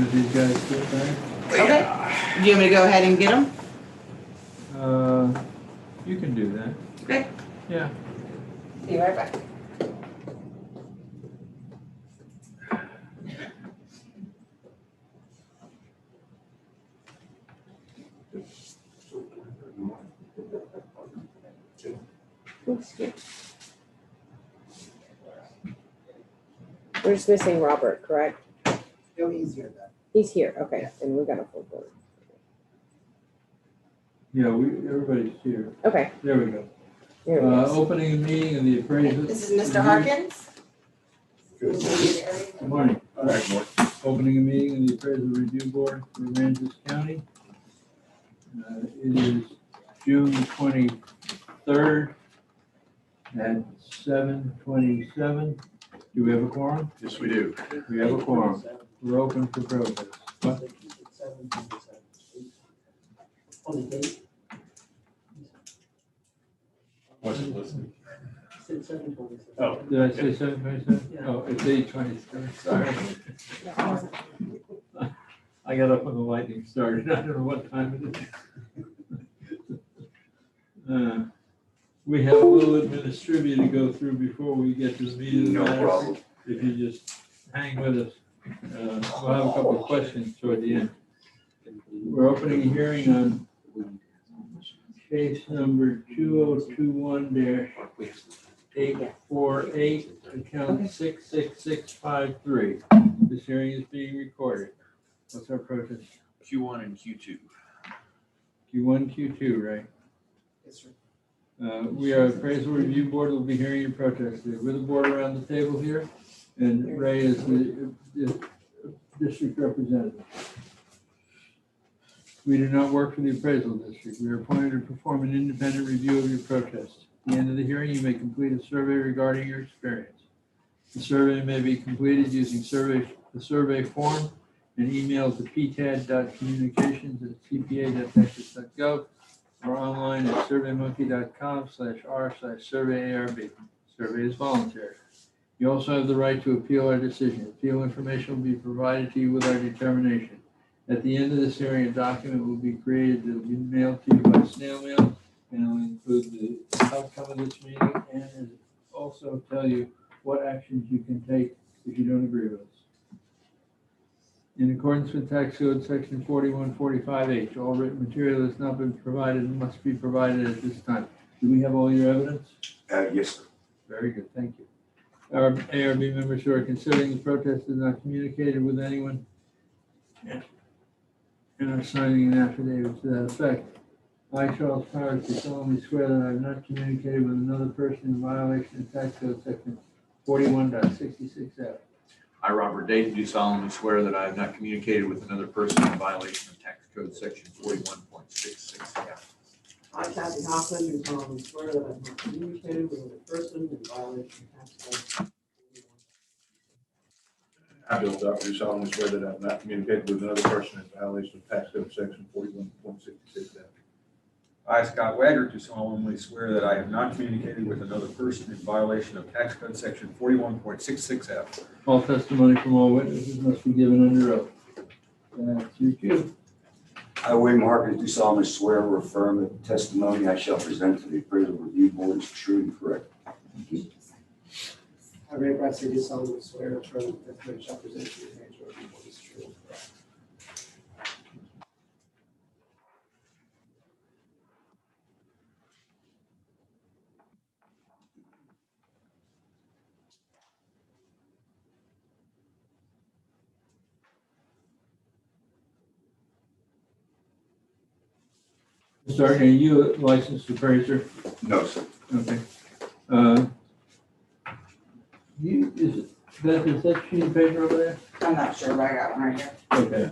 as these guys sit back. Okay. Do you want me to go ahead and get them? You can do that. Okay. Yeah. Be right back. We're just missing Robert, correct? No, he's here then. He's here, okay, and we got a full board. Yeah, everybody's here. Okay, There we go. there it is. Opening a meeting of the appraisal. This is Mr. Harkins. Good morning. Opening a meeting of the appraisal review board for Aransas County. It is June 23rd at 7:27. Do we have a quorum? Yes, we do. We have a quorum. We're open for protest. What? On the date, Wasn't listening. said 7:27. Oh. Did I say 7:27? Yeah. Oh, it's 8:27. Sorry. I got up when the lightning started. I don't know what time it is. We have a little administrivia to go through before we get to the meat of the matter. No problem. If you just hang with us. We'll have a couple of questions toward the end. We're opening a hearing on case number 2021-848, account 66653. This hearing is being recorded. What's our protest? Q1 and Q2. Q1, Q2, right? Yes, sir. We are appraisal review board. We'll be hearing your protest. We're the board around the table here, and Ray is the district representative. We do not work for the appraisal district. We are appointed to perform an independent review of your protest. At the end of the hearing, you may complete a survey regarding your experience. The survey may be completed using the survey form and emailed to ptad.communications@cpa.texas.gov or online at surveymonkey.com/r/surveyarb. Survey is voluntary. You also have the right to appeal our decision. Appeal information will be provided to you with our determination. At the end of this hearing, a document will be created that will be mailed to you by snail mail, and it will include the outcome of this meeting and it will also tell you what actions you can take if you don't agree with us. In accordance with tax code section 4145H, all written material that's not been provided must be provided at this time. Do we have all your evidence? Yes, sir. Very good, thank you. Our ARB members who are considering the protest have not communicated with anyone and are signing an affidavit to that effect. I, Charles Powers, do solemnly swear that I have not communicated with another person in violation of tax code section 41.66F. I, Robert Dayton, do solemnly swear that I have not communicated with another person in violation of tax code section 41.66F. I, Kathy Hoffman, do solemnly swear that I have not communicated with another person in violation of tax code. I, Bill Duffy, do solemnly swear that I have not communicated with another person in violation of tax code section 41.66F. I, Scott Wagner, do solemnly swear that I have not communicated with another person in violation of tax code section 41.66F. All testimony from all witnesses must be given under oath. That's your cue. I, William Harkins, do solemnly swear or affirm that the testimony I shall present to the appraisal review board is true and correct. I, Ray Bradley, do solemnly swear or affirm that the information I present to the appraisal review board is true and correct. Start, are you a licensed appraiser? No, sir. Okay. Is that sheet of paper over there? I'm not sure, but I got one right here. Okay.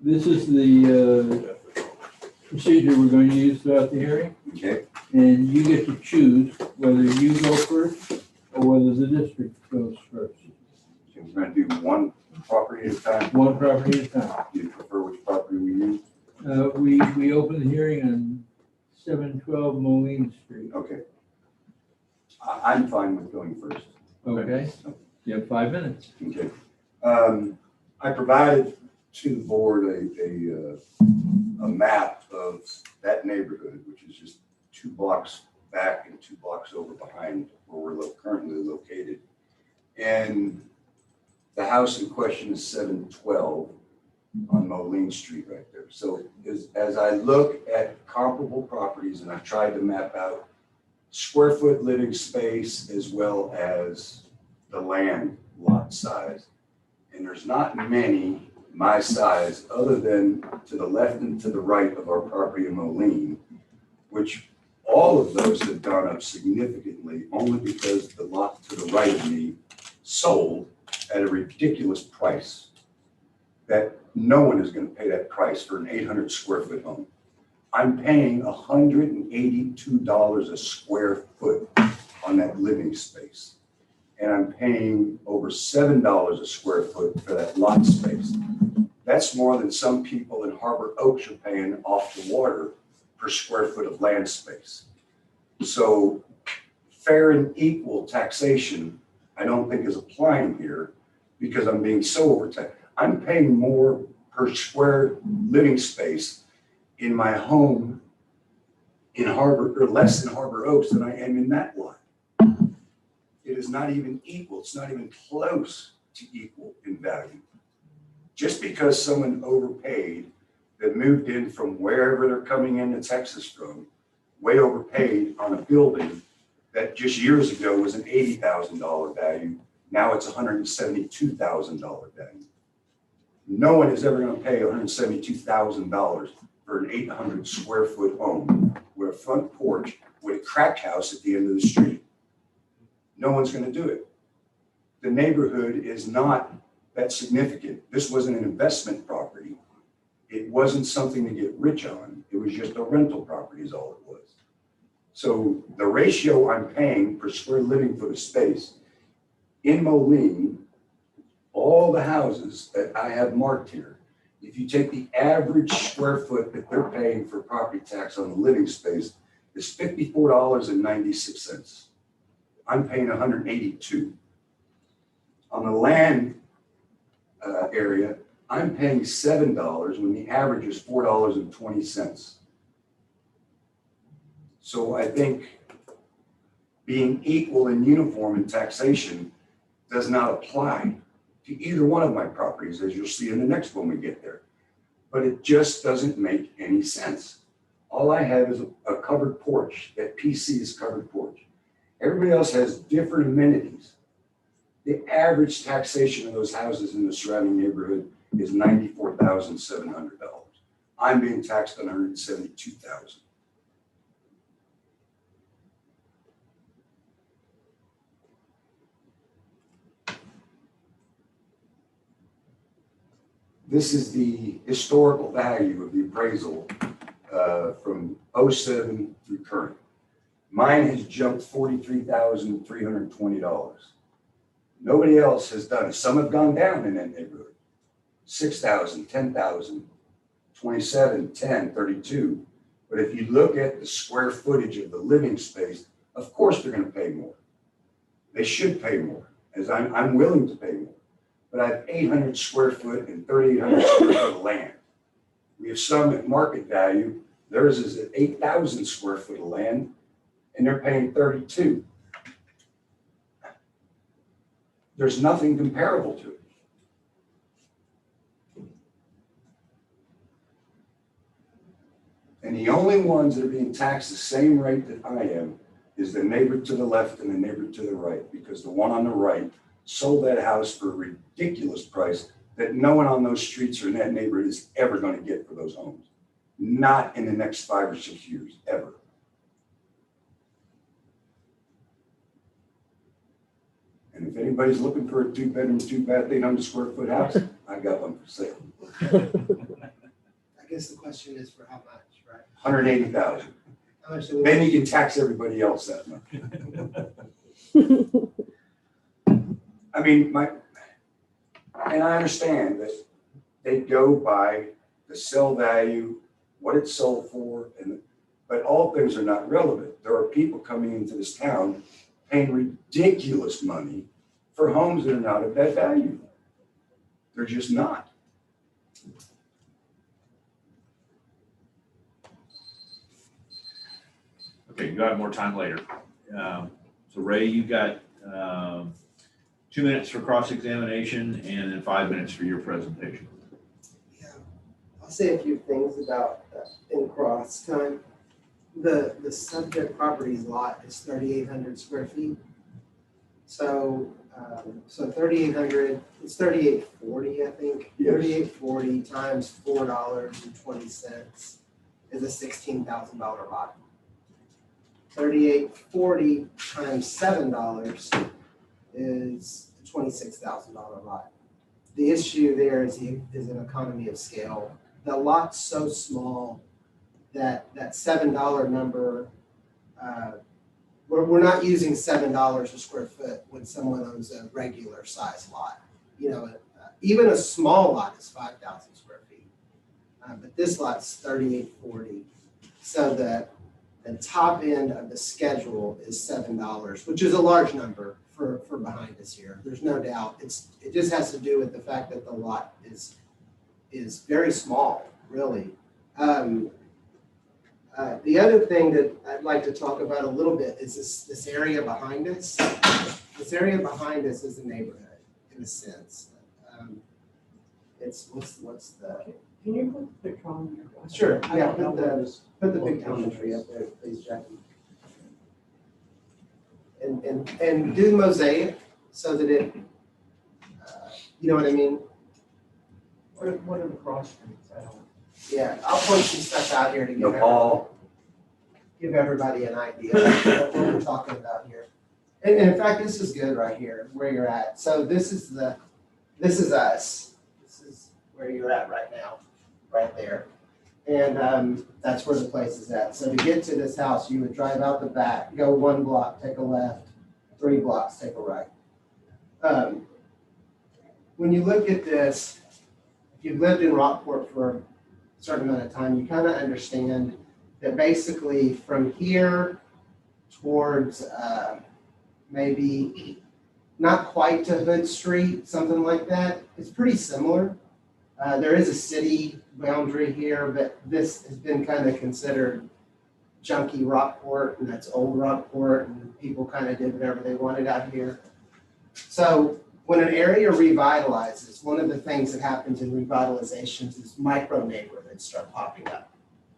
This is the procedure we're going to use throughout the hearing, Okay. and you get to choose whether you go first or whether the district goes first. So we're going to do one property at a time. One property at a time. Do you prefer which property we use? We opened the hearing on 712 Moline Street. Okay. I'm fine with going first. Okay. You have 5 minutes. Okay. I provided to the board a map of that neighborhood, which is just 2 blocks back and 2 blocks over behind where we're currently located. And the house in question is 712 on Moline Street right there. So as I look at comparable properties, and I've tried to map out square foot living space as well as the land lot size, and there's not many my size other than to the left and to the right of our property in Moline, which all of those have gone up significantly only because the lot to the right of me sold at a ridiculous price that no one is going to pay that price for an 800 square foot home. I'm paying $182 a square foot on that living space. And I'm paying over $7 a square foot for that lot space. That's more than some people in Harbor Oaks are paying off the water per square foot of land space. So fair and equal taxation, I don't think is applying here because I'm being so overtaxed. I'm paying more per square living space in my home in Harbor, or less in Harbor Oaks than I am in that lot. It is not even equal. It's not even close to equal in value. Just because someone overpaid that moved in from wherever they're coming into Texas from, way overpaid on a building that just years ago was an $80,000 value. Now it's $172,000 value. No one is ever going to pay $172,000 for an 800 square foot home with a front porch with a crack house at the end of the street. No one's going to do it. The neighborhood is not that significant. This wasn't an investment property. It wasn't something to get rich on. It was just a rental property is all it was. So the ratio I'm paying per square living foot of space in Moline, all the houses that I have marked here, if you take the average square foot that they're paying for property tax on the living space, is $54.96. I'm paying $182. On the land area, I'm paying $7 when the average is $4.20. So I think being equal and uniform in taxation does not apply to either one of my properties, as you'll see in the next one we get there. But it just doesn't make any sense. All I have is a covered porch, that PC is covered porch. Everybody else has different amenities. The average taxation of those houses in the surrounding neighborhood is $94,700. I'm being taxed on $172,000. This is the historical value of the appraisal from 07 through current. Mine has jumped $43,320. Nobody else has done it. Some have gone down in that neighborhood. 6,000, 10,000, 27, 10, 32. But if you look at the square footage of the living space, of course they're going to pay more. They should pay more, as I'm willing to pay more. But I have 800 square foot and 3,800 square foot of land. We have some at market value. Theirs is at 8,000 square foot of land, and they're paying 32. There's nothing comparable to it. And the only ones that are being taxed the same rate that I am is the neighbor to the left and the neighbor to the right, because the one on the right sold that house for a ridiculous price that no one on those streets or in that neighborhood is ever going to get for those homes. Not in the next 5 or 6 years, ever. And if anybody's looking for a 2-bedroom, 2-bath, 800 square foot house, I got one for sale. I guess the question is for how much, right? 180,000. How much do we? Then you can tax everybody else that much. I mean, and I understand that they go by the sell value, what it's sold for, but all things are not relevant. There are people coming into this town paying ridiculous money for homes that are not of that value. They're just not. Okay, you got more time later. So Ray, you got 2 minutes for cross-examination and then 5 minutes for your presentation. Yeah, I'll say a few things about in cross time. The subject properties lot is 3,800 square feet. So, so 3,800, it's 3,840, I think. Yes. 3,840 times $4.20 is a $16,000 lot. 3,840 times $7 is a $26,000 lot. The issue there is an economy of scale. The lot's so small that $7 number, we're not using $7 a square foot when someone owns a regular size lot. You know, even a small lot is 5,000 square feet, but this lot's 3,840. So the top end of the schedule is $7, which is a large number for behind us here. There's no doubt. It just has to do with the fact that the lot is very small, really. The other thing that I'd like to talk about a little bit is this area behind us. This area behind us is a neighborhood, in a sense. It's what's the? Can you put the picture on your? Sure. I Yeah. don't know where this Put the big location commentary is. up there, please, Jackie. And do mosaic so that it, you know what I mean? What are the cross streets? I don't. Yeah, I'll point some stuff out here to Nepal, give everybody an idea of what we're talking about here. And in fact, this is good right here, where you're at. So this is us. This is where you're at right now, right there. And that's where the place is at. So to get to this house, you would drive out the back, go 1 block, take a left, 3 blocks, take a right. When you look at this, if you've lived in Rockport for a certain amount of time, you kind of understand that basically from here towards maybe not quite to Hood Street, something like that, it's pretty similar. There is a city boundary here, but this has been kind of considered junky Rockport, and that's old Rockport, and people kind of did whatever they wanted out here. So when an area revitalizes, one of the things that happens in revitalizations is micro neighborhoods start popping up.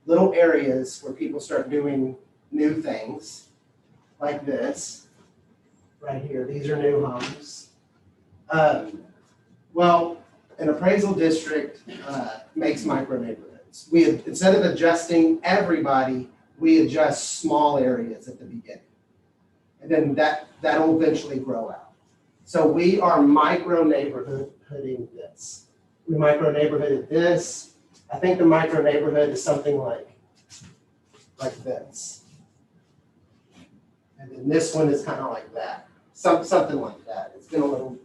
Little areas where people start doing new things, like this, right here. These are new homes. Well, an appraisal district makes micro neighborhoods. Instead of adjusting everybody, we adjust small areas at the beginning. And then that'll eventually grow out. So we are micro neighborhooding this. We micro neighborhooded this. I think the micro neighborhood is something like this. And then this one is kind of like that. Something like that. It's been a little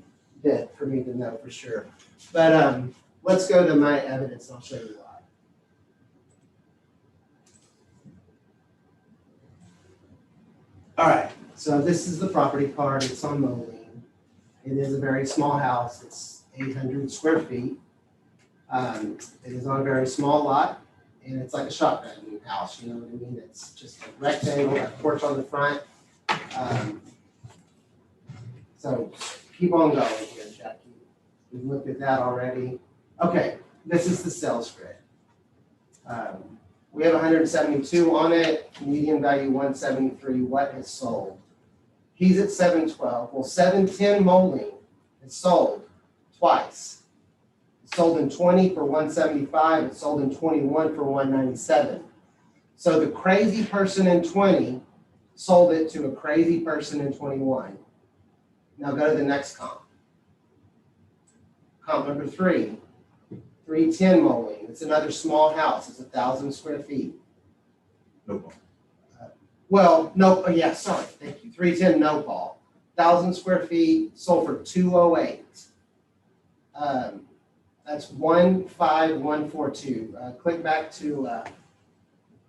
bit for me to know for sure. But let's go to my evidence and I'll show you why. All right, so this is the property card. It's on Moline. It is a very small house. It's 800 square feet. It is on a very small lot, and it's like a shotgun house, you know what I mean? It's just a rectangle, a porch on the front. So keep on going here, Jackie. We've looked at that already. Okay, this is the sales grid. We have 172 on it, median value 173. What is sold? He's at 712. Well, 710 Moline is sold twice. It's sold in 20 for 175. It's sold in 21 for 197. So the crazy person in 20 sold it to a crazy person in 21. Now go to the next comp. Comp number 3, 310 Moline. It's another small house. It's 1,000 square feet. No problem. Well, no, yeah, sorry, thank you. 310 Nopal, 1,000 square feet, sold for 208. That's 15142. Click back to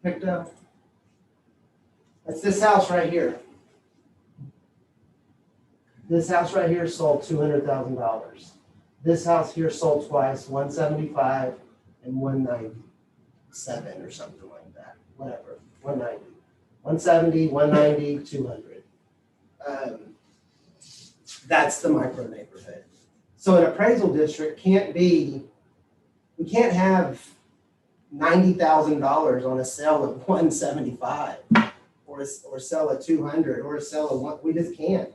Picto. That's this house right here. This house right here sold $200,000. This house here sold twice, 175 and 197 or something like that. Whatever, 190. 170, 190, 200. That's the micro neighborhood. So an appraisal district can't be, we can't have $90,000 on a sale of 175 or sell a 200 or sell a one, we just can't.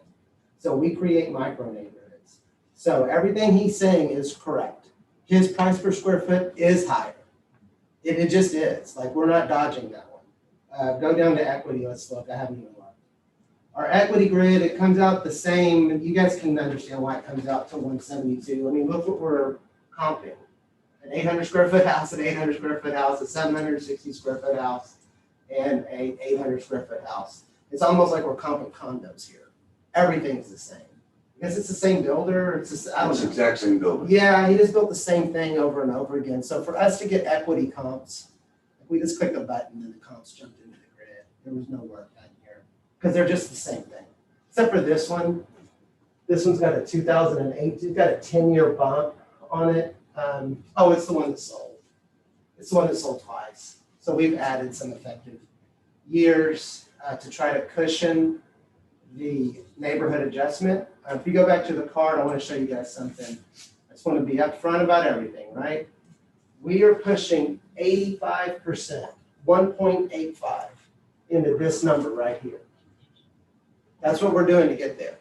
So we create micro neighborhoods. So everything he's saying is correct. His price per square foot is higher. It just is, like, we're not dodging that one. Go down to equity, let's look, I haven't even looked. Our equity grid, it comes out the same, you guys can understand why it comes out to 172. I mean, look what we're comping. An 800 square foot house, an 800 square foot house, a 760 square foot house, and a 800 square foot house. It's almost like we're comping condos here. Everything's the same. I guess it's the same builder, it's just, I don't It's the know. exact same building. Yeah, he just built the same thing over and over again. So for us to get equity comps, we just clicked a button and the comps jumped into the grid. There was no work done here because they're just the same thing. Except for this one. This one's got a 2008, it's got a 10-year bump on it. Oh, it's the one that sold. It's the one that sold twice. So we've added some effective years to try to cushion the neighborhood adjustment. If you go back to the card, I want to show you guys something. I just want to be upfront about everything, right? We are pushing 85%, 1.85 into this number right here. That's what we're doing to get there.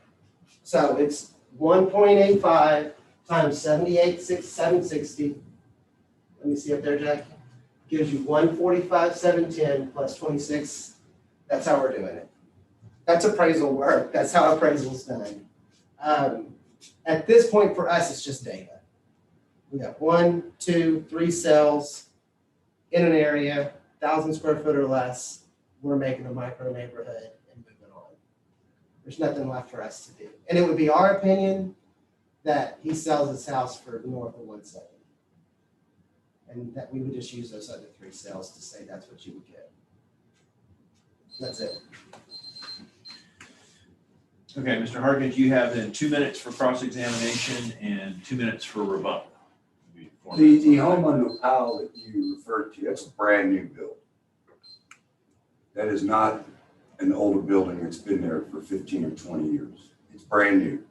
So it's 1.85 times 760. Let me see up there, Jackie. Gives you 145,710 plus 26. That's how we're doing it. That's appraisal work. That's how appraisal's done. At this point for us, it's just data. We got 1, 2, 3 cells in an area, 1,000 square foot or less. We're making a micro neighborhood and moving on. There's nothing left for us to do. And it would be our opinion that he sells his house for north of 170. And that we would just use those other 3 cells to say that's what you would get. That's it. Okay, Mr. Harkins, you have then 2 minutes for cross-examination and 2 minutes for rebuttal. The home on the Powell that you referred to, that's a brand new build. That is not an older building that's been there for 15 or 20 years. It's brand new.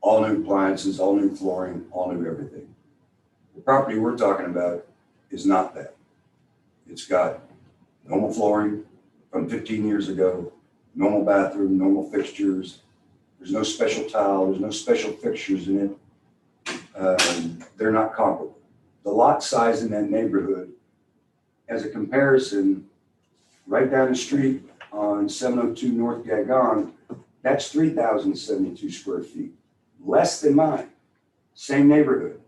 All new appliances, all new flooring, all new everything. The property we're talking about is not that. It's got normal flooring from 15 years ago, normal bathroom, normal fixtures. There's no special tile, there's no special fixtures in it. They're not comparable. The lot size in that neighborhood, as a comparison, right down the street on 702 North Gagon, that's 3,072 square feet, less than mine. Same neighborhood.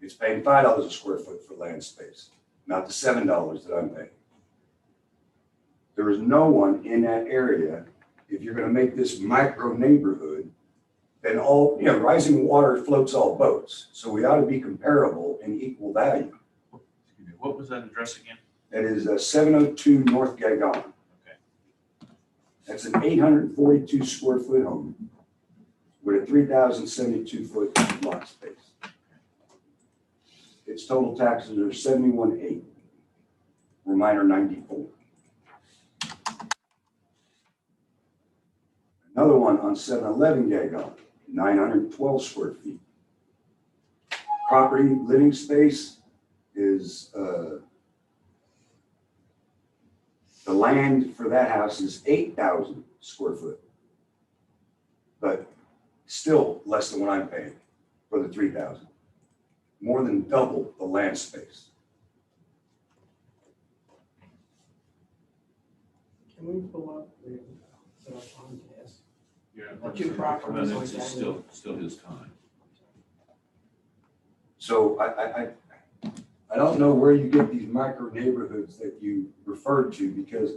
It's paying $5 a square foot for land space, not the $7 that I'm paying. There is no one in that area. If you're going to make this micro neighborhood, then all, rising water floats all boats. So we ought to be comparable in equal value. What was that address again? That is 702 North Gagon. Okay. That's an 842 square foot home with a 3,072 foot lot space. Its total taxes are 71.8. Where mine are 94. Another one on 711 Gagon, 912 square feet. Property living space is, the land for that house is 8,000 square foot. But still less than what I'm paying for the 3,000. More than double the land space. Can we pull up the contest? Yeah, The two properties no, on it's that still his time. So I don't know where you get these micro neighborhoods that you referred to, because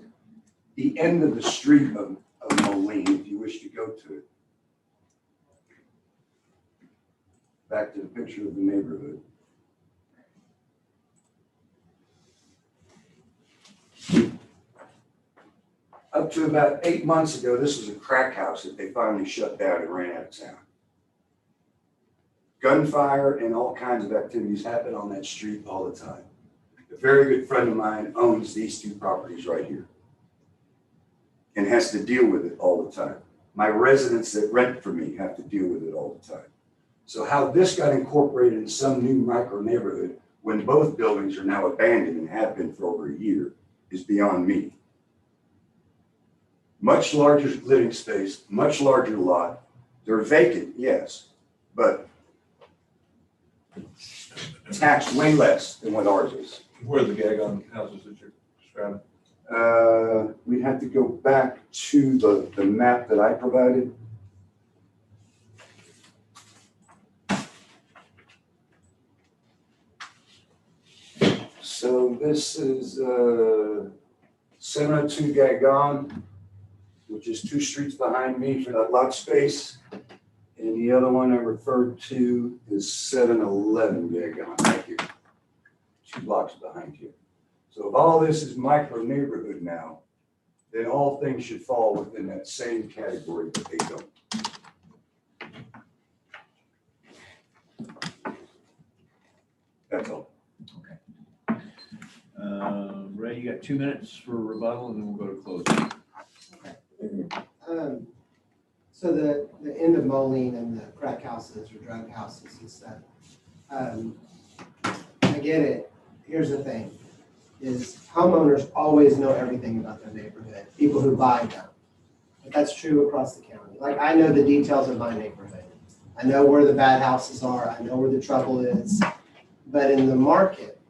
the end of the street of Moline, if you wish to go to it, back to the picture of the neighborhood. Up to about 8 months ago, this was a crack house that they finally shut down and ran out of town. Gunfire and all kinds of activities happen on that street all the time. A very good friend of mine owns these 2 properties right here. and has to deal with it all the time. My residents that rent from me have to deal with it all the time. So how this got incorporated in some new micro neighborhood when both buildings are now abandoned and have been for over a year is beyond me. Much larger living space, much larger lot. They're vacant, yes, but taxed way less than what ours is. Where are the gag on houses that you're describing? We'd have to go back to the map that I provided. So this is 702 Gagon, which is 2 streets behind me for that lot space. And the other one I referred to is 711 Gagon, right here, 2 blocks behind you. So if all this is micro neighborhood now, then all things should fall within that same category, but they don't. That's all. Ray, you got 2 minutes for rebuttal and then we'll go to closing. So the end of Moline and the crack houses or drug houses and stuff, I get it. Here's the thing, is homeowners always know everything about their neighborhood, people who buy them. But that's true across the county. Like, I know the details of my neighborhood. I know where the bad houses are. I know where the trouble is. But in the market,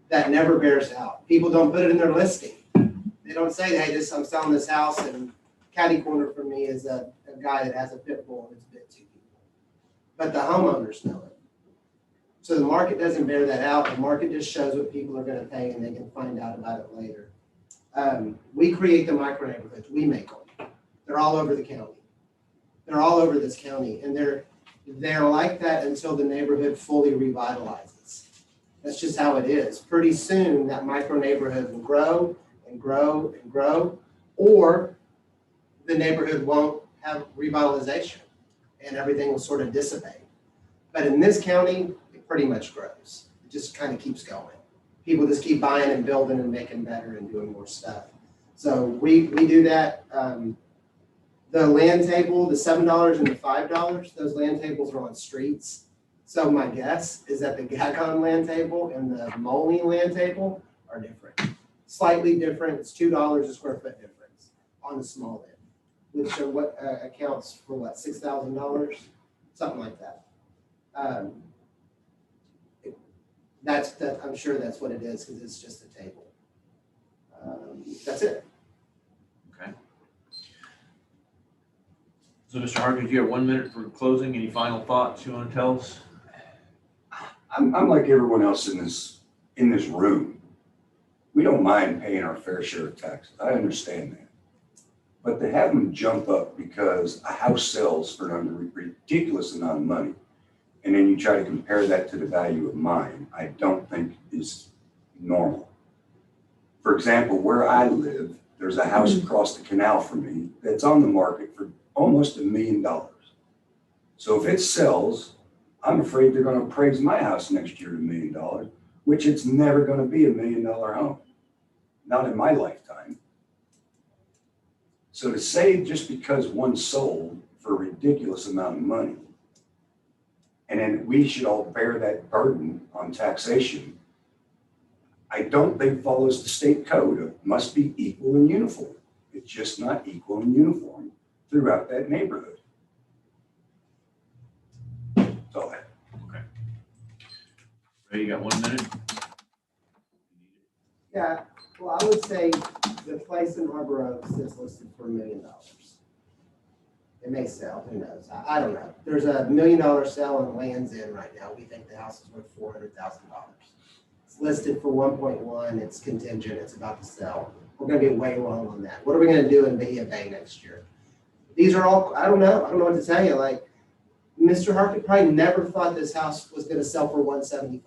that never bears out. People don't put it in their listing. They don't say, hey, I'm selling this house, and catty corner for me is a guy that has a pit bull and it's bit 2 people. But the homeowners know it. So the market doesn't bear that out. The market just shows what people are gonna pay and they can find out about it later. We create the micro neighborhoods, we make them. They're all over the county. They're all over this county, and they're like that until the neighborhood fully revitalizes. That's just how it is. Pretty soon, that micro neighborhood will grow and grow and grow, or the neighborhood won't have revitalization and everything will sort of dissipate. But in this county, it pretty much grows. It just kind of keeps going. People just keep buying and building and making better and doing more stuff. So we do that. The land table, the $7 and the $5, those land tables are on streets. So my guess is that the Gagon land table and the Moline land table are different. Slightly different. It's $2 a square foot difference on the small end, which accounts for what, $6,000, something like that. I'm sure that's what it is because it's just a table. That's it. Okay. So Mr. Harkins, you have 1 minute for closing. Any final thoughts you want to tell us? I'm like everyone else in this room. We don't mind paying our fair share of taxes. I understand that. But to have them jump up because a house sells for a ridiculous amount of money, and then you try to compare that to the value of mine, I don't think is normal. For example, where I live, there's a house across the canal from me that's on the market for almost $1 million. So if it sells, I'm afraid they're going to appraise my house next year at $1 million, which it's never going to be $1 million home. Not in my lifetime. So to say just because one sold for a ridiculous amount of money, and then we should all bear that burden on taxation, I don't think follows the state code. It must be equal and uniform. It's just not equal and uniform throughout that neighborhood. That's all I have. Okay. Ray, you got 1 minute? Yeah, well, I would say the place in Harbor Oaks is listed for $1 million. It may sell, who knows? I don't know. There's a $1 million sale on Land's End right now. We think the house is worth $400,000. It's listed for 1.1. It's contingent. It's about to sell. We're going to be way wrong on that. What are we going to do in Bahia Bay next year? These are all, I don't know. I don't know what to tell you. Like, Mr. Harkin probably never thought this house was going to sell for $175.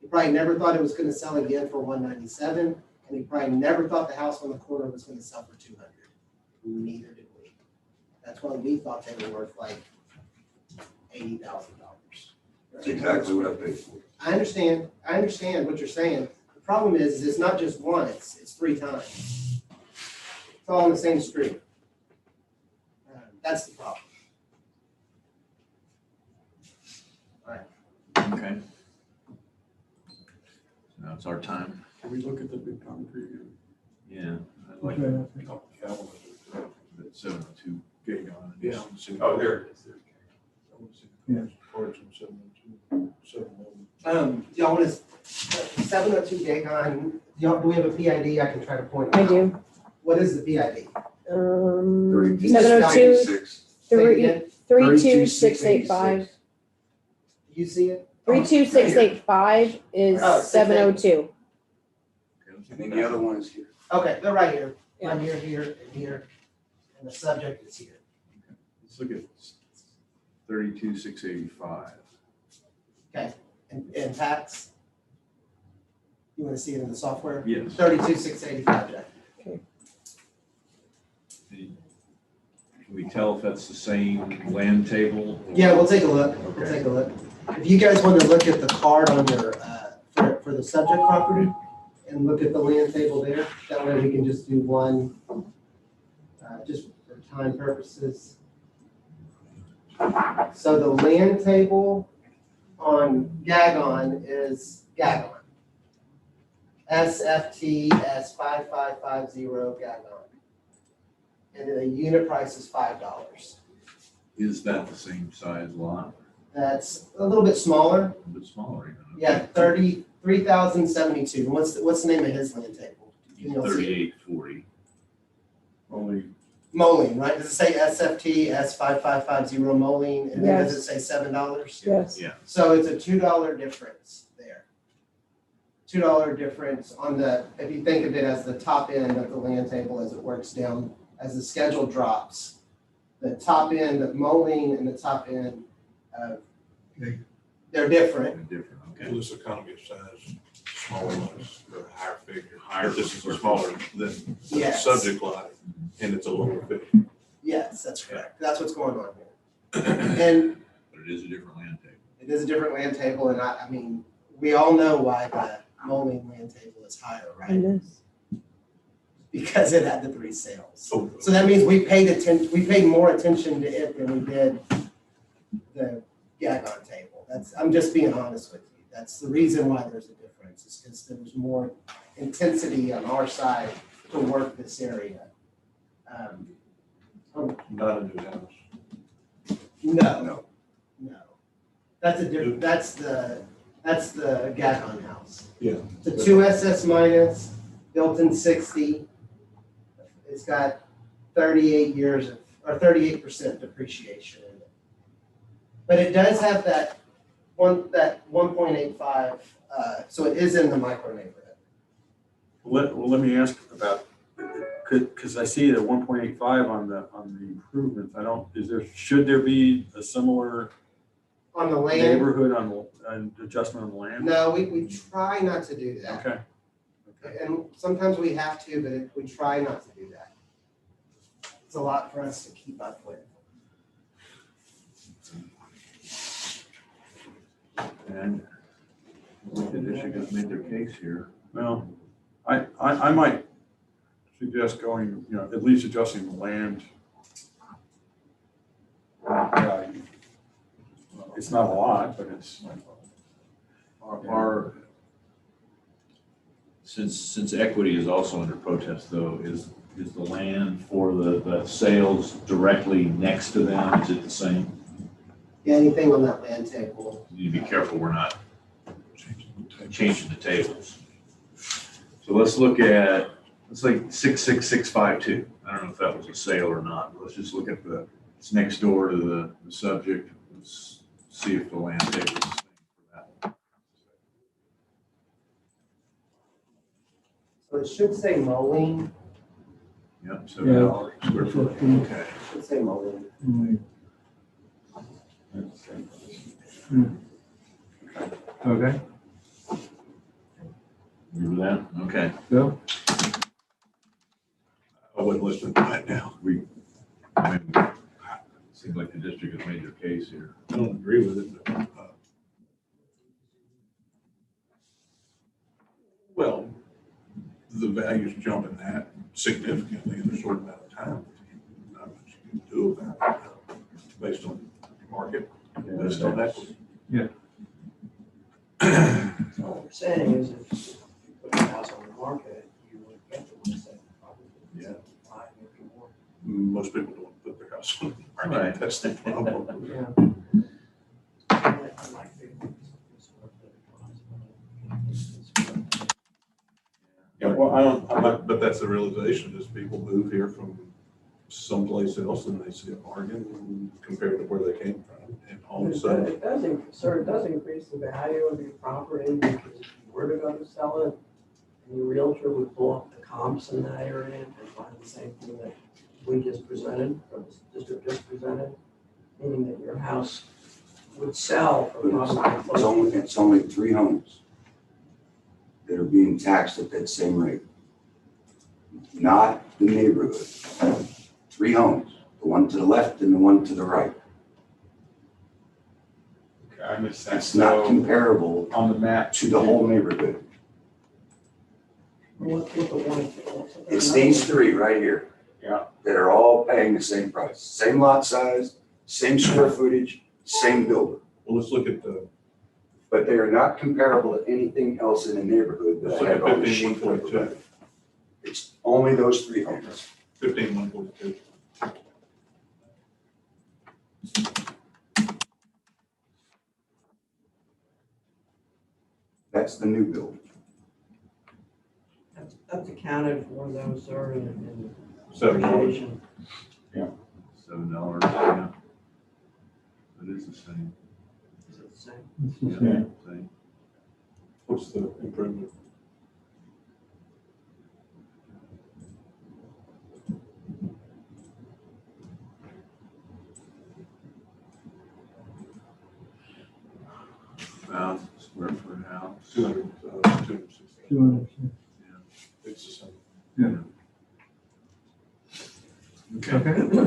He probably never thought it was going to sell again for $197. And he probably never thought the house on the corner was going to sell for $200. Neither did we. That's why we thought they were worth like $80,000. That's exactly what I paid for. I understand what you're saying. The problem is it's not just once, it's 3 times. It's all on the same street. That's the problem. Okay. Now it's our time. Can we look at the big concrete? Yeah. I'd like Okay. the 702 Gate on it. Yeah. Oh, there it is. Yeah. Parts of 702, 701. Y'all want to, 702 Dagon, do we have a PID? I can try to point it I out. do. What is the PID? 702, Say it again. 32685. You see it? 32685 is Oh, 702. And then the other one is here. Okay, they're right here. Yeah. Right here, here, and here. And the subject is here. Let's look at 32,685. And tax? You want to see it in the software? Yes. 32,685, Jack. Can we tell if that's the same land table? Yeah, we'll take a look. We'll Okay. take a look. If you guys want to look at the card on your, for the subject property and look at the land table there, that way we can just do one, just for time purposes. So the land table on Gagon is Gagon. SFTS 5550 Gagon. And then the unit price is $5. Is that the same size lot? That's a little bit smaller. A little bit smaller even. Yeah, 33,072. What's the name of his land table? Can you see it? 3840. Only, Moline, right? Does it say SFT S5550 Moline? And then does it say $7? Yes. Yeah. So it's a $2 difference there. $2 difference on the, if you think of it as the top end of the land table as it works down, as the schedule drops. The top end of Moline and the top end of, they're different. Different, okay. this economy of size, smaller ones, the higher figure. Higher This is figure. smaller than the Yes. subject lot, and it's a lower figure. Yes, that's correct. That's what's going on here. And But it is a different land table. it is a different land table, and I mean, we all know why the Moline land table is higher, right? Because it had the 3 sales. So that means we paid more attention to it than we did the Gagon table. I'm just being honest with you. That's the reason why there's a difference, is because there was more intensity on our side to work this area. Not a new house. No. That's the Gagon house. Yeah. The 2 SS minus, built in 60. It's got 38 years of, or 38% depreciation in it. But it does have that 1.85, so it is in the micro neighborhood. Let me ask about, because I see the 1.85 on the improvements. Should there be a similar On the land, neighborhood on an adjustment on the land? no, we try not to do that. Okay. And sometimes we have to, but we try not to do that. It's a lot for us to keep up with. And the district has made their case here. Well, I might suggest going, at least adjusting the land value. It's not a lot, but it's. Our since equity is also under protest though, is the land for the sales directly next to them, is it the same? Yeah, anything on that land table. You need to be careful we're not changing the tables. So let's look at, let's like 66652. I don't know if that was a sale or not. Let's just look at it's next door to the subject. Let's see if the land table is the same for that one. So it should say Moline. Yep, $7 square foot, okay. It should say Moline. Okay, Remember that? Okay. Bill? I wouldn't listen to that now. Seems like the district has made their case here. I don't agree with it, but, well, the values jumping that. significantly in a short amount of time. Not much you can do about it based on market, based on equity. So what we're saying is if you put your house on the market, you would get the 175, probably. Yeah. 75, maybe more. Most people don't put their house on the market. Right. That's the problem. Yeah. I like the- Yeah, well, but that's the realization is people move here from someplace else and they see a bargain compared to where they came from. And all of a sudden, It does, sir, it does increase the value of your property because if you were to go to sell it, and your realtor would pull up the comps in that area and find the same thing that we just presented, or the district just presented, meaning that your house would sell for probably It's only 3 homes that are being taxed at that same rate. Not the neighborhood. 3 homes, the one to the left and the one to the right. Okay, I missed that. It's not So, comparable on the map. to the whole neighborhood. What's the one? It's these 3 right here. Yeah. That are all paying the same price, same lot size, same square footage, same builder. well, let's look at the, But they are not comparable to anything else in the neighborhood that let's I look have at on the sheet. 15,142. It's only those 3 homes. 15,142. That's the new build. That's accounted for those, sir, in $7. depreciation. $7, yeah. It is the same. Is it the same? It's the Yeah, same. same. What's the improvement? Square foot house. 260. 200. It's the same. Okay. Okay.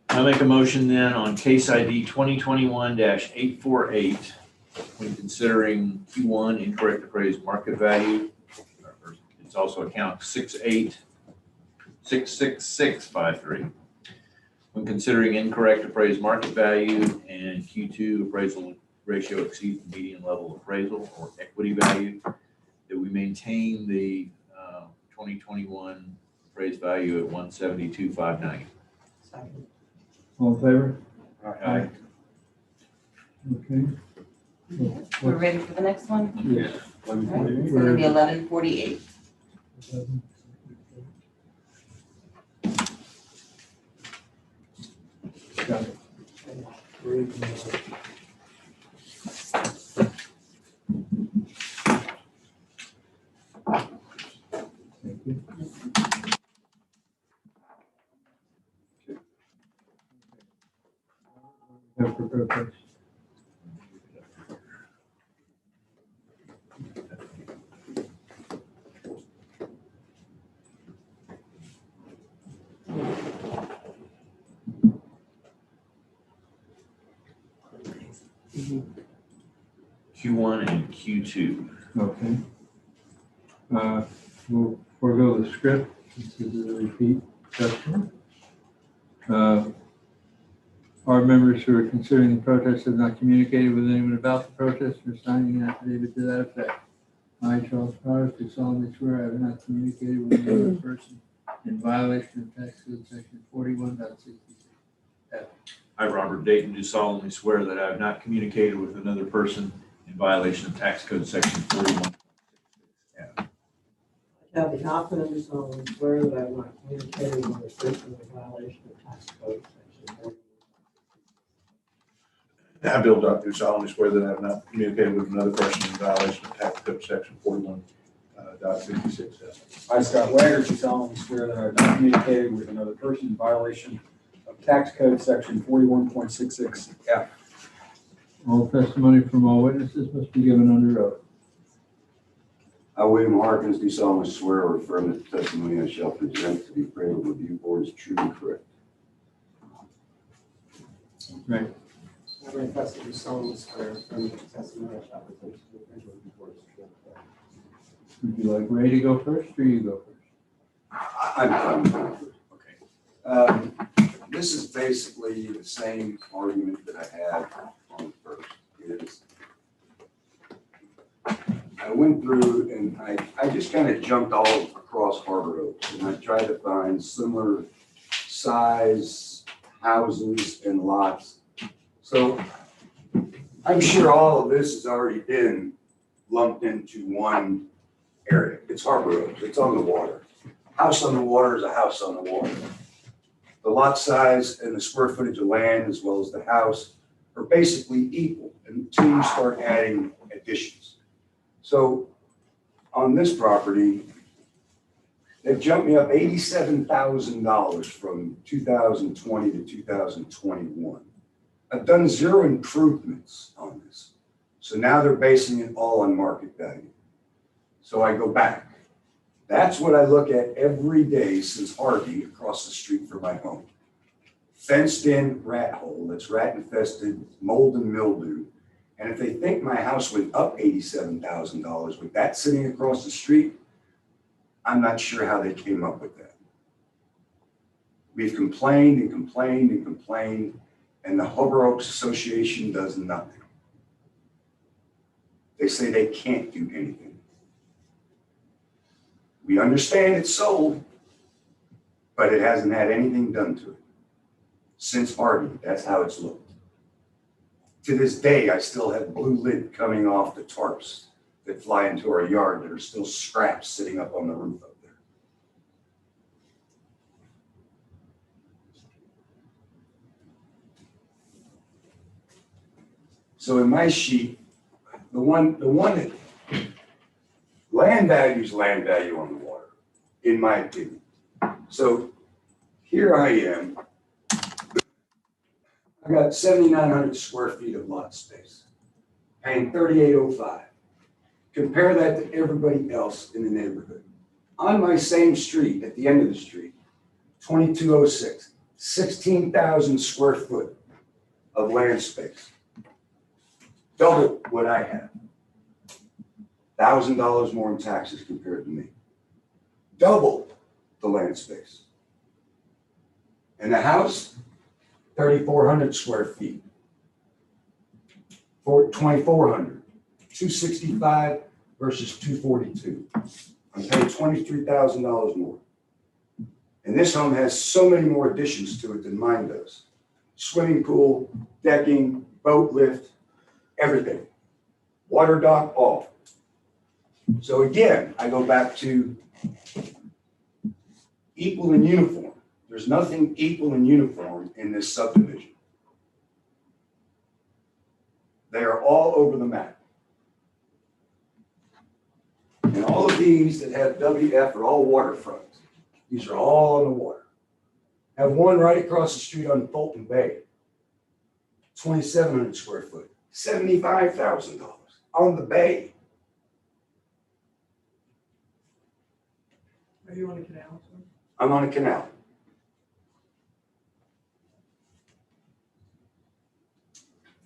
I make a motion then on case ID 2021-848, when considering Q1 incorrect appraised market value. It's also account 6666653. When considering incorrect appraised market value and Q2 appraisal ratio exceeds the median level appraisal or equity value, that we maintain the 2021 appraised value at 172,590. Second. All in favor? Aye. Okay. We're ready for the next one? Yeah. All right, it's gonna be 1148. Got it. Thank you. Have for purpose. Q1 and Q2. Okay. We'll forego the script. This is a repeat customer. Our members who are considering the protest have not communicated with anyone about the protest or signing an affidavit to that effect. I, Charles Powers, do solemnly swear I have not communicated with another person in violation of tax code section 41.66. I, Robert Dayton, do solemnly swear that I have not communicated with another person in violation of tax code section 41. Kathy Hoffman, do solemnly swear that I have not communicated with a person in violation of tax code section 40. I, Bill Duck, do solemnly swear that I have not communicated with another person in violation of tax code section 41.66. I, Scott Wagner, do solemnly swear that I have not communicated with another person in violation of tax code section 41.66F. All testimony from all witnesses must be given under oath. I, William Harkins, do solemnly swear or affirm that the testimony I shall present to the appraisal review board is true and correct. Right. I request that you solemnly swear from the testimony I shall present to the appraisal review board is true and correct. Would you like Ray to go first or you go first? I'm fine. Okay. This is basically the same argument that I had on the first. Is I went through and I just kind of jumped all across Harbor Oaks and I tried to find similar size houses and lots. So I'm sure all of this has already been lumped into one area. It's Harbor Oaks, it's on the water. House on the water is a house on the water. The lot size and the square footage of land as well as the house are basically equal until you start adding additions. So on this property, they've jumped me up $87,000 from 2020 to 2021. I've done 0 improvements on this. So now they're basing it all on market value. So I go back. That's what I look at every day since Harvey across the street from my home. Fenced in rat hole that's rat infested, mold and mildew. And if they think my house went up $87,000 with that sitting across the street, I'm not sure how they came up with that. We've complained and complained and complained, and the Harbor Oaks Association does nothing. They say they can't do anything. We understand it's sold, but it hasn't had anything done to it. Since Harvey, that's how it's looked. To this day, I still have blue lid coming off the tarps that fly into our yard that are still scraps sitting up on the roof up there. So in my sheet, the one that land value is land value on the water, in my opinion. So here I am. I got 7,900 square feet of lot space, paying $3,805. Compare that to everybody else in the neighborhood. On my same street, at the end of the street, 2206, 16,000 square foot of land space. Double what I have. $1,000 more in taxes compared to me. Double the land space. And the house, 3,400 square feet. For 2,400, 265 versus 242. I'm paying $23,000 more. And this home has so many more additions to it than mine does. Swimming pool, decking, boat lift, everything. Water dock, all. So again, I go back to equal and uniform. There's nothing equal and uniform in this subdivision. They are all over the map. And all of these that have WF are all waterfront. These are all on the water. I have one right across the street on Fulton Bay, 2,700 square foot, $75,000 on the bay. Are you on a canal? I'm on a canal.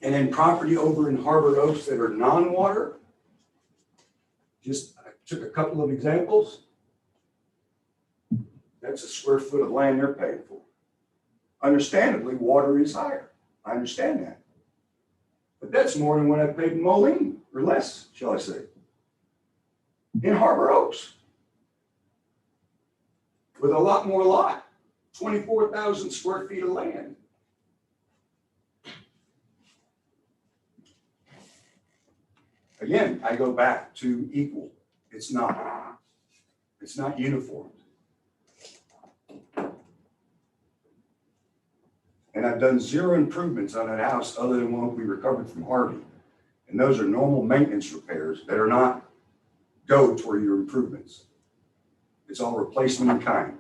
And then property over in Harbor Oaks that are non-water, I took a couple of examples. That's a square foot of land they're paying for. Understandably, water is higher. I understand that. But that's more than what I paid in Moline, or less, shall I say, in Harbor Oaks. With a lot more lot, 24,000 square feet of land. Again, I go back to equal. It's not. It's not uniform. And I've done 0 improvements on that house other than what we recovered from Harvey. And those are normal maintenance repairs that are not go toward your improvements. It's all replacement in kind.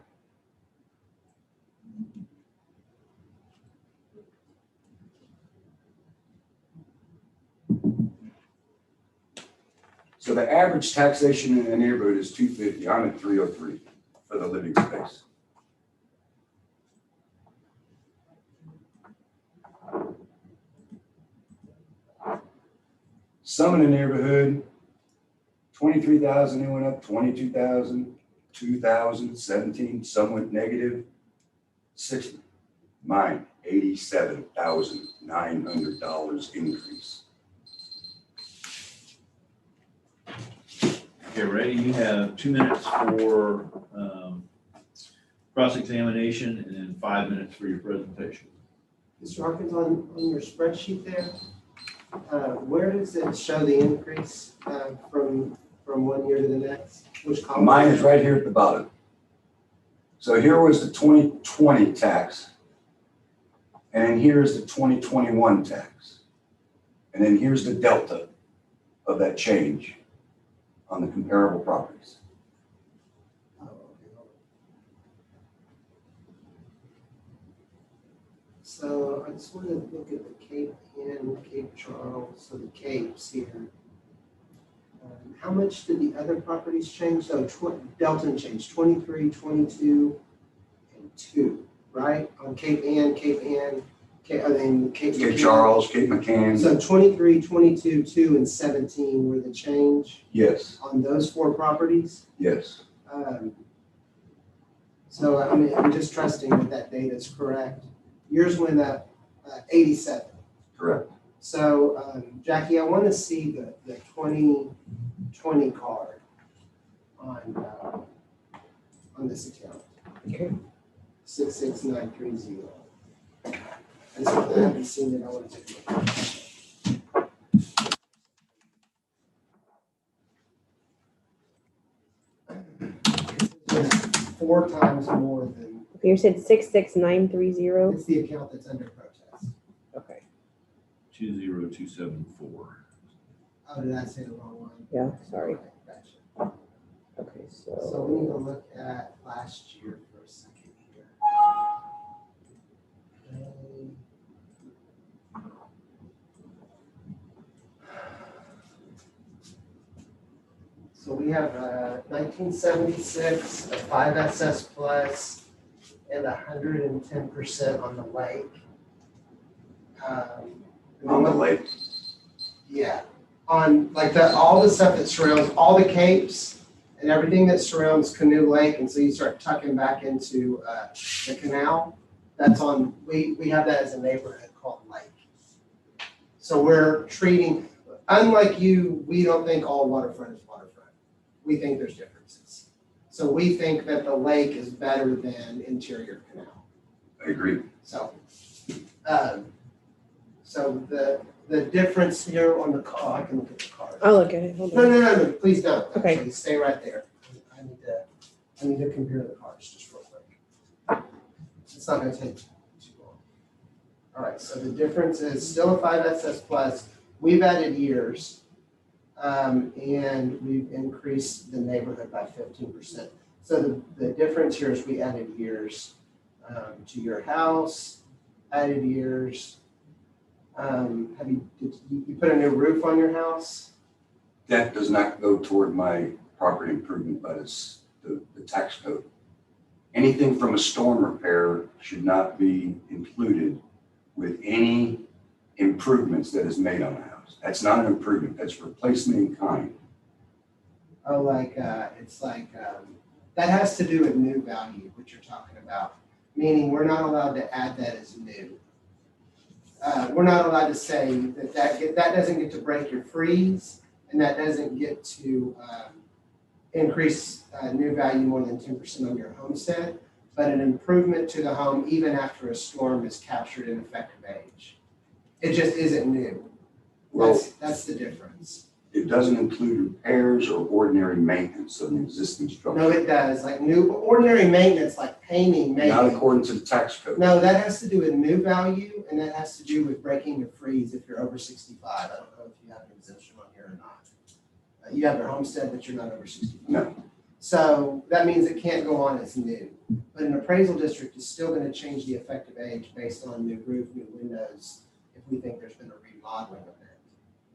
So the average taxation in the neighborhood is $250. I'm at $303 for the living space. Some in the neighborhood, 23,000, it went up 22,000, 2,000, 17, some went negative, 60. Mine, $87,900 increase. Okay, Randy, you have 2 minutes for cross-examination and then 5 minutes for your presentation. Mr. Hawkins, on your spreadsheet there, where does it show the increase from one year to the next? Which column? Mine is right here at the bottom. So here was the 2020 tax. And then here's the 2021 tax. And then here's the delta of that change on the comparable properties. Oh, okay, hold on. So I just want to look at the Cape Ann, Cape Charles, so the Capes here. How much did the other properties change? So Delton changed 23, 22, and 2, right? On Cape Ann, Cape Cape McCann. Charles, Cape McCann, So 23, 22, 2, and 17 were the change yes, on those 4 properties. yes. So I mean, I'm just trusting that data is correct. Yours went up 87. Correct. So Jackie, I want to see the 2020 card on this account. Okay. 66930. I haven't seen it. I want to take a look. It's 4 times more than, Okay, you said 66930. it's the account that's under protest. Okay. 20274. Oh, did I say the wrong one? Yeah, sorry. Okay, gotcha. Okay, So we need to look at last year for a second here. So we have 1976, a 5SS plus, and 110% on the lake. On the lake, Yeah, on like all the stuff that surrounds all the capes and everything that surrounds Canoe Lake, and so you start tucking back into the canal. That's on. We have that as a neighborhood called Lake. So we're treating, unlike you, we don't think all waterfront is waterfront. We think there's differences. So we think that the lake is better than interior canal. I agree. So, the difference here on the car, I can look at the card. I'll look at it. Hold No, on. no, please don't. Okay. Actually, stay right there. I need to compare the cards just real quick. It's not gonna take too long. All right, so the difference is still a 5SS plus. We've added years, and we've increased the neighborhood by 15%. So the difference here is we added years to your house, added years. Did you put a new roof on your house? That does not go toward my property improvement, but it's the tax code. Anything from a storm repair should not be included with any improvements that is made on a house. That's not an improvement, that's replacement in kind. Oh, it's like, that has to do with new value, what you're talking about. Meaning we're not allowed to add that as new. We're not allowed to say that doesn't get to break your freeze, and that doesn't get to increase new value more than 10% on your homestead. But an improvement to the home, even after a storm, is captured in effective age. It just isn't new. Well, That's the difference. it doesn't include repairs or ordinary maintenance of an existing structure. No, it does. Like new ordinary maintenance, like painting, maybe. Not according to the tax code. No, that has to do with new value, and that has to do with breaking your freeze if you're over 65. I don't know if you have an exemption on here or not. You have your homestead, but you're not over 65. No. So that means it can't go on as new. But an appraisal district is still going to change the effective age based on new roof, new windows, if we think there's been a remodeling event,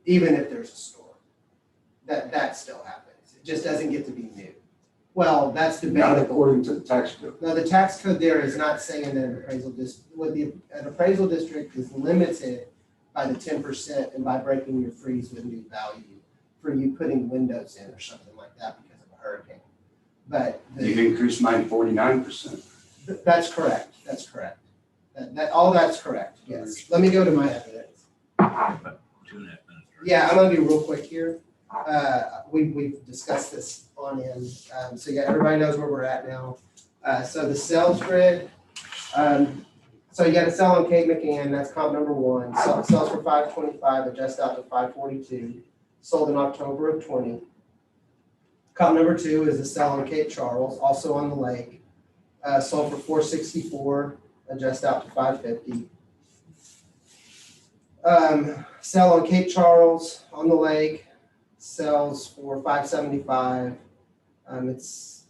even if there's a storm. That still happens. It just doesn't get to be new. Well, that's Not debatable. according to the tax code. No, the tax code there is not saying that an appraisal district is limited by the 10% and by breaking your freeze with new value. for you putting windows in or something like that because of a hurricane. But You've increased mine 49%. that's correct, that's correct. All that's correct, yes. Let me go to my evidence. About 2.5 minutes. Yeah, I'm gonna be real quick here. We've discussed this on in, so yeah, everybody knows where we're at now. So the sales grid, so you got a sell on Kate McCann, that's comp number one. Sells for $525, adjust out to $542, sold in October of 20. Comp number two is a sell on Cape Charles, also on the lake. Sold for $464, adjust out to $550. Sell on Cape Charles on the lake, sells for $575. It's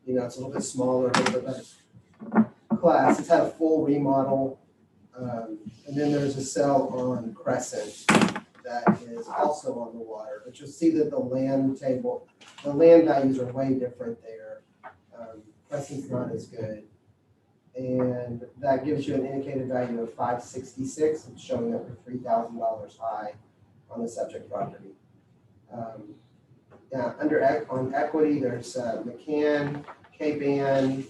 it's a little bit smaller, a little bit better class. It's had a full remodel. And then there's a sell on Crescent that is also on the water, but you'll see that the land values are way different there. Crescent's not as good. And that gives you an indicated value of $566. It's showing up for $3,000 high on the subject property. On equity, there's McCann, Cape Ann,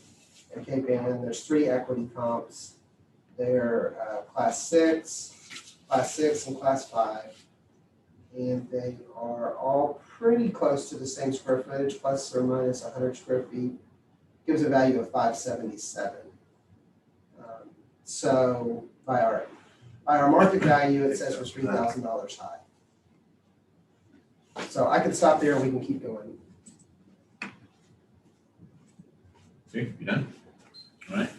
and Cape Ann. There's 3 equity comps. They're class 6, and class 5. And they are all pretty close to the same square footage, plus or minus 100 square feet. Gives a value of $577. So by our market value, it says we're $3,000 high. So I can stop there and we can keep going. Okay, you done? All right.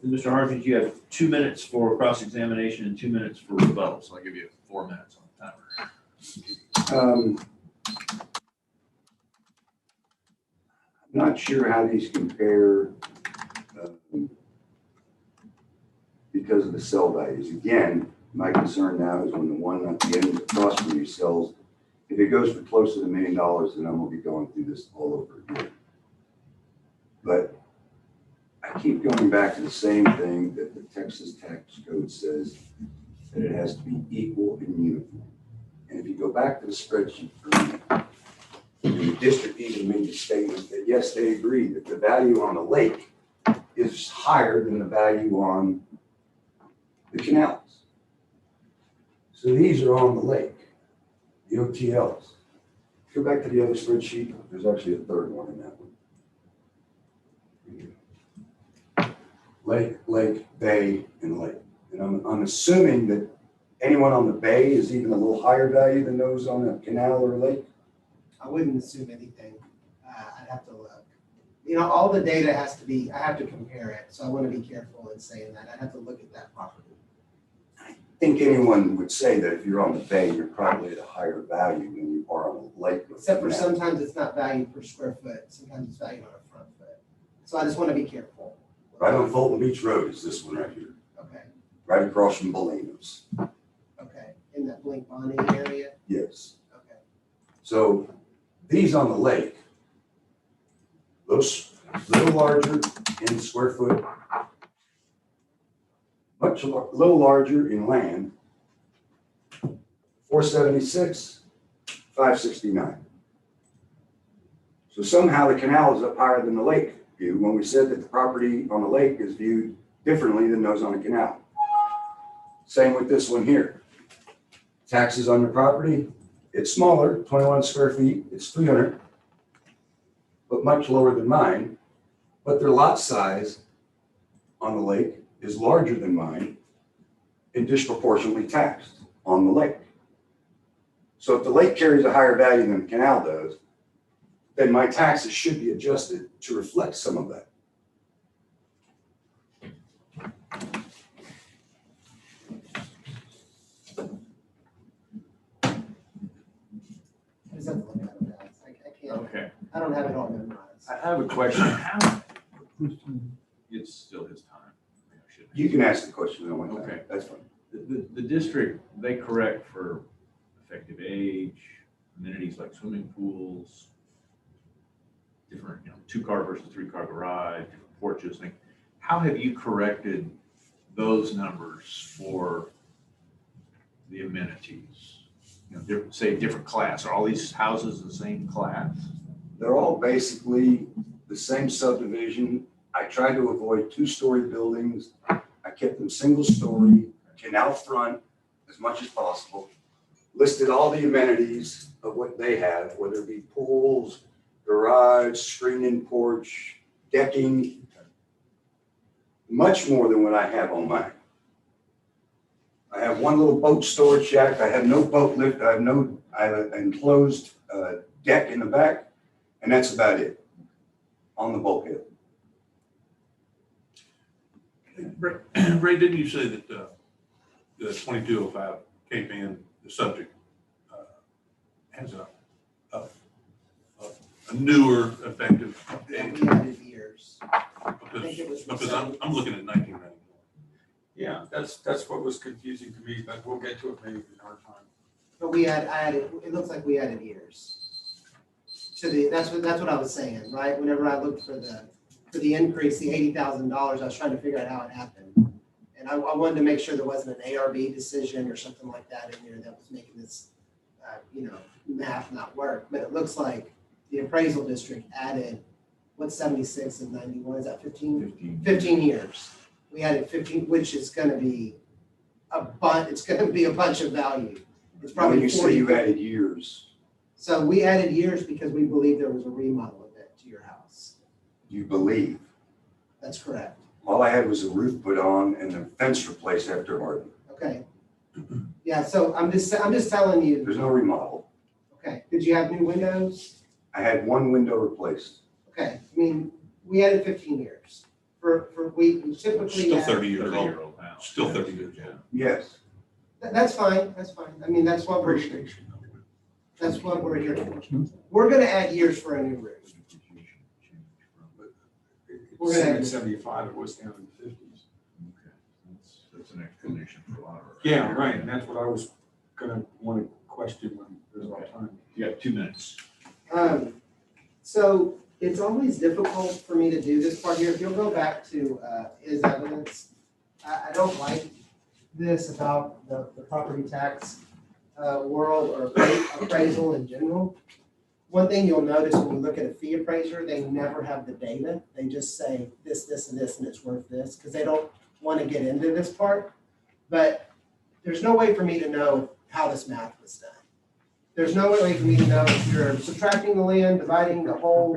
Mr. Harkins, you have 2 minutes for cross-examination and 2 minutes for rebuttal, so I'll give you 4 minutes on the timer. Not sure how these compare because of the sell values. Again, my concern now is when the one at the end across from you sells, if it goes for close to $1 million, then I'm gonna be going through this all over again. But I keep going back to the same thing that the Texas tax code says, that it has to be equal and uniform. And if you go back to the spreadsheet for me, and the district even made the statement that yes, they agree that the value on the lake is higher than the value on the canals. So these are on the lake, the OTLs. Go back to the other spreadsheet. There's actually a third one in that one. Lake, bay, and lake. And I'm assuming that anyone on the bay is even a little higher value than those on the canal or lake. I wouldn't assume anything. I'd have to look. All the data has to be, I have to compare it. So I want to be careful in saying that. I'd have to look at that property. I think anyone would say that if you're on the bay, you're probably at a higher value than you are on the lake. Except for sometimes it's not valued per square foot. Sometimes it's valued on a front foot. So I just want to be careful. Right on Fulton Beach Road is this one right here, Okay, right across from Bolinos. okay. In that Blink Bonnie area? Yes. Okay. So these on the lake, those little larger in square foot, little larger in land, 476, 569. So somehow the canal is up higher than the lake view when we said that the property on the lake is viewed differently than those on the canal. Same with this one here. Taxes on the property, it's smaller, 21 square feet, it's 300, but much lower than mine. But their lot size on the lake is larger than mine and disproportionately taxed on the lake. So if the lake carries a higher value than the canal does, then my taxes should be adjusted to reflect some of that. I just have to look at it. I can't, Okay, I don't have it all memorized. I have a question. How? It's still his time. I shouldn't- You can ask the question at one time. Okay. That's fine. The district, they correct for effective age, amenities like swimming pools, different, 2-car versus 3-car garage, porches, things. How have you corrected those numbers for the amenities? You know, say different class, are all these houses the same class? They're all basically the same subdivision. I tried to avoid two-story buildings. I kept them single-story, canal front as much as possible. Listed all the amenities of what they have, whether it be pools, garage, screened-in porch, decking, much more than what I have on mine. I have one little boat storage shack. I have no boat lift. I have an enclosed deck in the back, and that's about it on the bulkhead. Ray, didn't you say that the 2205 Cape Ann, the subject, has a newer effective And date? we added years. think it was Because I'm looking at 1991. Yeah, that's what was confusing to me, but we'll get to it maybe in our time. But I added, it looks like we added years. That's what I was saying, right? Whenever I looked for the increase, the $80,000, I was trying to figure out how it happened. And I wanted to make sure there wasn't an ARB decision or something like that in there that was making this, math not work. But it looks like the appraisal district added, what's 76 and 91, is that 15? 15 years. We added 15, which is gonna be it's gonna be a bunch of value. It's probably When you 40. say you added years, So we added years because we believe there was a remodel event to your house. you believe. That's correct. All I had was a roof put on and the fence replaced after Harvey. Okay. Yeah, so I'm just telling you, There's no remodel. okay, did you have new windows? I had one window replaced. Okay, I mean, we added 15 years. We typically Still add- 30 years old. 30-year-old house. Still 30 years old. Yes. That's fine. I mean, that's what we're here for. We're gonna add years for a new roof. We're gonna In add- 75, it was down in the 50s. Okay, that's an explanation for a lot of our. Yeah, right, and that's what I was gonna want to question when there's all time. You got 2 minutes. So it's always difficult for me to do this part here. If you'll go back to his evidence, I don't like this about the property tax world or appraisal in general. One thing you'll notice when you look at a fee appraiser, they never have the data. They just say this, this, and this, and it's worth this, because they don't want to get into this part. But there's no way for me to know how this math was done. There's no way for me to know if you're subtracting the land, dividing the whole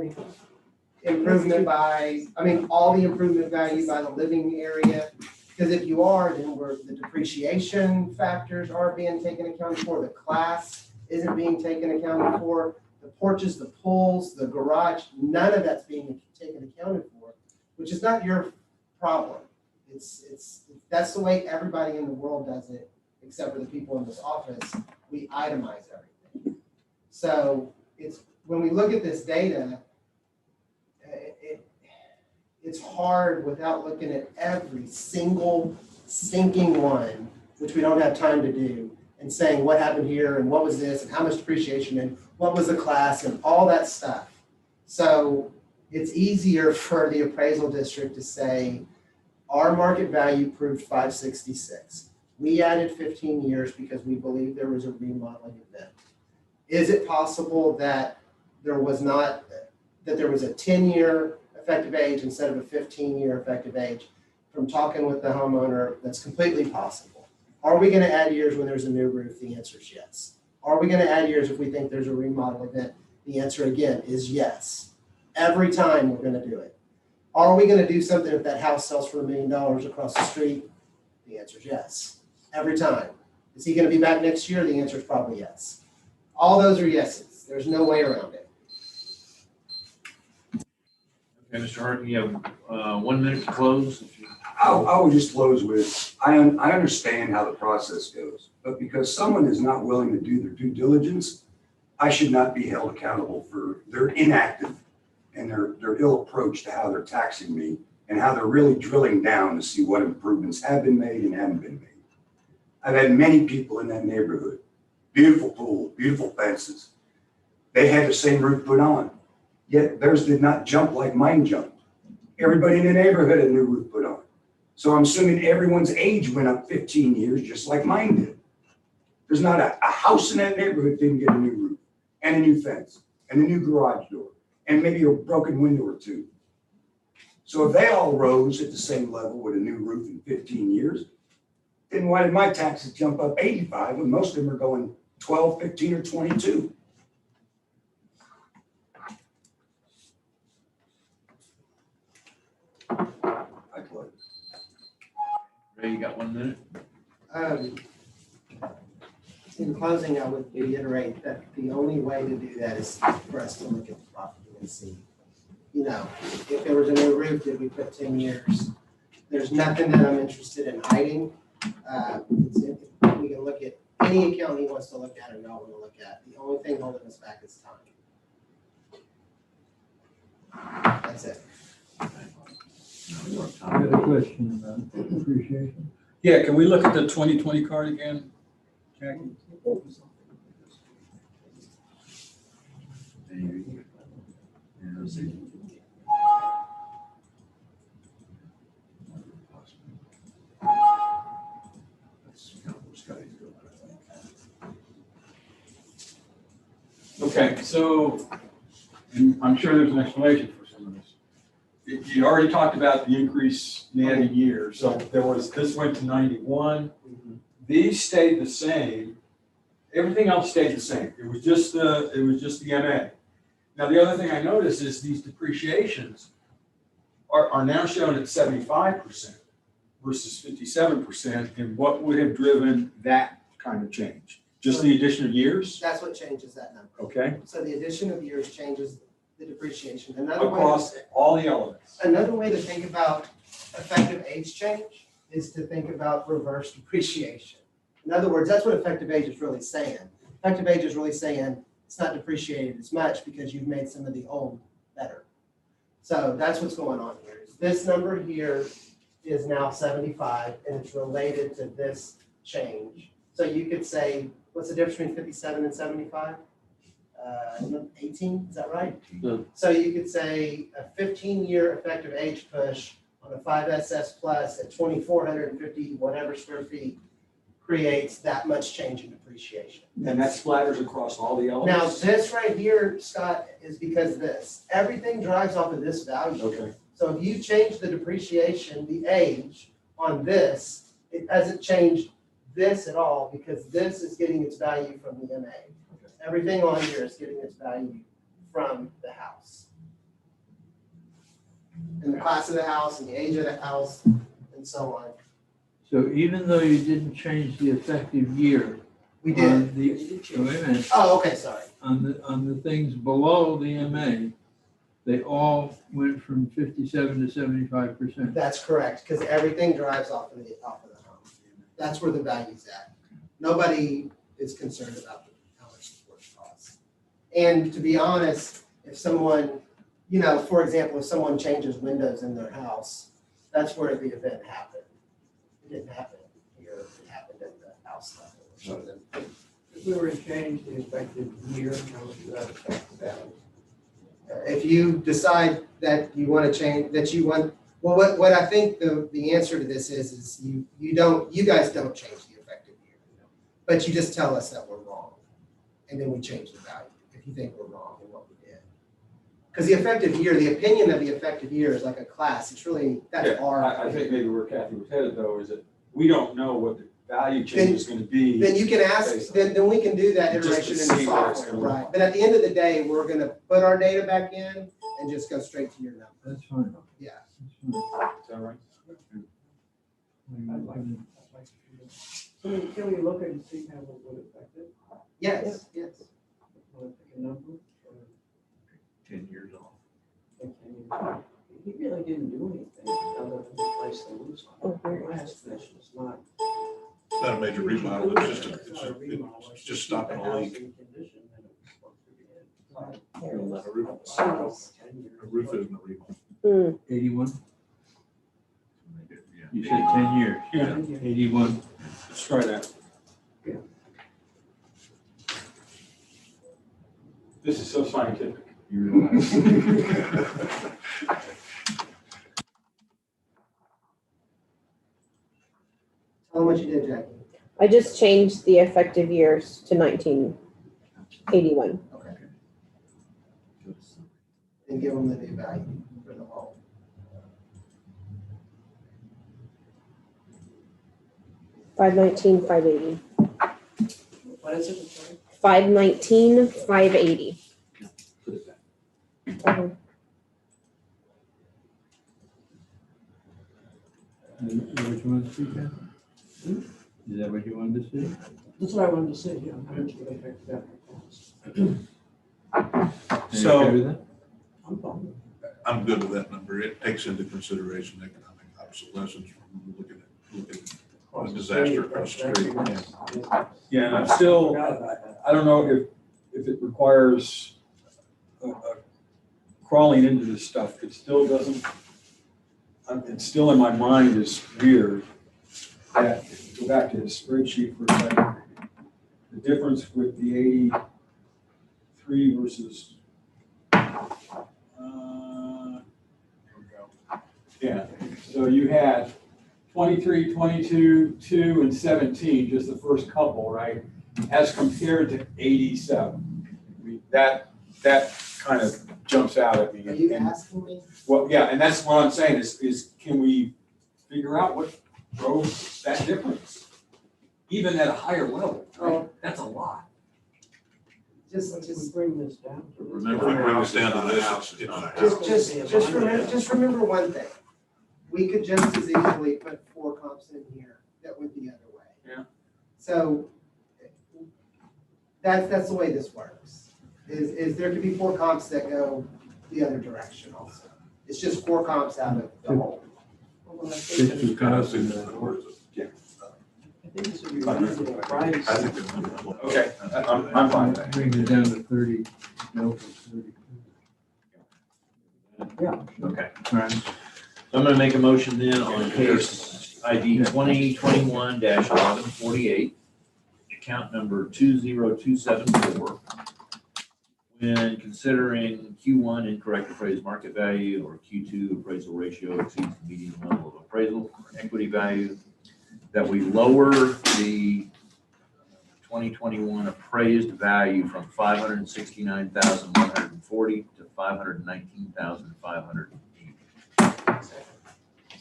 improvement by, all the improvement value by the living area. Because if you are, then the depreciation factors are being taken account for, the class isn't being taken account for, the porches, the pools, the garage, none of that's being taken accounted for, which is not your problem. That's the way everybody in the world does it, except for the people in this office. We itemize everything. So when we look at this data, it's hard without looking at every single stinking one, which we don't have time to do, and saying what happened here and what was this and how much depreciation and what was the class and all that stuff. So it's easier for the appraisal district to say, our market value proved 566. We added 15 years because we believe there was a remodeling event. Is it possible that there was a 10-year effective age instead of a 15-year effective age? From talking with the homeowner, that's completely possible. Are we gonna add years when there's a new roof? The answer is yes. Are we gonna add years if we think there's a remodel event? The answer again is yes. Every time we're gonna do it. Are we gonna do something if that house sells for $1 million across the street? The answer is yes. Every time. Is he gonna be back next year? The answer is probably yes. All those are yeses. There's no way around it. Okay, Mr. Hart, you have 1 minute to close. I will just close with, I understand how the process goes, but because someone is not willing to do their due diligence, I should not be held accountable for their inactive and their ill approach to how they're taxing me and how they're really drilling down to see what improvements have been made and haven't been made. I've had many people in that neighborhood, beautiful pool, beautiful fences. They had the same roof put on, yet theirs did not jump like mine jumped. Everybody in the neighborhood had a new roof put on. So I'm assuming everyone's age went up 15 years, just like mine did. There's not a house in that neighborhood didn't get a new roof and a new fence and a new garage door and maybe a broken window or two. So if they all rose at the same level with a new roof in 15 years, then why did my taxes jump up 85 when most of them are going 12, 15, or 22? I close. Ray, you got 1 minute? In closing, I would reiterate that the only way to do that is for us to look at the property and see, if there was a new roof, did we put 10 years? There's nothing that I'm interested in hiding. We can look at any account he wants to look at or y'all want to look at. The only thing holding us back is time. That's it. I got a question about depreciation. Yeah, can we look at the 2020 card again, Jackie? Okay, so, and I'm sure there's an explanation for some of this. You already talked about the increase in the added year, so this went to 91. These stayed the same. Everything else stayed the same. It was just the MA. Now, the other thing I noticed is these depreciations are now shown at 75% versus 57%. And what would have driven that kind of change? Just the addition of years? That's what changes that number. Okay, So the addition of years changes the depreciation. across all the elements. Another way to think about effective age change is to think about reverse depreciation. In other words, that's what effective age is really saying. Effective age is really saying it's not depreciated as much because you've made some of the old better. So that's what's going on here. This number here is now 75 and it's related to this change. So you could say, what's the difference between 57 and 75? 18, is that right? So you could say a 15-year effective age push on a 5SS plus at 2,450 whatever square feet creates that much change in depreciation. And that splatters across all the Now, elements? this right here, Scott, is because this. Everything drives off of this value. Okay. So if you change the depreciation, the age on this, it hasn't changed this at all because this is getting its value from the MA. Everything on here is getting its value from the house. And the class of the house and the age of the house and so on. So even though you didn't change the effective year. We did. On the, wait a minute, Oh, okay, sorry. on the things below the MA, they all went from 57 to 75%. That's correct, because everything drives off of the home. That's where the value's at. Nobody is concerned about how much the porch costs. And to be honest, if someone, for example, if someone changes windows in their house, that's where the event happened. It didn't happen here, it happened at the house level or something. If we were to change the effective year, how would that affect the value? If you decide that you want to change, well, what I think the answer to this is you guys don't change the effective year, but you just tell us that we're wrong, and then we change the value if you think we're wrong in what we did. Because the effective year, the opinion of the effective year is like a class. It's really, that's our. I think maybe where Kathy was headed though is that we don't know what the value change is going to be. Then you can ask, then we can do that Just to iteration in the see where it's software, gonna right? But at the end of the day, we're going to put our data back in and just go straight to your number. That's fine. Yeah. That's fine. Is that right? Can we look and see how it would affect it? Yes. Want to pick a number? 10 years off. He really didn't do anything other than replace the roof. Oh, very Last finish was not. It's not a major remodel, it's It's not a remodel, it's just stopping a leak. Keep the house in condition that it was supposed to be in. There it is. A roof, Jeez. 10 years. a roof isn't a remodel. 81? Yeah. You said 10 years. Yeah. 81. Let's try that. Yeah. This is so scientific. You realize. Tell them what you did, Jackie. I just changed the effective years to 1981. And give them the new value for the whole. $519,580. What is it? Sorry? $519,580. Put it back. Okay. Is that what you wanted to see, Ken? Is that what you wanted to see? That's what I wanted to say, yeah. How much would affect that cost? Are you So- okay with that? I'm fine. I'm good with that number. It takes into consideration economic obsolescence from looking at a disaster across the street. Yeah, and I'm still, Forgot about that. I don't know if it requires a crawling into this stuff. It still doesn't, it's still in my mind is weird that, go back to his spreadsheet for a second. The difference with the 83 versus, yeah, so you had 23, 22, 2, and 17, just the first couple, right? As compared to 87. I mean, that kind of jumps out at me. Are you And- asking me? Well, yeah, and that's what I'm saying is can we figure out what drove that difference? Even at a higher level, right? That's a lot. Let's bring this down. Remember, If we bring this down to this, it's not a house. Remember one thing. We could just as easily put 4 comps in here that went the other way. Yeah. So that's the way this works. Is there could be 4 comps that go the other direction also. It's just 4 comps out of the whole. Well, I Fifty think Kind of thousand. things in words. I think this would be reasonable price. I think it's. Okay, I'm fine with that. Brings it down to 30. No, 30. Okay. All right. I'm gonna make a motion then on case ID 2021-1148, account number 20274. When considering Q1 incorrect appraised market value or Q2 appraisal ratio exceeds the median level of appraisal or equity value, that we lower the 2021 appraised value from 569,140 to 519,580.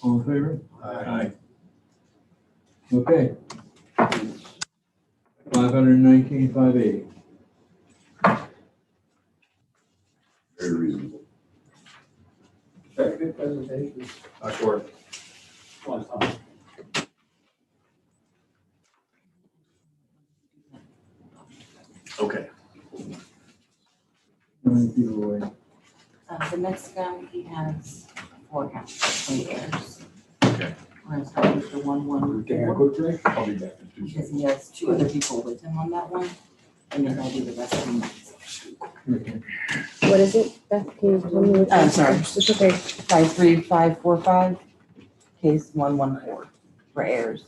All in favor? Aye. Okay. 519,580. Very reasonable. Very good presentation. Sure. Okay. How many people away? The next guy, he has 4 counts, 20 errors. Okay. We're gonna start with the Taking a 114, quick break? I'll be back in 2 because seconds. he has 2 other people with him on that one, and then I'll do the rest of them. Okay. What is it? Beth, can you tell me what? I'm sorry. It's okay. 53545, case 114 for errors.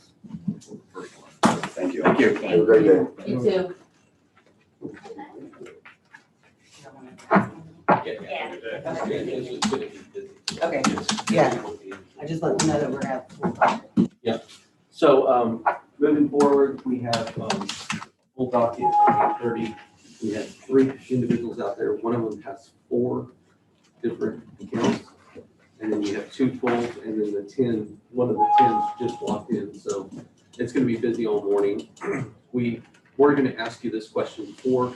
Thank you. Thank you. Have a great day. You too. Okay, yeah. I just let them know that we're at full time. So, moving forward, we have, full docket at 8:30. We had 3 individuals out there. One of them has 4 different accounts. And then you have 2 pulls, and then one of the 10s just walked in. So it's gonna be busy all morning. We were gonna ask you this question before.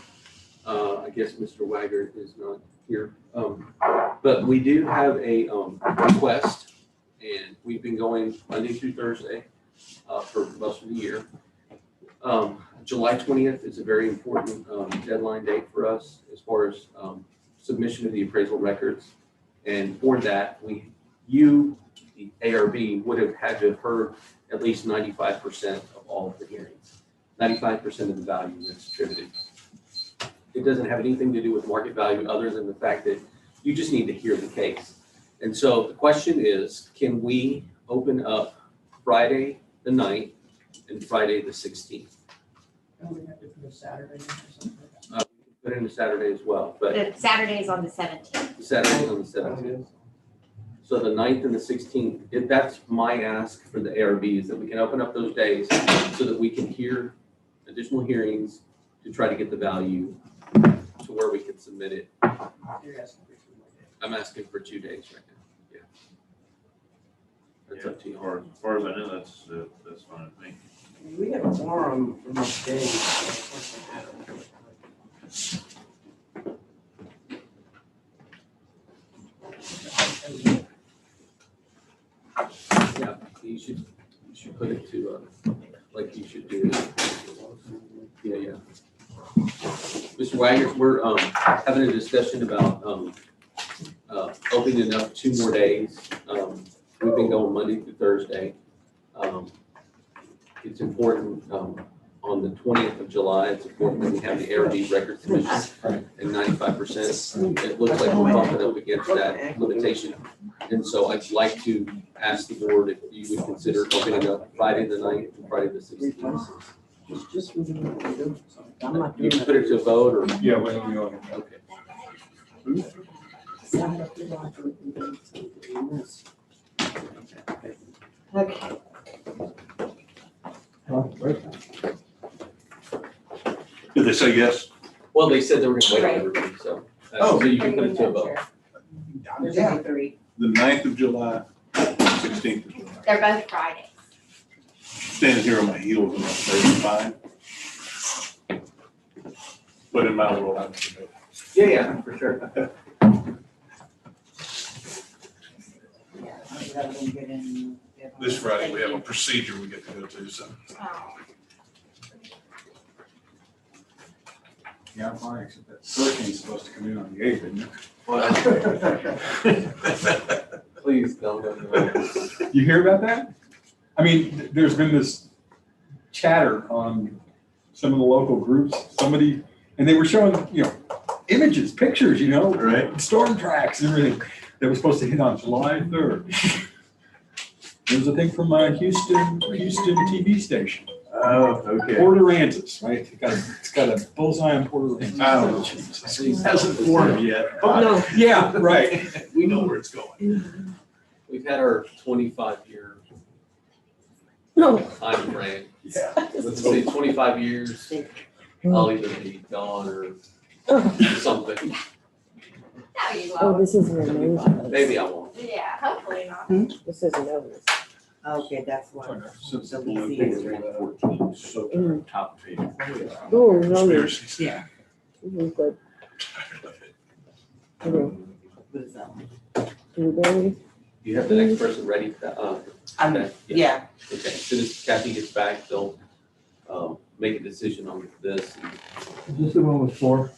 I guess Mr. Wagger is not here. But we do have a request, and we've been going Monday through Thursday for most of the year. July 20th is a very important deadline date for us as far as submission of the appraisal records. And for that, the ARB would have had to have heard at least 95% of all of the hearings, 95% of the value that's attributed. It doesn't have anything to do with market value other than the fact that you just need to hear the case. And so the question is, can we open up Friday the 9th and Friday the 16th? Don't we have to put a Saturday in or something? Put in a Saturday as well, but The Saturday's on the 17th. Saturday's on the Oh, it 17th. is. So the 9th and the 16th, that's my ask for the ARB, is that we can open up those days so that we can hear additional hearings to try to get the value to where we can submit it. You're asking for 2 more days. I'm asking for 2 days right now. Yeah. That's up to you. As far as I know, that's fine with me. I mean, we have a forum for most days. So of course it matters. Yeah, you should put it to, like you should do. Yeah. Mr. Wagner, we're, having a discussion about, opening up 2 more days. We've been going Monday through Thursday. It's important, on the 20th of July, it's important that we have the ARB record submission. And 95%, it looks like we're bumping up against that limitation. And so I'd like to ask the board if you would consider opening up Friday the 9th and Friday the 16th. Just what you want to do. I'm not You doing can put it to a vote or? Yeah, when we go. Okay. Okay. Did they say yes? Well, they said they were gonna wait on everybody, so, so you can put it to a vote. There's only 3. The 9th of July, 16th of July. They're both Fridays. Standing here on my heels and I'm 35. But in my world, I'm. Yeah, for sure. This Friday, we have a procedure we get to go to, so. Oh. Yeah, I'm fine, except that hurricane's supposed to come in on the 8th, isn't it? Please don't. You hear about that? I mean, there's been this chatter on some of the local groups, somebody, and they were showing, images, pictures, Right. storm tracks and everything. That was supposed to hit on July 3rd. There's a thing from Houston TV station. Oh, okay. Port Aransas, right? It's got a bullseye on Port Aransas. Oh, Jesus. Hasn't formed yet. No. Yeah, right. We know where it's going. We've had our 25-year No. time frame. Yeah. Let's say 25 years, I'll either be gone or something. No, you Oh, won't. this isn't a nose. Maybe I won't. Yeah, hopefully not. This isn't nose. Okay, that's why. Since the So we balloon see thing it. was around 14, so top page. Oh, no, no. Conspiracy. Yeah. This is good. Okay. What is that one? Blueberry. You have the next person ready? Okay, Yeah, Okay, as soon as Kathy gets back, they'll, make a decision on this. Is this the one with 4?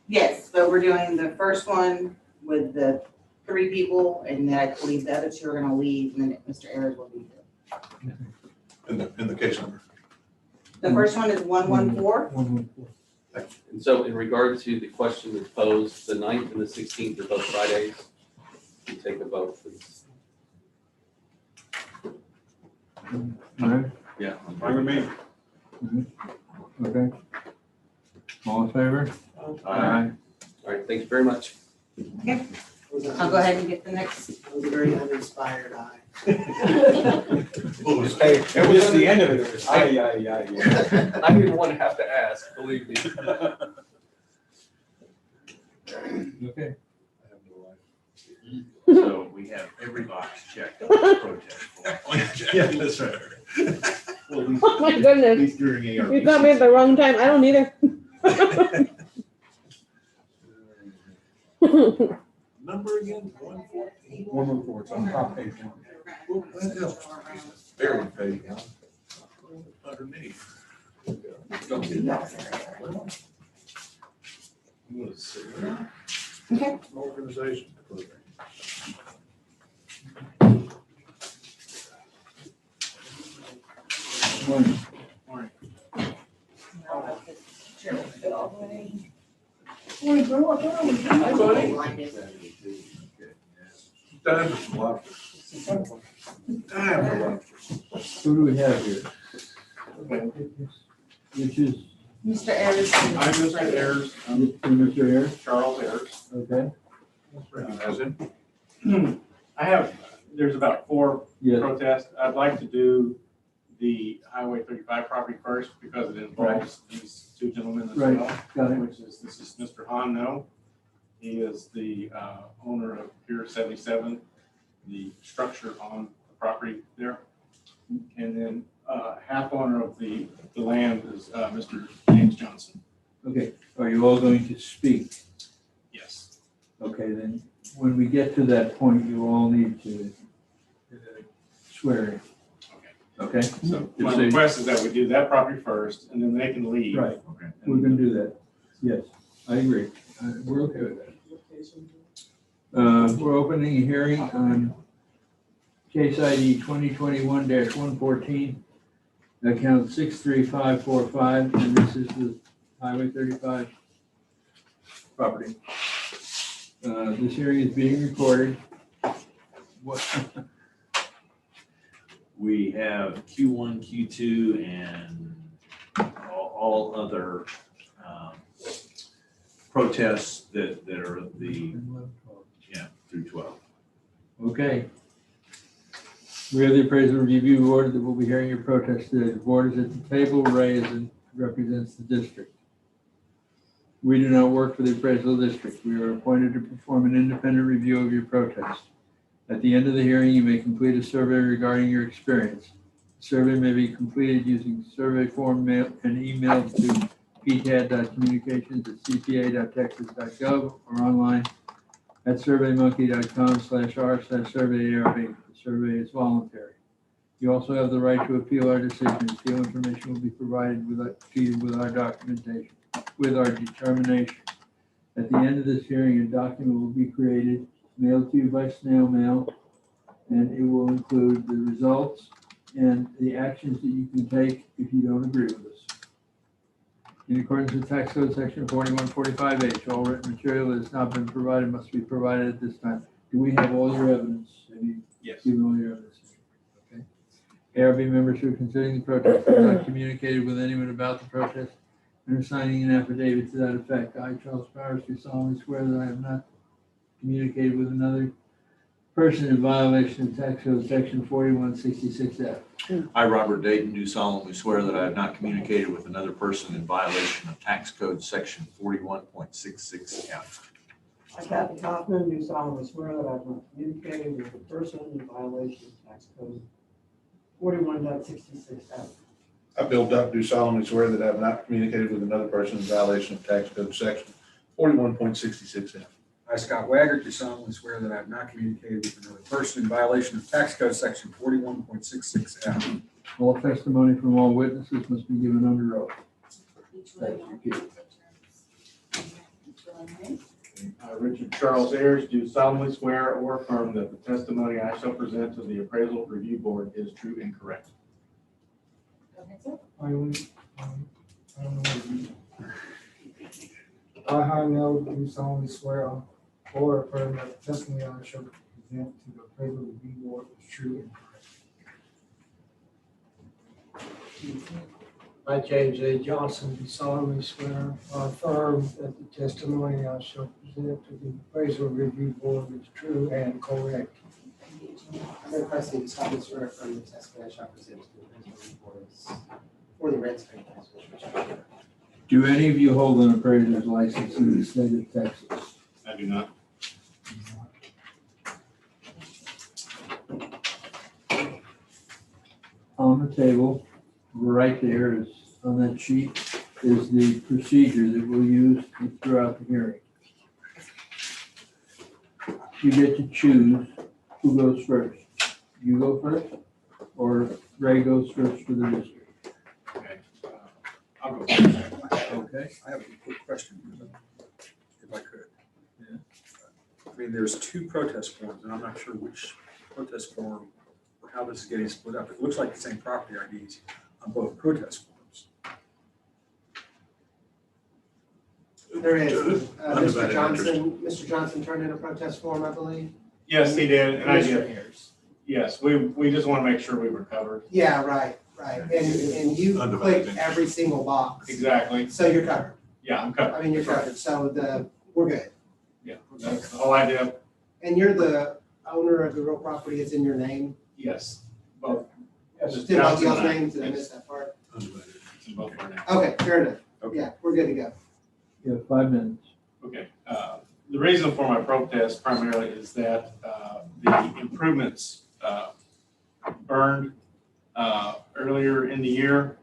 yes, so we're doing the first one with the 3 people, and then I believe the other 2 are gonna leave, and then Mr. Ayers will be here. In the case number. The first one is 114. And so in regard to the question that's posed, the 9th and the 16th are both Fridays. You take a vote, please. All right, Yeah. Fine with me. okay. All in favor? Aye. All right, thank you very much. I'll go ahead and get the next. That was a very uninspired eye. What was Hey, it was the end of it. It was, yeah. I didn't want to have to ask, believe me. Okay. So we have every box checked on the protest form. Yeah, that's right. Well, at least- Oh my goodness. At least during ARP. You got me at the wrong time. I don't either. Number again, 114. 114, it's on top page 1. Well, that's very vague, huh? Underneath. Don't do that. Okay. Organization program. Morning. Hi, buddy. Time for some lobsters. Time for lobsters. Who do we have here? Which is, Mr. Ayers. I'm Mr. Ayers. Mr. Ayers? Charles Ayers. Okay. Recognize him. there's about 4 Yes, protests. I'd like to do the Highway 35 property first because it involves these 2 gentlemen as Right. well. got it. This is Mr. Han No. He is the owner of Pier 77, the structure on the property there. And then half owner of the land is Mr. James Johnson. Okay, are you all going to speak? Yes. Okay, then, when we get to that point, you all need to swear in. Okay? So my request is that we do that property first and then they can leave. Right, Okay. we're gonna do that. Yes, I agree. We're okay with that. We're opening a hearing on case ID 2021-114, account 63545, and this is the Highway 35 property. This hearing is being recorded. What? We have Q1, Q2, and all other protests that are through 12. Okay. We have the appraisal review board that will be hearing your protest today. The board is at the table. Ray represents the district. We do not work for the appraisal district. We are appointed to perform an independent review of your protest. At the end of the hearing, you may complete a survey regarding your experience. The survey may be completed using survey form mail and emailed to ptad.communications@cpa.texas.gov or online at surveymonkey.com/r/surveyarb. The survey is voluntary. You also have the right to appeal our decision. Appeal information will be provided to you with our documentation, with our determination. At the end of this hearing, a document will be created, mailed to you by snail mail, and it will include the results and the actions that you can take if you don't agree with us. In accordance with tax code section 4145H, all written material that has not been provided must be provided at this time. Do we have all your evidence? Have you Yes. given all your evidence? Okay. ARB members who are considering the protest have not communicated with anyone about the protest and are signing an affidavit to that effect. I, Charles Powers, do solemnly swear that I have not communicated with another person in violation of tax code section 4166F. I, Robert Dayton, do solemnly swear that I have not communicated with another person in violation of tax code section 41.66F. I, Kathy Kaufman, do solemnly swear that I have not communicated with a person in violation of tax code 41.66F. I, Bill Duck, do solemnly swear that I have not communicated with another person in violation of tax code section 41.66F. I, Scott Waggart, do solemnly swear that I have not communicated with another person in violation of tax code section 41.66F. All testimony from all witnesses must be given under oath. Thank you. Richard Charles Ayers, do solemnly swear or affirm that the testimony I shall present to the appraisal review board is true and correct. I, Harnell, do solemnly swear or affirm that the testimony I shall present to the appraisal review board is true and correct. I, James A. Johnson, do solemnly swear or affirm that the testimony I shall present to the appraisal review board is true and correct. Mayor Presley, do solemnly swear from the testimony I shall present to the appraisal review board for the Red Spring Council. Do any of you hold an appraiser's license in the state of Texas? I do not. On the table, right there is, on that sheet, is the procedure that we'll use throughout the hearing. You get to choose who goes first. You go first, or Ray goes first for the district? Okay. I'll go first. Okay. I have a quick question, if I could. Yeah. I mean, there's 2 protest forms, and I'm not sure which protest form or how this is getting split up. It looks like the same property IDs on both protest forms. There is, Undivided Mr. Johnson turned in a protest form, I believe. Yes, he did, and I Mr. did. Ayers. Yes, we just want to make sure we were covered. Yeah, right. And you Undivided clicked every single box. Exactly. So you're covered. Yeah, I'm covered. I mean, you're covered. So we're good. Yeah, that's all I did. And you're the owner of the real property is in your name? Yes, both. Yes. Did both Johnson y'all's and I. names? Did I Yes. miss that part? It's in both our names. Okay, fair enough. Okay. Yeah, we're good to go. You have 5 minutes. Okay, the reason for my protest primarily is that the improvements burned earlier in the year,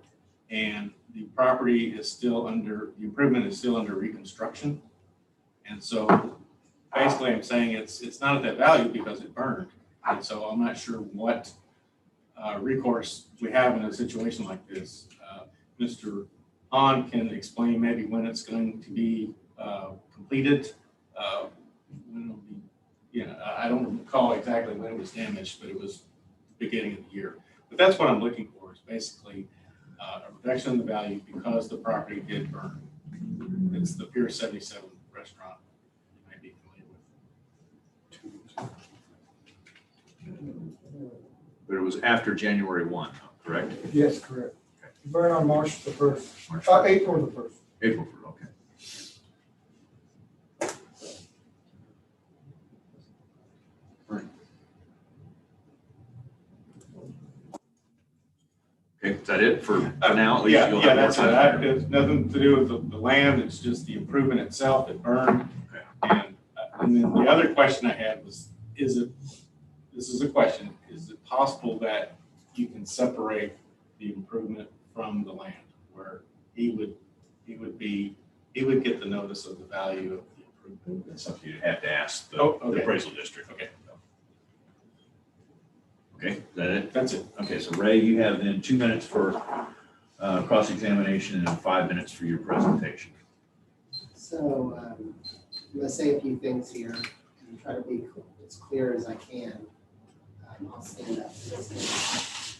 and the property is still under, the improvement is still under reconstruction. And so basically I'm saying it's not at that value because it burned. And so I'm not sure what recourse we have in a situation like this. Mr. Hahn can explain maybe when it's going to be completed. When it'll be, I don't recall exactly when it was damaged, but it was beginning of the year. But that's what I'm looking for, is basically a reduction in the value because the property did burn. It's the Pier 77 restaurant you might be familiar with. But it was after January 1, correct? Yes, correct. Burn on March the 1st, March April the 1st. April 1st, okay. Okay, is that it for now? At least Yeah, you'll yeah, have more that's it. time. It's nothing to do with the land, it's just the improvement itself, it burned. And then the other question I had was, this is a question, is it possible that you can separate the improvement from the land, where he would get the notice of the value of the improvement? That's something you'd have to ask the Okay. appraisal district. Okay, Okay, is that it? that's it. Okay, so Ray, you have then 2 minutes for cross-examination and then 5 minutes for your presentation. So, I'm gonna say a few things here and try to be as clear as I can. I'll stand up for this.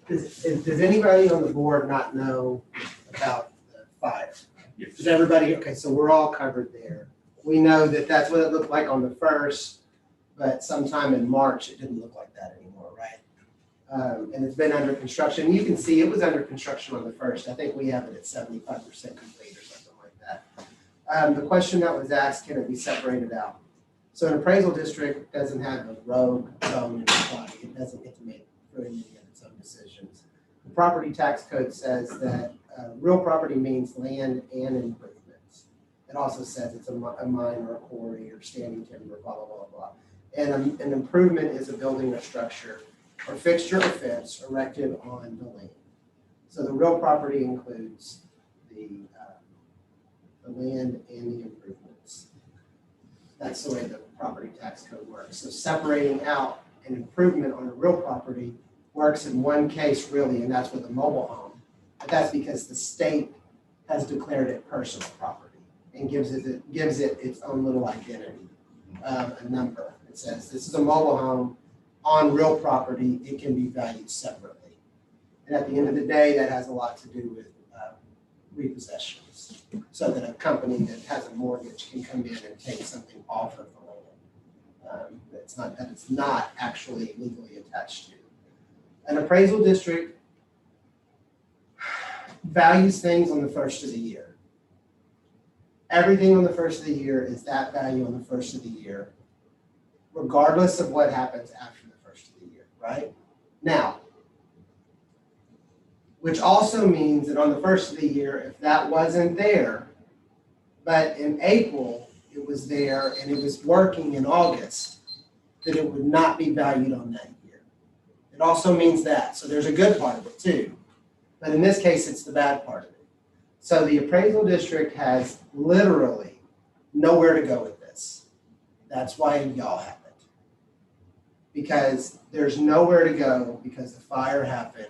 Does anybody on the board not know about the fire? Yes. Does everybody, okay, so we're all covered there. We know that that's what it looked like on the 1st, but sometime in March, it didn't look like that anymore, right? And it's been under construction. You can see it was under construction on the 1st. I think we have it at 75% complete or something like that. The question that was asked, can it be separated out? So an appraisal district doesn't have a rogue bone in its body. It doesn't get to make very many of its own decisions. The property tax code says that real property means land and improvements. It also says it's a mine or a quarry or standing timber, blah, blah, blah, blah. And an improvement is a building or structure or fixture or fence erected on the land. So the real property includes the land and the improvements. That's the way the property tax code works. So separating out an improvement on a real property works in one case really, and that's with a mobile home. But that's because the state has declared it personal property and gives it its own little identity, a number. It says this is a mobile home on real property. It can be valued separately. And at the end of the day, that has a lot to do with repossessions, so that a company that has a mortgage can come in and take something off of the land that it's not actually legally attached to. An appraisal district values things on the 1st of the year. Everything on the 1st of the year is that value on the 1st of the year, regardless of what happens after the 1st of the year, right? Now, which also means that on the 1st of the year, if that wasn't there, but in April it was there and it was working in August, then it would not be valued on that year. It also means that. So there's a good part of it too. But in this case, it's the bad part of it. So the appraisal district has literally nowhere to go with this. That's why y'all have it. Because there's nowhere to go because the fire happened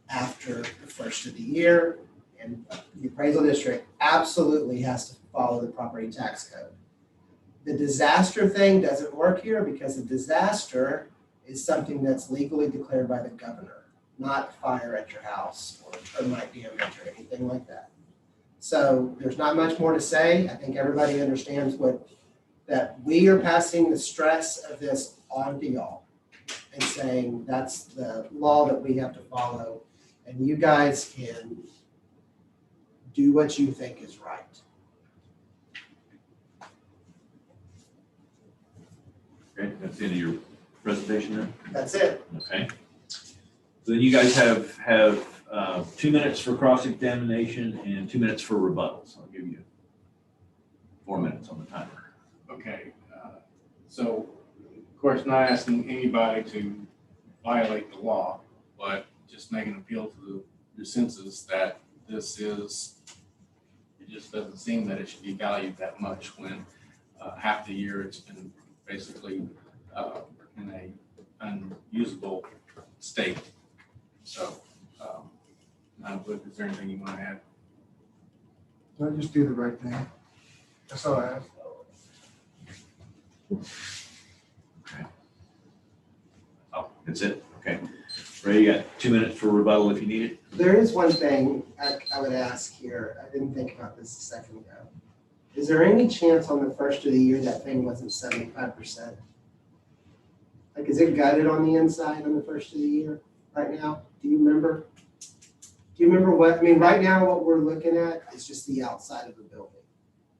after the 1st of the year, and the appraisal district absolutely has to follow the property tax code. The disaster thing doesn't work here because a disaster is something that's legally declared by the governor, not fire at your house or termite damage or anything like that. So there's not much more to say. I think everybody understands that we are passing the stress of this on to y'all and saying that's the law that we have to follow. And you guys can do what you think is right. That's the end of your presentation then? That's it. Okay. So then you guys have 2 minutes for cross-examination and 2 minutes for rebuttals. I'll give you 4 minutes on the timer. Okay, so, of course, not asking anybody to violate the law, but just make an appeal to the census that this is, it just doesn't seem that it should be valued that much when half the year it's been basically in a unusable state. So, is there anything you want to add? I'll just do the right thing. That's all I ask. Oh, that's it? Okay. Ray, you got 2 minutes for rebuttal if you need it. There is one thing I would ask here. I didn't think about this a second ago. Is there any chance on the first of the year that thing wasn't 75%? Like, is it gutted on the inside on the first of the year right now? Do you remember? Do you remember what, I mean, right now what we're looking at is just the outside of the building.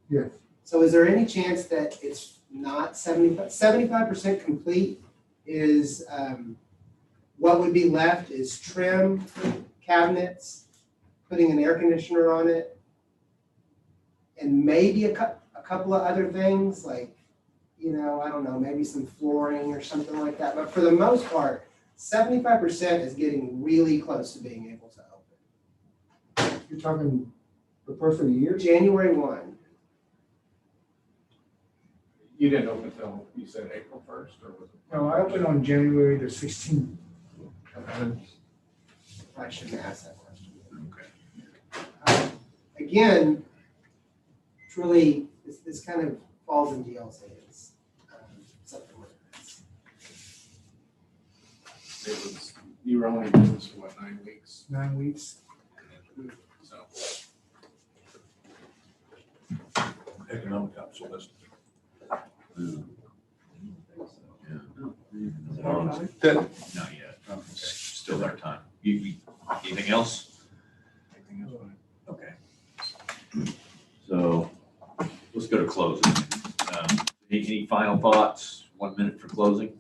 Yes. So is there any chance that it's not 75% complete is, what would be left is trim, cabinets, putting an air conditioner on it, and maybe a couple of other things like, you know, I don't know, maybe some flooring or something like that. But for the most part, 75% is getting really close to being able to open. You're talking the first of the year? January 1. You didn't open until, you said April 1st, or was it? No, I opened on January the 16th. I shouldn't ask that question. Okay. Again, it's really, this kind of falls in DL's hands. Something like this. It was, you were only doing this for what, 9 weeks? 9 weeks. So, Economic capitalism. Not yet. Okay. Still our time. Anything else? everything else fine. Okay. So let's go to closing. Any final thoughts? 1 minute for closing.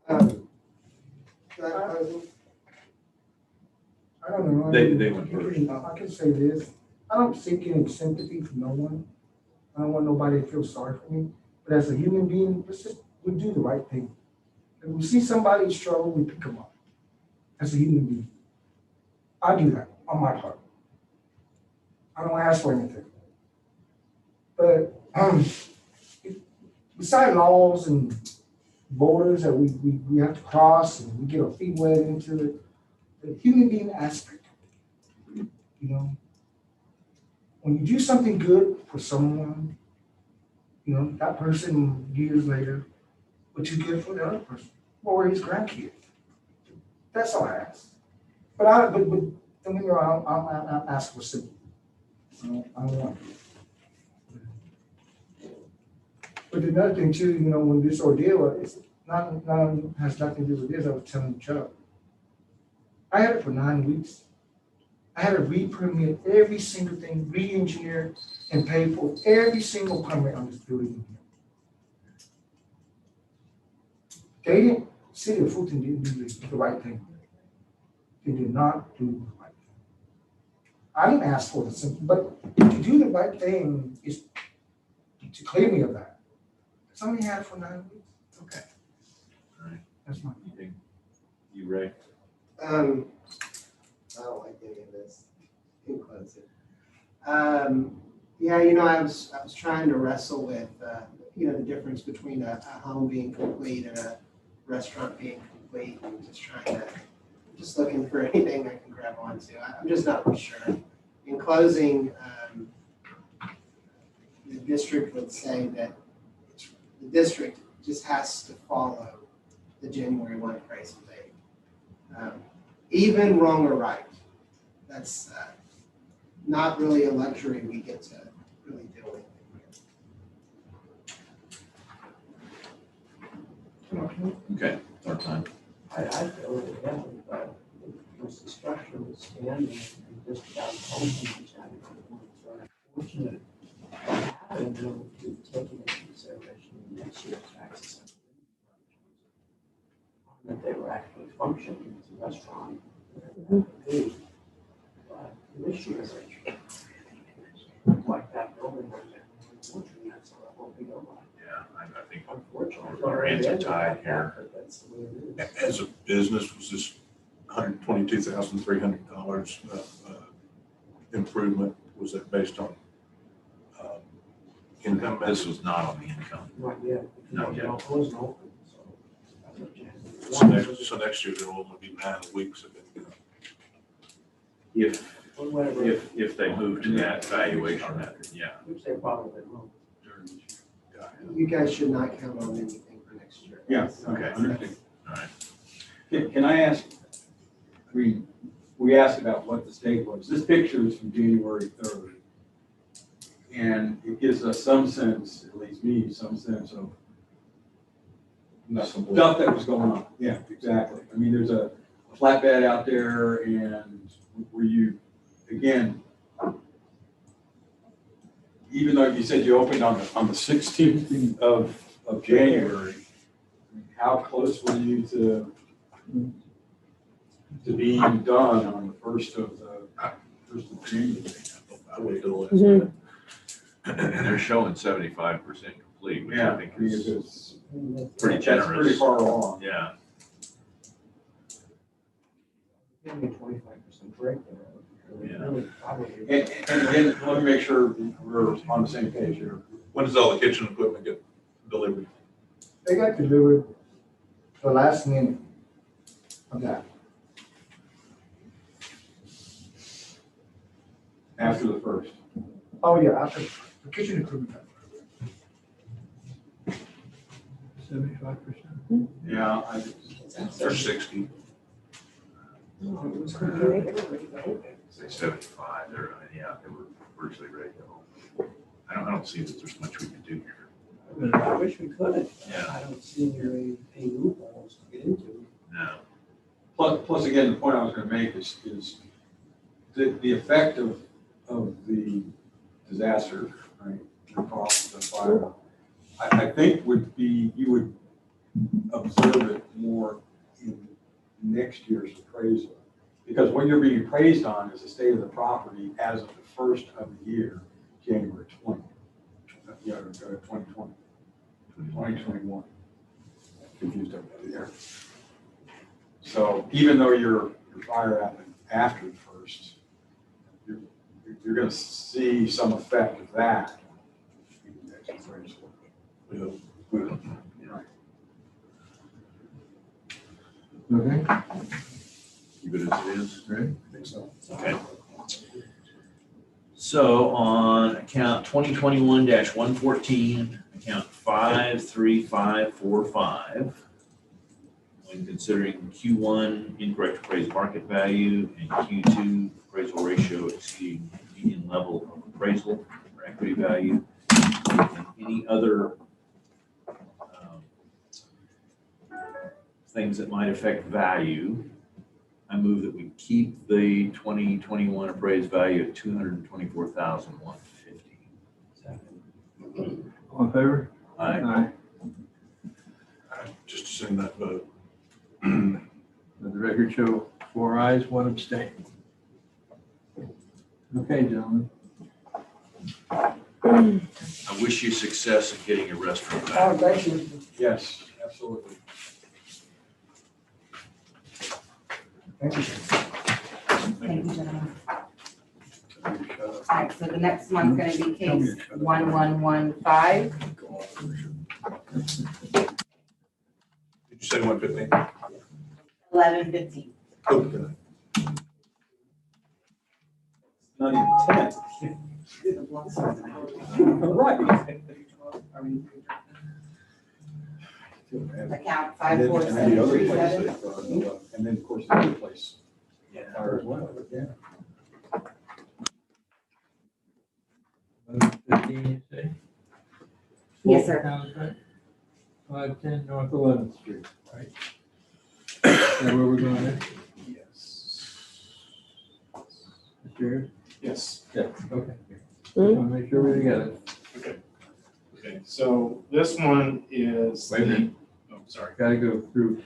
I don't know. They went first. I can say this. I don't seek any sympathy from no one. I don't want nobody to feel sorry for me. But as a human being, we do the right thing. If we see somebody struggle, we pick them up. As a human being. I do that on my part. I don't ask for anything. But beside laws and borders that we have to cross and we get our feet wet into it, the human being aspect, you know, when you do something good for someone, you know, that person years later, what you get for the other person, or his grandkids. That's all I ask. But don't get me wrong, I'll ask for sympathy. I don't want it. But another thing too, you know, when this ordeal is not has nothing to do with this, I was telling Chuck. I had it for 9 weeks. I had to re-permit every single thing, re-engineer and pay for every single permit on this building. They didn't, City of Fulton didn't do the right thing. They did not do the right thing. I didn't ask for the simple, but to do the right thing is to clear me of that. It's only had it for 9 weeks. Okay. All right. That's my. You Ray? I don't like any of this. In closing. Yeah, you know, I was trying to wrestle with, you know, the difference between a home being complete and a restaurant being complete, and just looking for anything I can grab onto. I'm just not really sure. In closing, the district would say that the district just has to follow the January 1 appraisal date. Even wrong or right, that's not really a luxury we get to really deal with. Okay, our time. I feel it, yeah, but once the structure was standing and just about open, which I was unfortunate And we'll be taking into consideration next year's taxes. That they were actually functioning as a restaurant. Food. But this year, like that building, unfortunately, that's what we go by. Yeah, I think Unfortunately. our hands are tied here. But that's the way it is. As a business, was this $122,300 improvement? Was that based on income? This was not on the income. Not yet. Not yet. It wasn't open, so. that's what you had to do. So next year, there will only be 9 weeks of income. If they move to that valuation method, yeah. Which they probably won't. You guys should not count on anything for next year. Yeah, Okay. Understand. All right. Can I ask, we asked about what the state was. This picture is from January 3rd. And it gives us some sense, at least me, some sense of stuff that was going on. Yeah, exactly. I mean, there's a flatbed out there and were you, again, even though you said you opened on the 16th of January, how close were you to being done on the first of January? I waited till last Mhm. minute. And they're showing 75% complete, which I think is it's pretty That's generous. pretty far along. Yeah. Give me 25% break there. Yeah. Really, probably. And again, let me make sure we're on the same page here. When does all the kitchen equipment get delivered? They got delivered the last minute of that. After the first. Oh, yeah, after the kitchen equipment. 75%. Yeah, Or 60? No, it was Say 75, they're, yeah, they were virtually ready to go. I don't see that there's much we can do here. I wish we could. Yeah. I don't see any loopholes to get into. No. Plus again, the point I was gonna make is the effect of the disaster, right? The cost of the fire, I think would be, you would observe it more in next year's appraisal. Because what you're being appraised on is the state of the property as of the first of the year, January 20, 2020, 2021. Confused everybody there. So even though your fire happened after the first, you're gonna see some effect of that. in the next appraisal. Okay, Keep it as it is. right? I think so. Okay. So on account 2021-114, account 53545, when considering Q1 incorrect appraised market value and Q2 appraisal ratio exceeding median level of appraisal or equity value, and any other things that might affect value, I move that we keep the 2021 appraised value at $224,150. All in favor? Aye. Just assume that vote. Let the record show 4 ayes, 1 abstain. Okay, gentlemen. I wish you success in getting your restaurant back. Oh, thank you. Yes, absolutely. Thank you. Thank you, gentlemen. All right, so the next one's gonna be case 1115. Did you say 115? 1115. Okay. Not even 10. Right. Account And then the other place, 54737. and then of course the other place. Fire as well, yeah. 11:15, you say? Yes, sir. 510 North 11th Street, right? Is that where we're going next? Yes. Mr. Ayers? Yes. Yeah, okay. Just want to make sure we're together. Okay. Okay, so this one is. Wait a minute. Oh, sorry. Gotta go through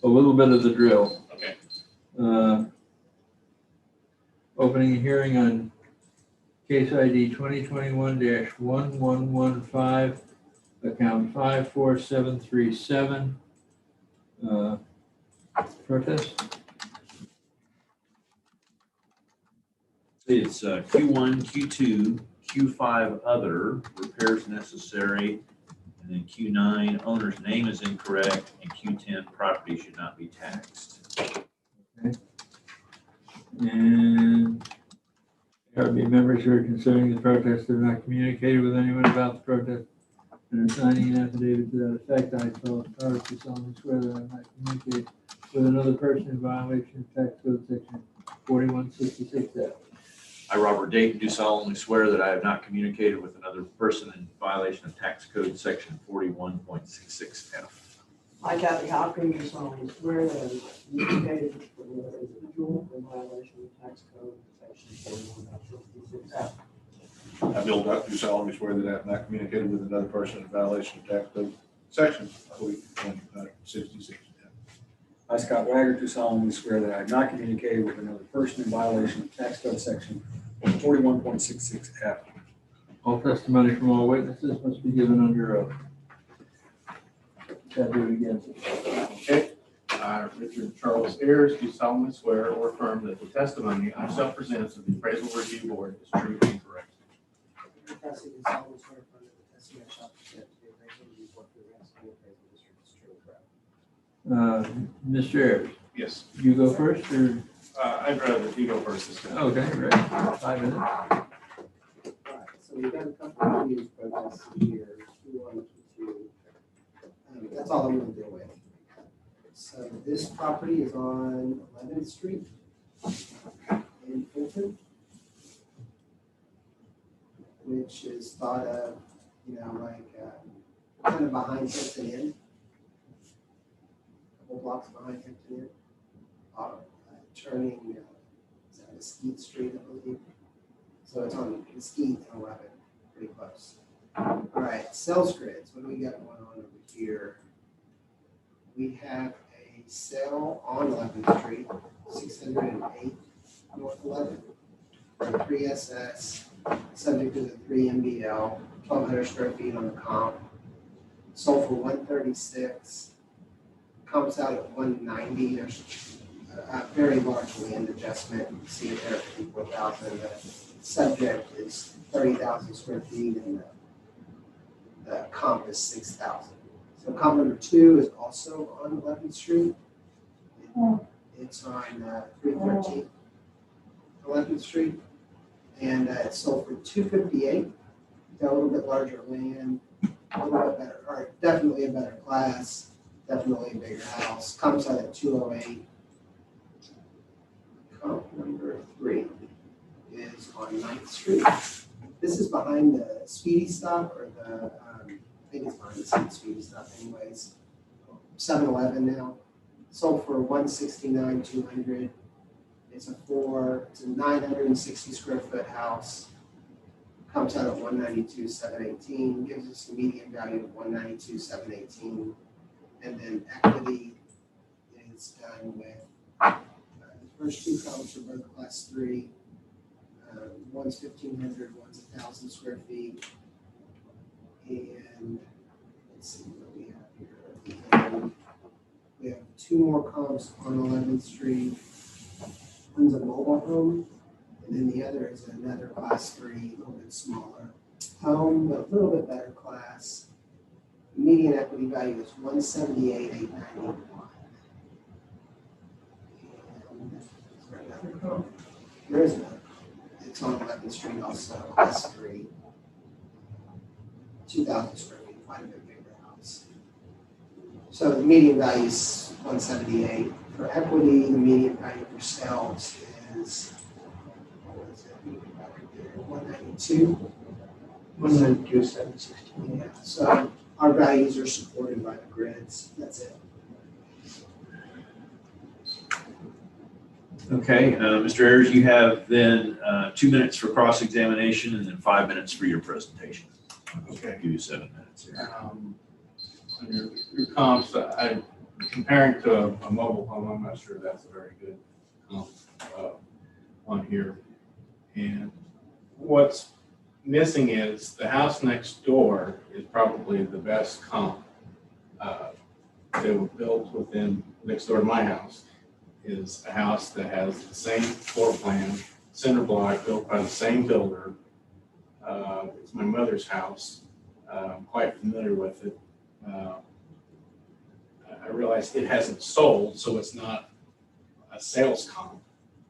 a little bit of the drill. Okay. Opening a hearing on case ID 2021-1115, account 54737. Protest? It's Q1, Q2, Q5 other, repairs necessary, and then Q9, owner's name is incorrect, and Q10, property should not be taxed. And RB members who are considering the protest have not communicated with anyone about the protest and are signing an affidavit to that effect. I feel empowered to solemnly swear that I have not communicated with another person in violation of tax code section 4166F. I, Robert Dayton, do solemnly swear that I have not communicated with another person in violation of tax code section 41.66F. I, Kathy Hopkins, do solemnly swear that I have communicated with another individual in violation of tax code section 41.66F. I, Bill Duck, do solemnly swear that I have not communicated with another person in violation of tax code section 41.66F. I, Scott Wagner, do solemnly swear that I have not communicated with another person in violation of tax code section 41.66F. All testimony from all witnesses must be given under oath. Gotta do it again. Okay. Richard Charles Ayers, do solemnly swear or affirm that the testimony I shall present to the appraisal review board is true and correct. Trustee, do solemnly swear or affirm that the testimony I shall present to the appraisal review board for the Aransas appraisal district is true and correct. Mr. Ayers, Yes. you go first or? I'd rather he go first this time. Okay, great. 5 minutes. Alright, so we've got a couple of reviews protests here, Q1, Q2. That's all I'm gonna deal with. So this property is on 11th Street in Fulton, which is thought of, kind of behind Hampton Inn. A couple blocks behind Hampton Inn. Turning, is that Mesquite Street, I believe? So it's on Mesquite and 11, pretty close. All right, sales grids, what do we got going on over here? We have a sale on 11th Street, 608 North 11. The 3SS, subject to the 3 MBL, 1,200 square feet on the comp. Sold for 136, comps out at 190. There's a very large land adjustment. You can see it there at 54,000. The subject is 30,000 square feet and the comp is 6,000. So comp number 2 is also on 11th Street. It's on 313 11th Street. And it's sold for 258. Got a little bit larger land, a little bit better, or definitely a better class, definitely a bigger house. Comps out at 208. Comp number 3 is on 9th Street. This is behind the Speedy Stop or the, I think it's behind the Speedy Stop anyways. 7-Eleven now. Sold for 169,200. It's a 960 square foot house. Comes out at 192,718. Gives us a median value of 192,718. And then equity is done with the first 2 columns are both class 3. One's 1,500, one's 1,000 square feet. And let's see what we have here. And we have 2 more comps on 11th Street. One's a mobile home, and then the other is another class 3, a little bit smaller home, but a little bit better class. Median equity value is 178,891. And is there another comp? There is another. It's on 11th Street also, class 3. 2,000 square feet, quite a bit bigger house. So the median value is 178. For equity, the median value for sales is, what is it? 192. 192,716. Yeah, so our values are supported by the grids. That's it. Okay, Mr. Ayers, you have then 2 minutes for cross-examination and then 5 minutes for your presentation. Okay. Give you 7 minutes here. On your comps, comparing to a mobile home, I'm not sure that's a very good comp on here. And what's missing is the house next door is probably the best comp. They were built within, next door to my house, is a house that has the same floor plan, cinder block, built by the same builder. It's my mother's house. I'm quite familiar with it. I realize it hasn't sold, so it's not a sales comp.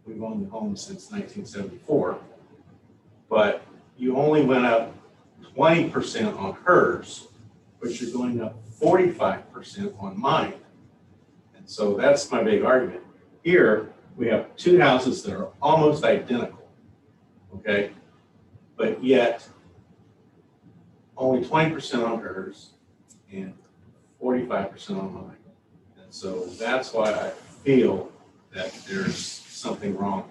We've owned the home since 1974. But you only went up 20% on hers, but you're going up 45% on mine. And so that's my big argument. Here, we have two houses that are almost identical, okay? But yet, only 20% on hers and 45% on mine. And so that's why I feel that there's something wrong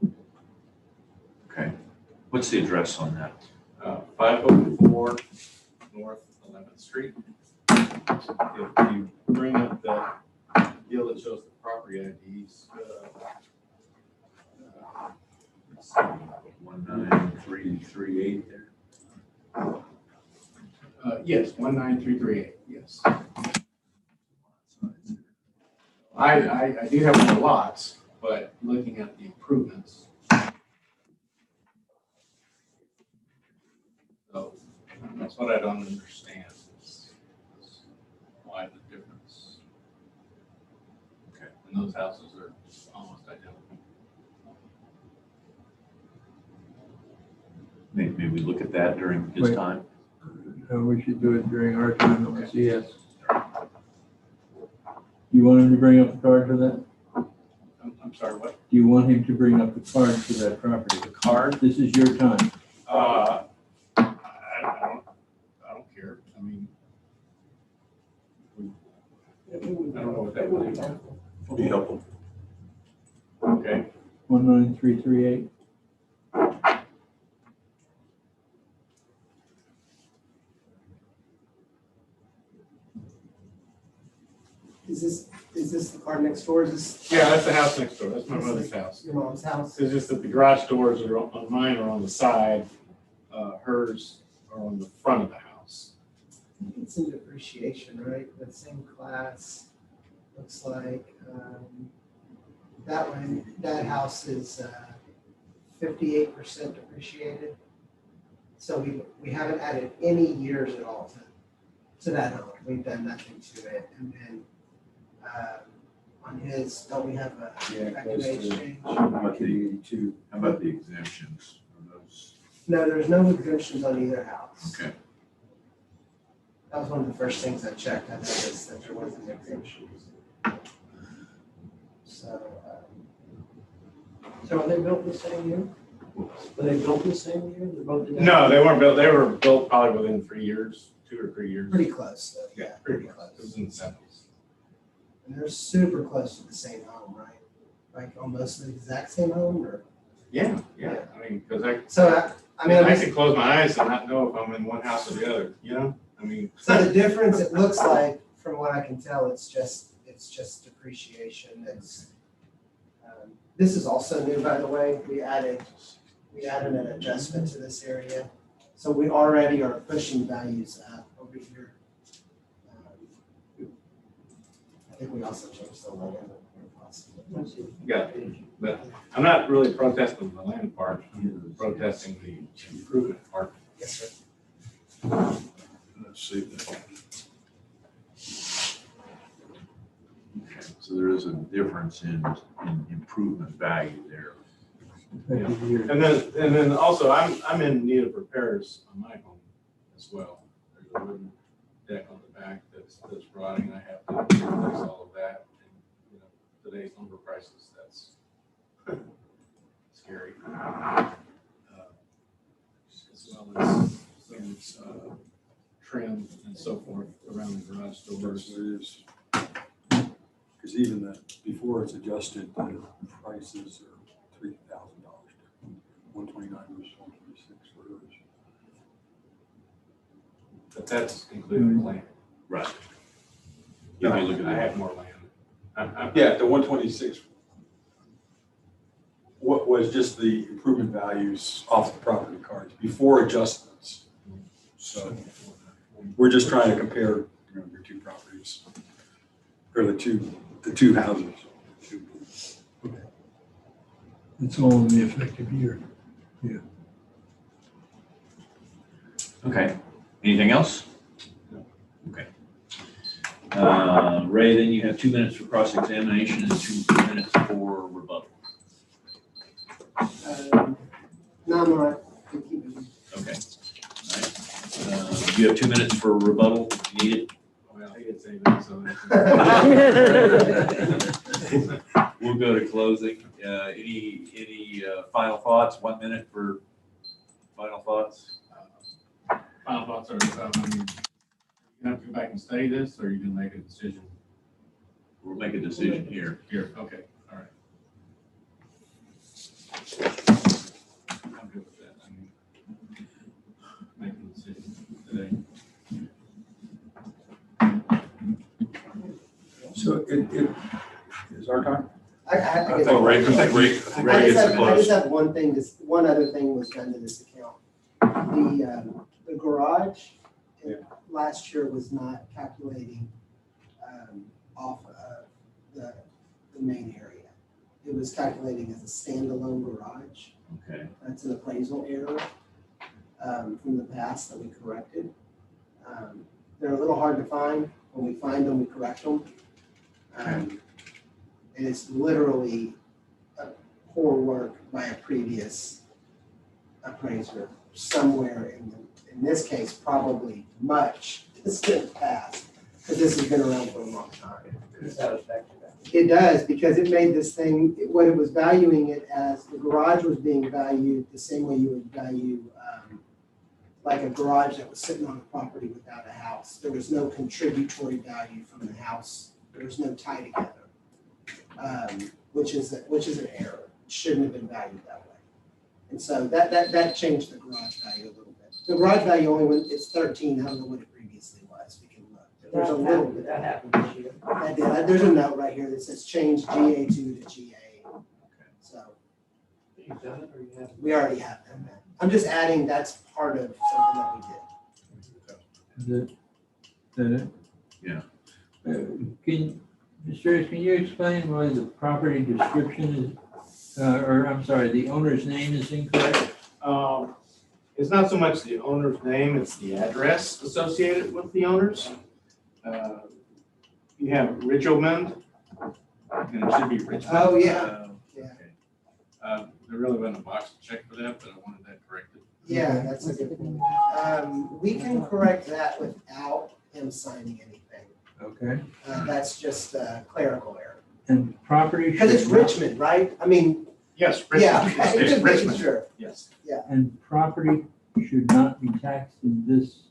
here. Okay. What's the address on that? 504 North 11th Street. If you bring up the deal that shows the property IDs, 19338 there. yes, 19338, yes. I do have more lots, but looking at the improvements. So that's what I don't understand is why the difference. Okay. And those houses are almost identical. Maybe we look at that during his Wait. time. We should do it during our time on CS. You want him to bring up the card for that? I'm sorry, what? Do you want him to bring up the card for that property? The card? This is your time. I don't care. I mean, I don't know what that would be. Be helpful. Okay. 19338. Is this the car next door? Is this? Yeah, that's the house next door. That's my mother's house. Your mom's house? It's just that the garage doors are on mine are on the side. Hers are on the front of the house. It's in depreciation, right? The same class, looks like. That one, that house is 58% depreciated. So we haven't added any years at all to that home. We've done nothing to it. And then on his, don't we have a effective age change? How about the exemptions? Are those? No, there's no exemptions on either house. Okay. That was one of the first things I checked. I noticed that there wasn't exemptions. So are they built the same year? Were they built the same year? They're both the- No, they weren't built. They were built probably within 3 years, 2 or 3 years. Pretty close, though. Yeah, pretty close. It was in the 70s. And they're super close to the same home, right? Like almost the exact same home, or? Yeah. I mean, because I mean, I can close my eyes and not know if I'm in one house or the other, you know? I mean. so the difference, it looks like, from what I can tell, it's just depreciation. This is also new, by the way. We added an adjustment to this area. So we already are pushing values up over here. I think we also changed the land where possible. Yeah, but I'm not really protesting the land part, I'm protesting the improvement part. Yes, sir. Let's see that. Okay. So there is a difference in improvement value there. Effective year. And then also, I'm in need of repairs on my home as well. There's a wooden deck on the back that's rotting, I have to replace all of that. And, you know, today's lumber prices, that's scary. As well as some trim and so forth around the garage doors. Because even that, before it's adjusted, the prices are $3,000 different. 129 versus 126 for hers. But that's including the land. Right. You Let me know, look at I that. have more land. Yeah, the 126. What was just the improvement values off the property cards before adjustments. So we're just trying to compare, your two properties, or the two houses. It's all in the effective year. Okay, anything else? Okay. Ray, then you have 2 minutes for cross-examination and 2 minutes for rebuttal. No, I'm all right. We keep it. Okay. All right. You have 2 minutes for rebuttal, if you need it. Well, I did say that, so. We'll go to closing. Any final thoughts? 1 minute for final thoughts? Final thoughts are, I mean, you have to go back and study this, or you can make a decision We'll make a decision here. here. Okay, all right. I'm good with that. I mean, make a decision today. So it is our time? I guess- Oh, Ray, Ray I gets just to have, I close. just have one thing, one other thing was done to this account. The garage, last year was not calculating, off of the main area. It was calculating as a standalone garage. Okay. That's an appraisal error, from the past that we corrected. They're a little hard to find. When we find them, we correct them. And it's literally a poor work by a previous appraiser somewhere in this case, probably much distant past, because this has been around for a long time. It does, because it made this thing, what it was valuing it as, the garage was being valued the same way you would value, like a garage that was sitting on a property without a house. There was no contributory value from the house. There was no tie together, which is an error. It shouldn't have been valued that way. And so that changed the garage value a little bit. The garage value only went, it's 13, I don't know what it previously was. We can look. There's a little bit. That happened this year. That did. There's a note right here that says change GA2 to GA. So You've done it or you haven't? we already have done that. I'm just adding, that's part of something that we did. Is that it? Yeah. Mr. Harris, can you explain why the property description is, or I'm sorry, the owner's name is incorrect? It's not so much the owner's name, it's the address associated with the owners. You have Richelmond, and it should be Richmond. Oh, yeah. Yeah. There really wasn't a box to check for that, but I wanted that corrected. Yeah, that's a good point. We can correct that without him signing anything. Okay. That's just a clerical error. And property. Because it's should not- Richmond, right? I mean, Yes, yeah, Richmond. okay, It's just making Richmond. sure. Yes. And property should not be taxed in this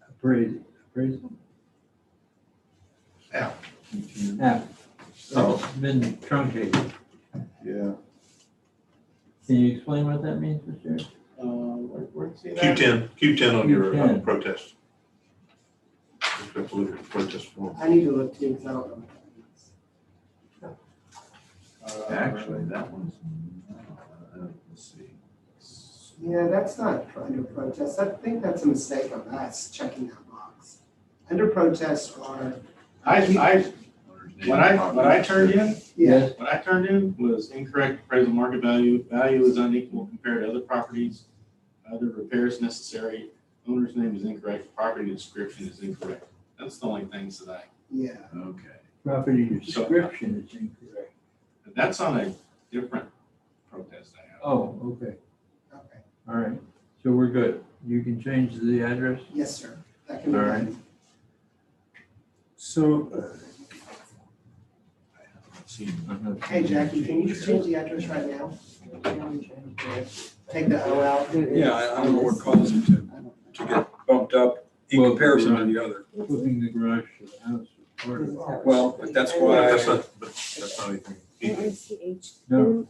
appraisal. App. So it's been truncated. Yeah. Can you explain what that means, Mr. Harris? Where do you see that? Q10 on your Q10. protest. Just have to look at the protest form. I need to look too, because I don't know. Actually, that one's, let's see. Yeah, that's not under protest. I think that's a mistake on us, checking that box. Under protest are, What I turned in, yeah, what I turned in was incorrect appraisal market value. Value is unequal compared to other properties. Other repairs necessary. Owner's name is incorrect. Property description is incorrect. That's the only things that I, yeah. Okay. Property description is incorrect. that's on a different protest I have. Oh, okay. Okay. All right. So we're good. You can change the address? Yes, sir. That can be All right. done. So, Hey, Jackie, can you just change the address right now? Take the O out. yeah, I don't know what caused it to get bumped up in Well, comparison to right. the other. Flipping the garage to the house. is part of it. Well, but that's That's why, not, that's not anything. AICHMOND.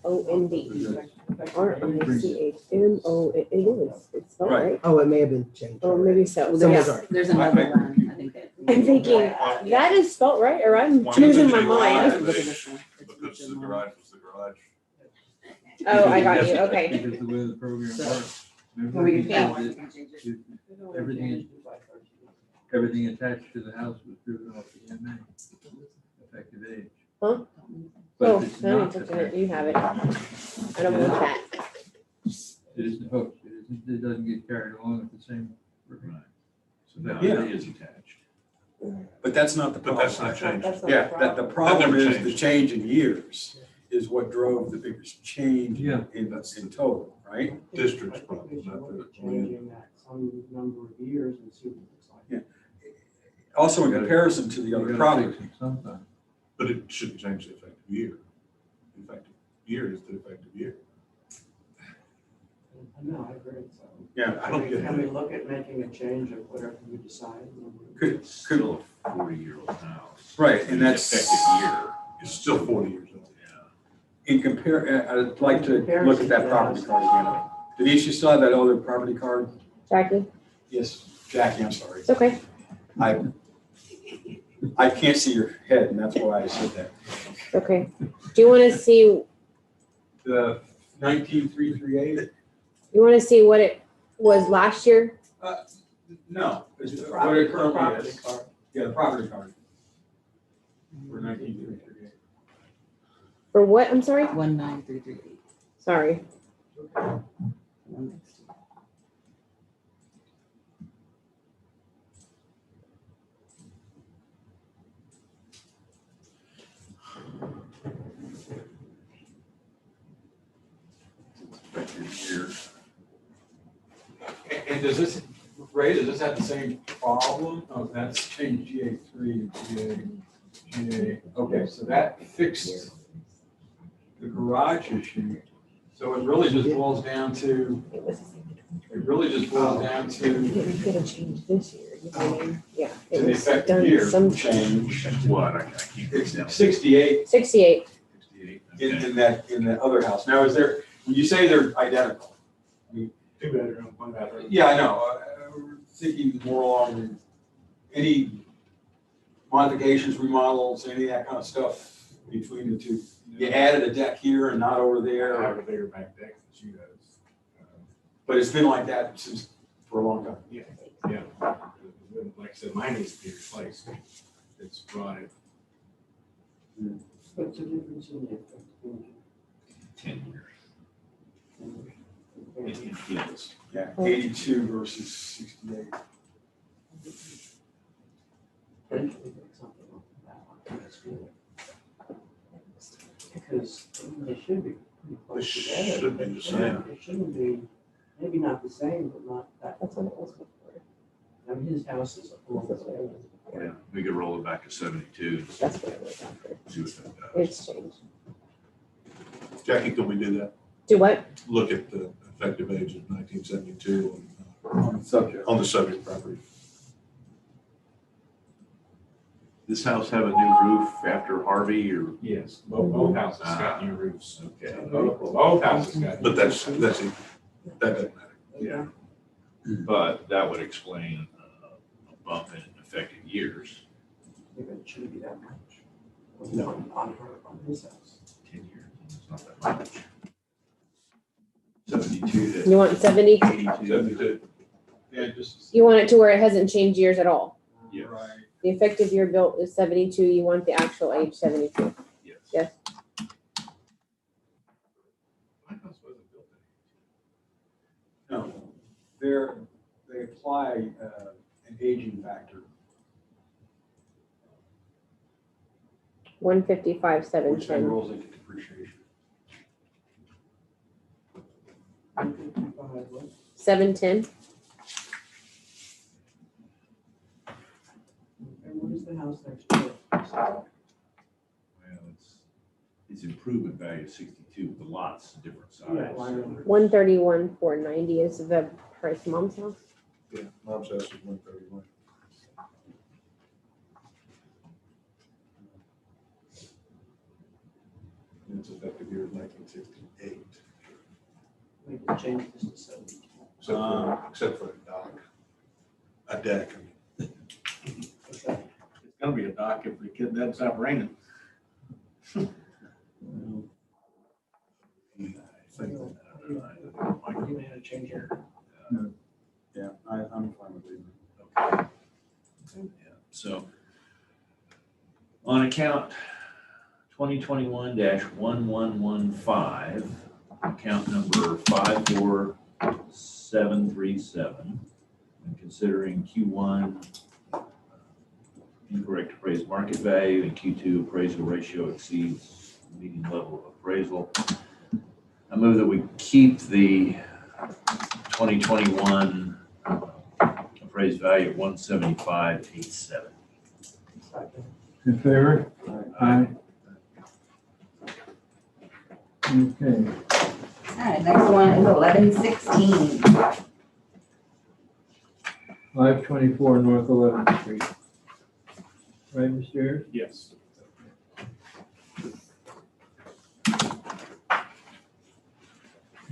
RICHMO, it is, it's spelled Right. right. Oh, it may have been changed. Oh, maybe so. Well, Someone's there's, already- there's another one, I think that. I'm thinking, that is spelled right, or I'm Why don't losing you my do mind. Look at this one. Because the garage was the garage. Oh, I got you, okay. Because the way the program So- works. Well, Remember we he can pay said one, that we can change it. everything attached to the house was driven off the MA, effective age. Huh? But Oh, if it's no, not it's okay, you have it. attached, I don't want that. it isn't hooked, it doesn't get carried along with the same. Right. So now Yeah. it is attached. But that's not the But problem. that's not changed. That's not Yeah, that the problem never is the changed. change in years is what drove the biggest change Yeah. in total, right? District's problem, not the land. Changing that some number of years and see what it looks like. Yeah. Also in You gotta- comparison to the You other gotta property. fix it sometime. But it shouldn't change the effective year. The effective year is the effective year. No, I agree, so. Yeah, I don't get Can we it. look at making a change of whatever we decide? It's still a 40-year-old house. Right, and The that's- Effective year, It's still 40 years old. yeah. In compare, I'd like to look at that property card again. Denise, you still have that other property card? Jackie, Yes, Jackie, I'm sorry. it's okay. I can't see your head, and that's why I said that. Okay. Do you want to see, The 19338? you want to see what it was last year? No, it's The what it currently property is. card. Yeah, the property card. For 19338. For what, I'm sorry? 19338. Sorry. One next to it. Effective year. And does this, Ray, does this have the same problem? Oh, that's changed GA3 to GA. Okay, so that fixed the garage issue. So it really just boils down to, It was, it really just boils down we to could have changed this year, you know what I mean? Yeah. It the was effective done year some change. What, I can't get down. 68 68. 68, In, okay. in the other house. Now, is there, when you say they're identical? 2 bedroom, 1 bathroom. Yeah, I know. We're thinking more along any modifications, remodels, any of that kind of stuff between the two. You added a deck here and not over I there, have a bigger back deck than she does. but it's been like that since, for a long time. Yeah. Like I said, mine needs to be replaced. It's rotted. What's the difference in the effective? 10 years. In fields. Yeah, 82 versus 68. Potentially get something like that on this field. Because they should be pretty close They together. should be the same. It shouldn't be, maybe not the same, but not that. That's what it was before. I mean, his house is a little bit. Yeah, we could roll it back to 72 That's what it was after. and see what that does. It's changed. Jackie, can we do that? Do what? Look at the effective age of 1972 On the subject. on the subject property. This house have a new roof after Harvey or? Yes, both houses got new roofs. Okay. Both houses got. new But that doesn't matter. Yeah. But that would explain a bump in effective years, Maybe it shouldn't be that much. No. On her, on his house. 10 years, it's not that much. 72 to You want 70? 82. 72. Yeah, just. You want it to where it hasn't changed years at all? Yes, Right. The effective year built is 72, you want the actual age 72. yes. Yes. My house wasn't built in. No, they apply an aging factor, 155, which then 710. rolls into depreciation. 155, what? 710. And what is the house next door? Well, it's improvement value of 62, but the lot's a different size. Yeah, why not? 131, 490 is the price of mom's house. Yeah, mom's house is 131. And its effective year is 1968. to change this to 70. Except for a deck. It's gonna be a dock if the kid doesn't stop raining. I think You may have to change your. Yeah, I'm fine with leaving. Okay. Yeah, so on account 2021-1115, account number 54737, and considering Q1 incorrect appraised market value and Q2 appraisal ratio exceeds median level of appraisal, I move that we keep the 2021 appraised value at 175.87. In favor? Aye. Okay, All right, next one is 1116. 524 North 11th Street. Right, Mr. Ayers? Yes.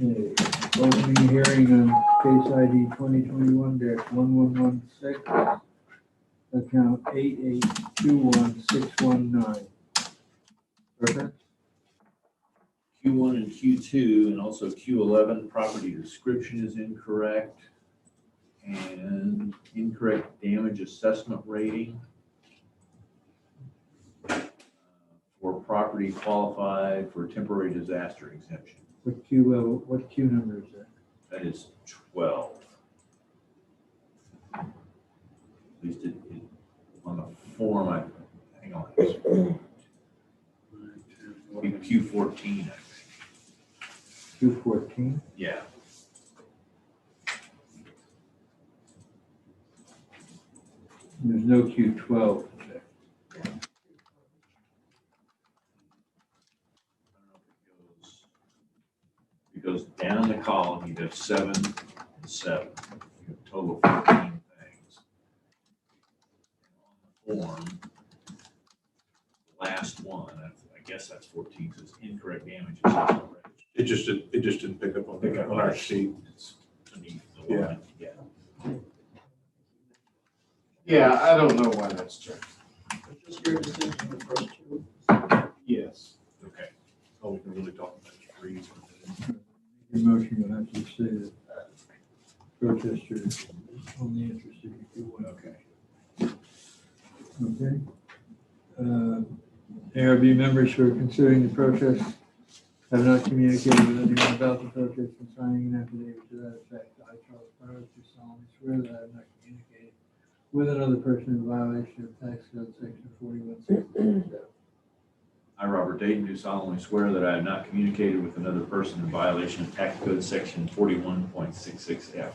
Okay, opening hearing on case ID 2021-1116, account 8821619. Preference? Q1 and Q2 and also Q11, property description is incorrect. And incorrect damage assessment rating for property qualified for temporary disaster exemption. What Q level, what Q number is that? That is 12. At least it on the form, hang on. Q14, I think. Q14? Yeah. There's no Q12. It goes down the column, you have 7 and 7. You have a total of 14 things. On the form, the last one, I guess that's 14, says incorrect damage assessment rate. it just didn't pick up on our sheet. It's beneath the line. Yeah. Yeah, I don't know why that's checked. Just your decision on the first two. Yes. Okay. All we can really talk about is trees. Your motion, you'll have to say that protester is only interested if you want. Okay. Okay. ARB members who are considering the protest have not communicated with anyone about the protest and signing an affidavit to that effect. I, Charles Burrows, do solemnly swear that I have not communicated with another person in violation of tax code section 4167. I, Robert Dayton, do solemnly swear that I have not communicated with another person in violation of tax code section 41.66F.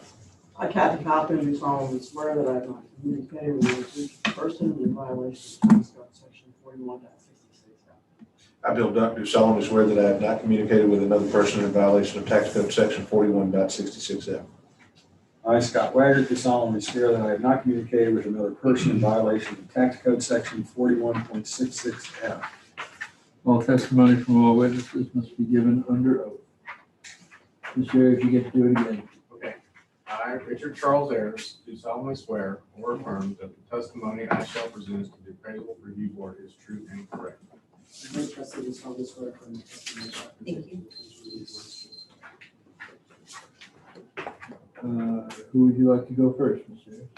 I, Kathy Coppin, do solemnly swear that I have not communicated with a person in violation of tax code section 41.66F. I, Bill Duck, do solemnly swear that I have not communicated with another person in violation of tax code section 41.66F. I, Scott Wagner, do solemnly swear that I have not communicated with another person in violation of tax code section 41.66F. All testimony from all witnesses must be given under oath. Mr. Ayers, you get to do it again. Okay. I, Richard Charles Ayers, do solemnly swear or affirm that the testimony I shall present to the appraisal review board is true and correct. I, Trustee, do solemnly swear from the testimony. Thank you. Who would you like to go first, Mr. Ayers?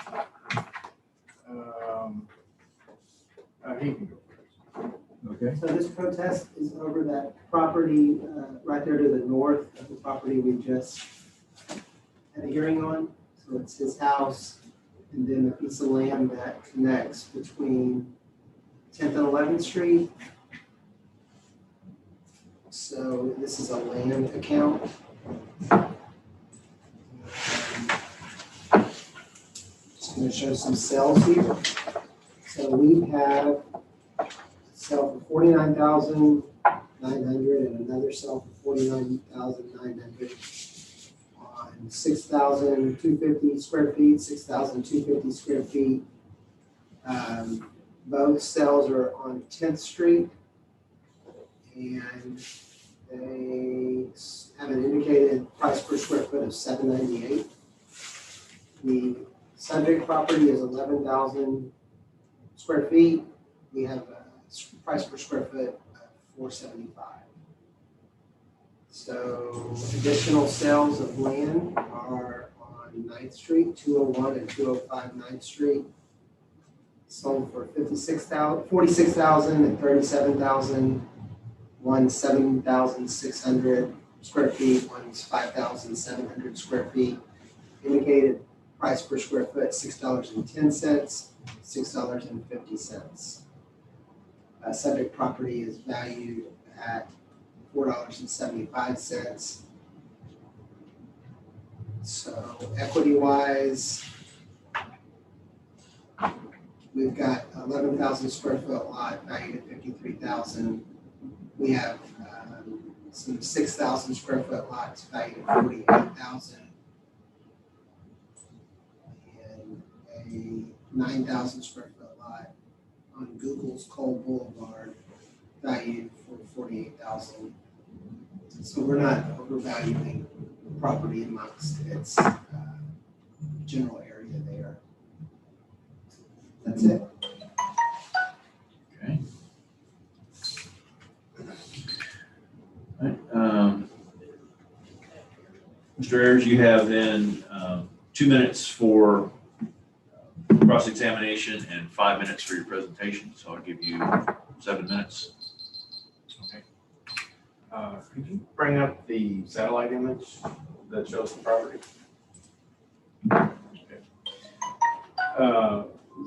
He can go first. Okay. So this protest is over that property right there to the north of the property we just had a hearing on. So it's his house and then a piece of land that connects between 10th and 11th Street. So this is a land account. Just going to show some sales here. So we have sell for $49,900 and another sell for $49,900 on 6,250 square feet, 6,250 square feet. Both sales are on 10th Street and they have an indicated price price per square foot of $7.98. The subject property is 11,000 square feet. We have a price per square foot of $4.75. So additional sales of land are on 9th Street, 201 and 205 9th Street. Sold for 46,000 and 37,000. One's 7,600 square feet, one's 5,700 square feet. Indicated price per square foot, $6.10, $6.50. Subject property is valued at $4.75. So equity-wise, we've got 11,000 square foot lot valued at $53,000. We have some 6,000 square foot lots valued at $48,000. And a 9,000 square foot lot on Google's Cole Boulevard valued for $48,000. So we're not overvaluing the property amongst its general area there. That's it. Okay. All right, Mr. Ayers, you have then 2 minutes for cross-examination and 5 minutes for your presentation, so I'll give you 7 minutes. Okay. Could you bring up the satellite image that shows the property? Okay.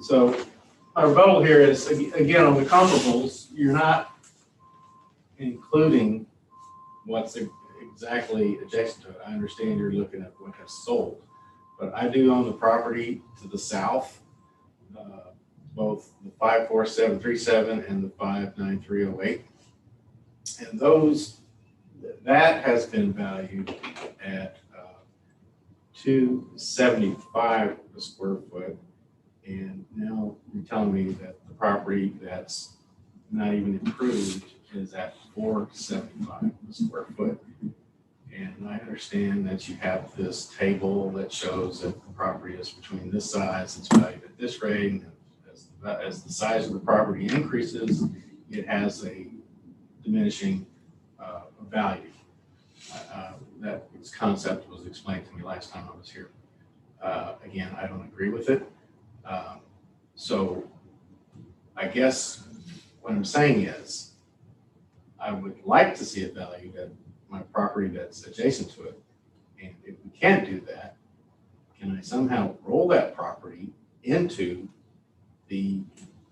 So our goal here is, again, on the comparables, you're not including what's exactly adjacent to it. I understand you're looking at what has sold, but I do own the property to the south, both the 54737 and the 59308. And that has been valued at $275 a square foot. And now you're telling me that the property that's not even improved is at $475 a square foot. And I understand that you have this table that shows that the property is between this size, it's valued at this rate, and as the size of the property increases, it has a diminishing value. That concept was explained to me last time I was here. Again, I don't agree with it. So I guess what I'm saying is I would like to see a value that my property that's adjacent to it. And if we can't do that, can I somehow roll that property into the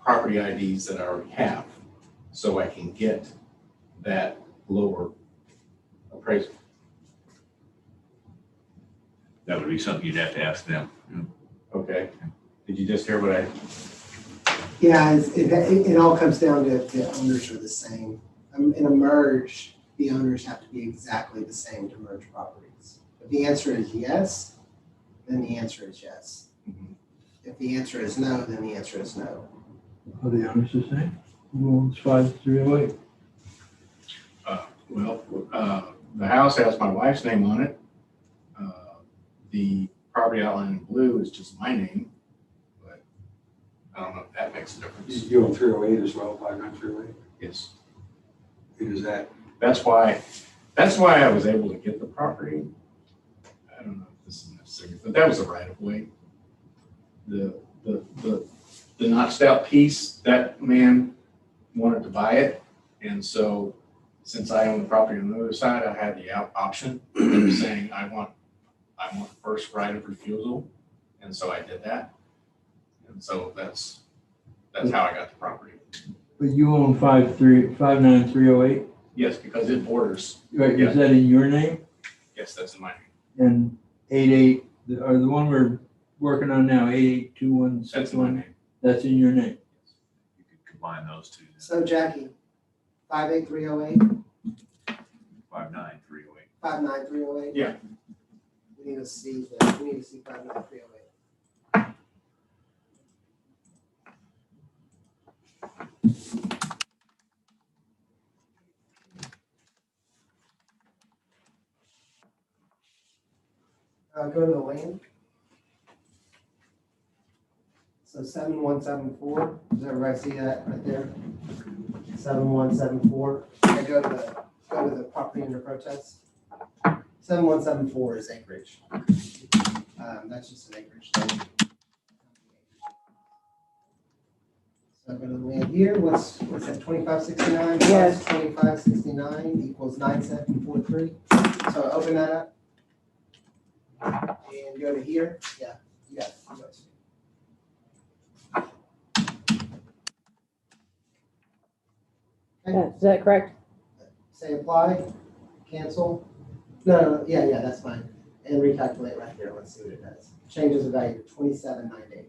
property IDs that I already have so I can get that lower appraisal? That would be something you'd have to ask them. Okay. Did you just hear what I? Yeah, it all comes down to if the owners are the same. In a merge, the owners have to be exactly the same to merge properties. If the answer is yes, then the answer is yes. Mhm. If the answer is no, then the answer is no. Are the owners the same? Who owns 5308? The house has my wife's name on it. The property outline in blue is just my name, but I don't know if that makes a difference. You own 308 as well, 59308? Yes. Who does that? That's why I was able to get the property. I don't know if this is necessary, but that was a right of way. The notched out piece, that man wanted to buy it. And so since I own the property on the other side, I had the option of saying, I want first right of refusal. And so I did that. And so that's how I got the property. But you own 59308? Yes, because it borders. Right, Yeah. is that in your name? Yes, that's in my name. And 88, or the one we're working on now, 882161? That's in my name. That's in your name? You could combine those two. So Jackie, 58308, 59308. 59308? Yeah. We need to see 59308. Go to the land. So 7174, does everybody see that right there? 7174, I go to the property under protest. 7174 is acreage. That's just an acreage thing. So I'm gonna land here, what's that, 2569 Yes. plus 2569 equals 9743. So open that up. And go to here, yeah, you got it. You got it. Is that correct? Say apply, cancel. No, yeah, that's fine. And recalculate right there, let's see what it does. Changes the value to 27,980.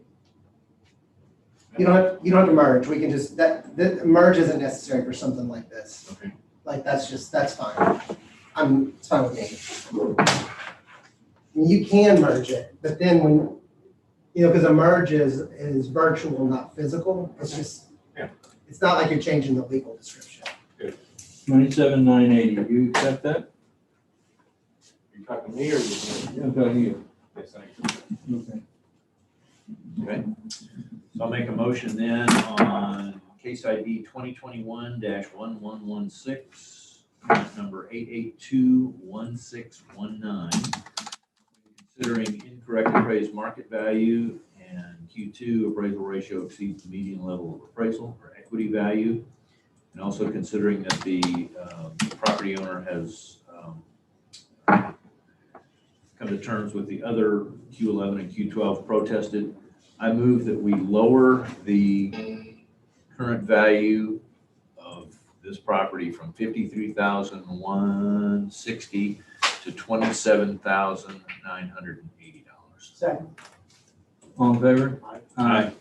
You don't have to merge, we can just, that merge isn't necessary for something like this. Okay. Like, that's fine. It's fine with me. I mean, you can merge it, but then when, because a merge is virtual, not physical. It's just, it's not like you're changing the legal description. 27,980. You accept that? You talking to me or you? I'm talking to you. Yes, thank you. Okay. Okay. So I'll make a motion then on case ID 2021-1116, number 8821619. Considering incorrect appraised market value and Q2 appraisal ratio exceeds the median level of appraisal or equity value. And also considering that the property owner has come to terms with the other Q11 and Q12 protested, I move that we lower the current value of this property from $53,160 to $27,980. Second. All in favor? Aye.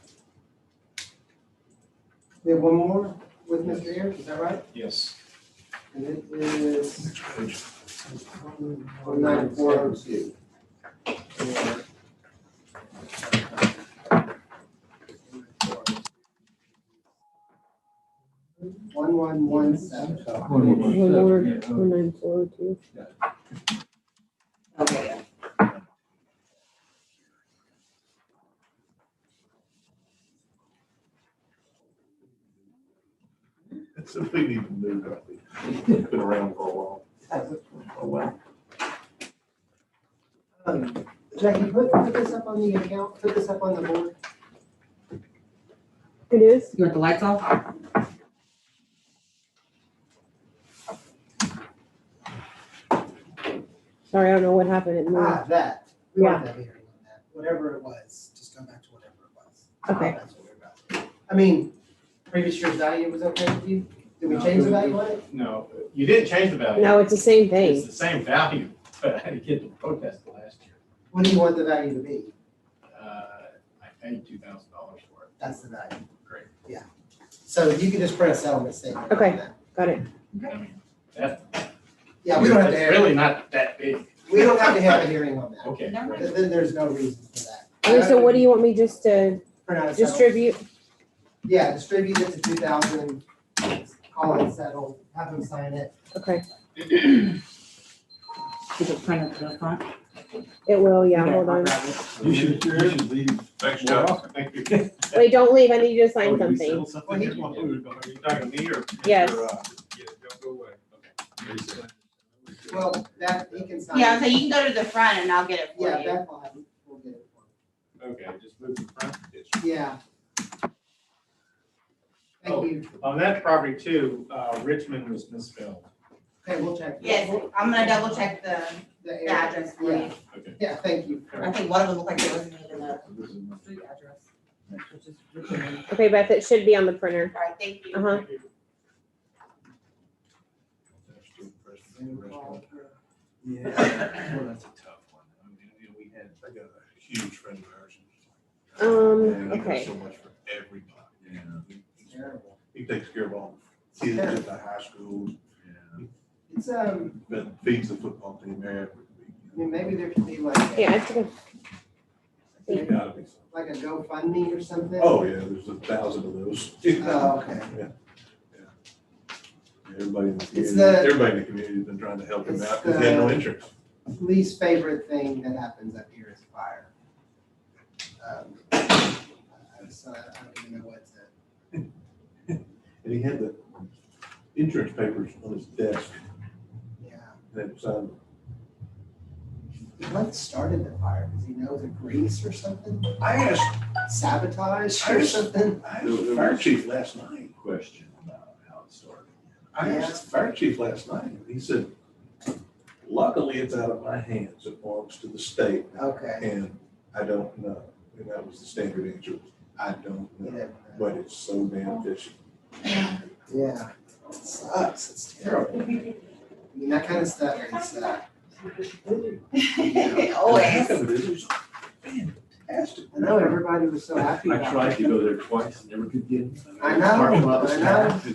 We have one more with Mr. Ayers, is that right? Yes. And it is Next page. 9402. 1117. One more, 19402. Okay. It's a big need to move, it's been around for a while. Oh, wow. Jackie, put this up on the account, put this up on the board. It is? You want the lights off? Sorry, I don't know what happened. It moved. That. We want that hearing on that. Whatever it was, just go back to whatever it was. Okay. That's what we're about. I mean, previous year's value was okay with you? Did we change the value on it? No, you didn't change the value. No, it's the same It's thing. the same value, but I had to get the protest last year. What do you want the value to be? I paid $2,000 for it. That's the value. Great. Yeah. So you can just print a settlement statement. on Okay. that. Got it. I mean, that. Yeah, we don't have to It's have, really not that big. we don't have to have a hearing on that. Okay. Then there's no reason for that. Okay, so what do you want me just to Print out a settlement. distribute? Yeah, distribute it to 2,000, call it settled, have them sign it. Okay, Is it printed to the front? it will, yeah, Okay, hold I'll on. grab it. You should leave. Thanks, Well, Chuck. thank you. Wait, don't leave, I need you to sign Oh, did we something. settle something here? Are you talking to me or? Yes. Yeah, don't go away. Okay. Well, that, he can sign. Yeah, it. so you can go to the front and I'll get it for Yeah, you. Beth will have it, we'll get it for Okay, just move to the front. you. Yeah. Oh. Thank you. On that property too, Richmond was misspelled. Okay, we'll check. Yes, I'm gonna double check the The area. address for you. Okay. Yeah, thank you. I think one of them looked like it wasn't even the street address. Which is Richmond. Okay, Beth, it should be on the printer. All right, thank you. Uh-huh. Thank you. Yeah, well, that's a tough one. I mean, we had. I got a huge friend of ours. Um, And he does okay. so much for everybody. Yeah. He takes care of all the kids at the high schools, Yeah. It's, but feeds the football team every week. I mean, maybe there could be like, Yeah, it's okay. There's gotta be some. like a GoFundMe or something. Oh, yeah, there's 1,000 of those. Oh, okay. Everybody in the It's community, the- everybody in the community has been trying to help him it's out because he had no the- insurance. least favorite thing that happens up here is fire. So I don't even know what to. And he had the insurance papers on his desk, Yeah. and it was, What started the fire? Does he know the grease or something? I asked, Sabotage I or was- something? I asked the fire chief last night. Question about how it started. I asked the fire chief last night, and he said, luckily it's out of my hands, it belongs to the state, Okay. and I don't know. And that was the standard answer, I don't You know, didn't know. but it's so damn fishy. Yeah. It sucks. It's terrible. I mean, that kind of stuff is, Always. Half of it is fantastic. I know everybody was so happy I about tried it. to go there twice and never could get in. I know, Parking lot was I know. packed.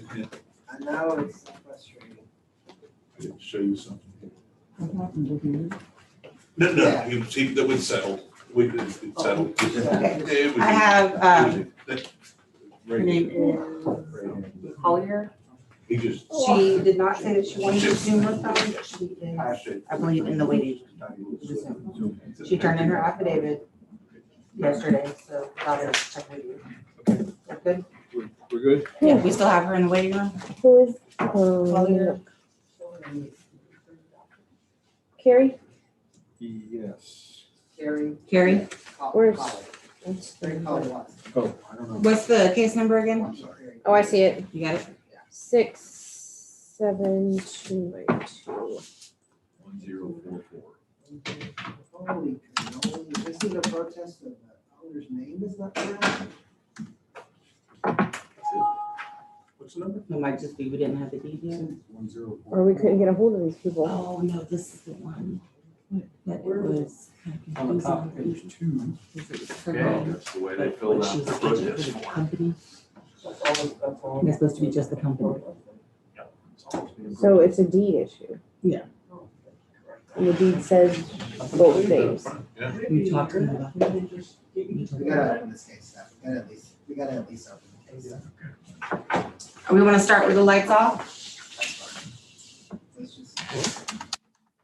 I know, it's so frustrating. I didn't show you something. Yeah. No, that was settled. It settled. Okay. It was- I have, Her name is Collier. He just. She did not say that she wanted to Zoom with them. She is, I believe, in the waiting. She turned in her affidavit yesterday, so I'll just check with you. That good? We're good? Yeah, we still have her in the waiting room. Who is, Collier. Carrie? Yes. Carrie. Carrie, Where's- Carrie Collie Watson. Oh, I don't know. what's the case number again? I'm sorry. Oh, I see it. You got it? 67292. 1044. Holy cannoli, this is a protest of the owner's name is not correct? What's the number? It might just be we didn't have the deed yet. 1044. Or we couldn't get a hold of these people. Oh, no, this is the one that it was kind of On the top, confusing. page 2. Because it was her Okay, name, that's the way they but filled when out she the was agent protest for the form. company, That's all. it's supposed to be just the company. It's always been So it's a deed issue. Yeah. And the deed says both names. We talked to them about that. We gotta open this case up, we gotta at least open the case up. We want to start with the lights off? That's fine. Let's just.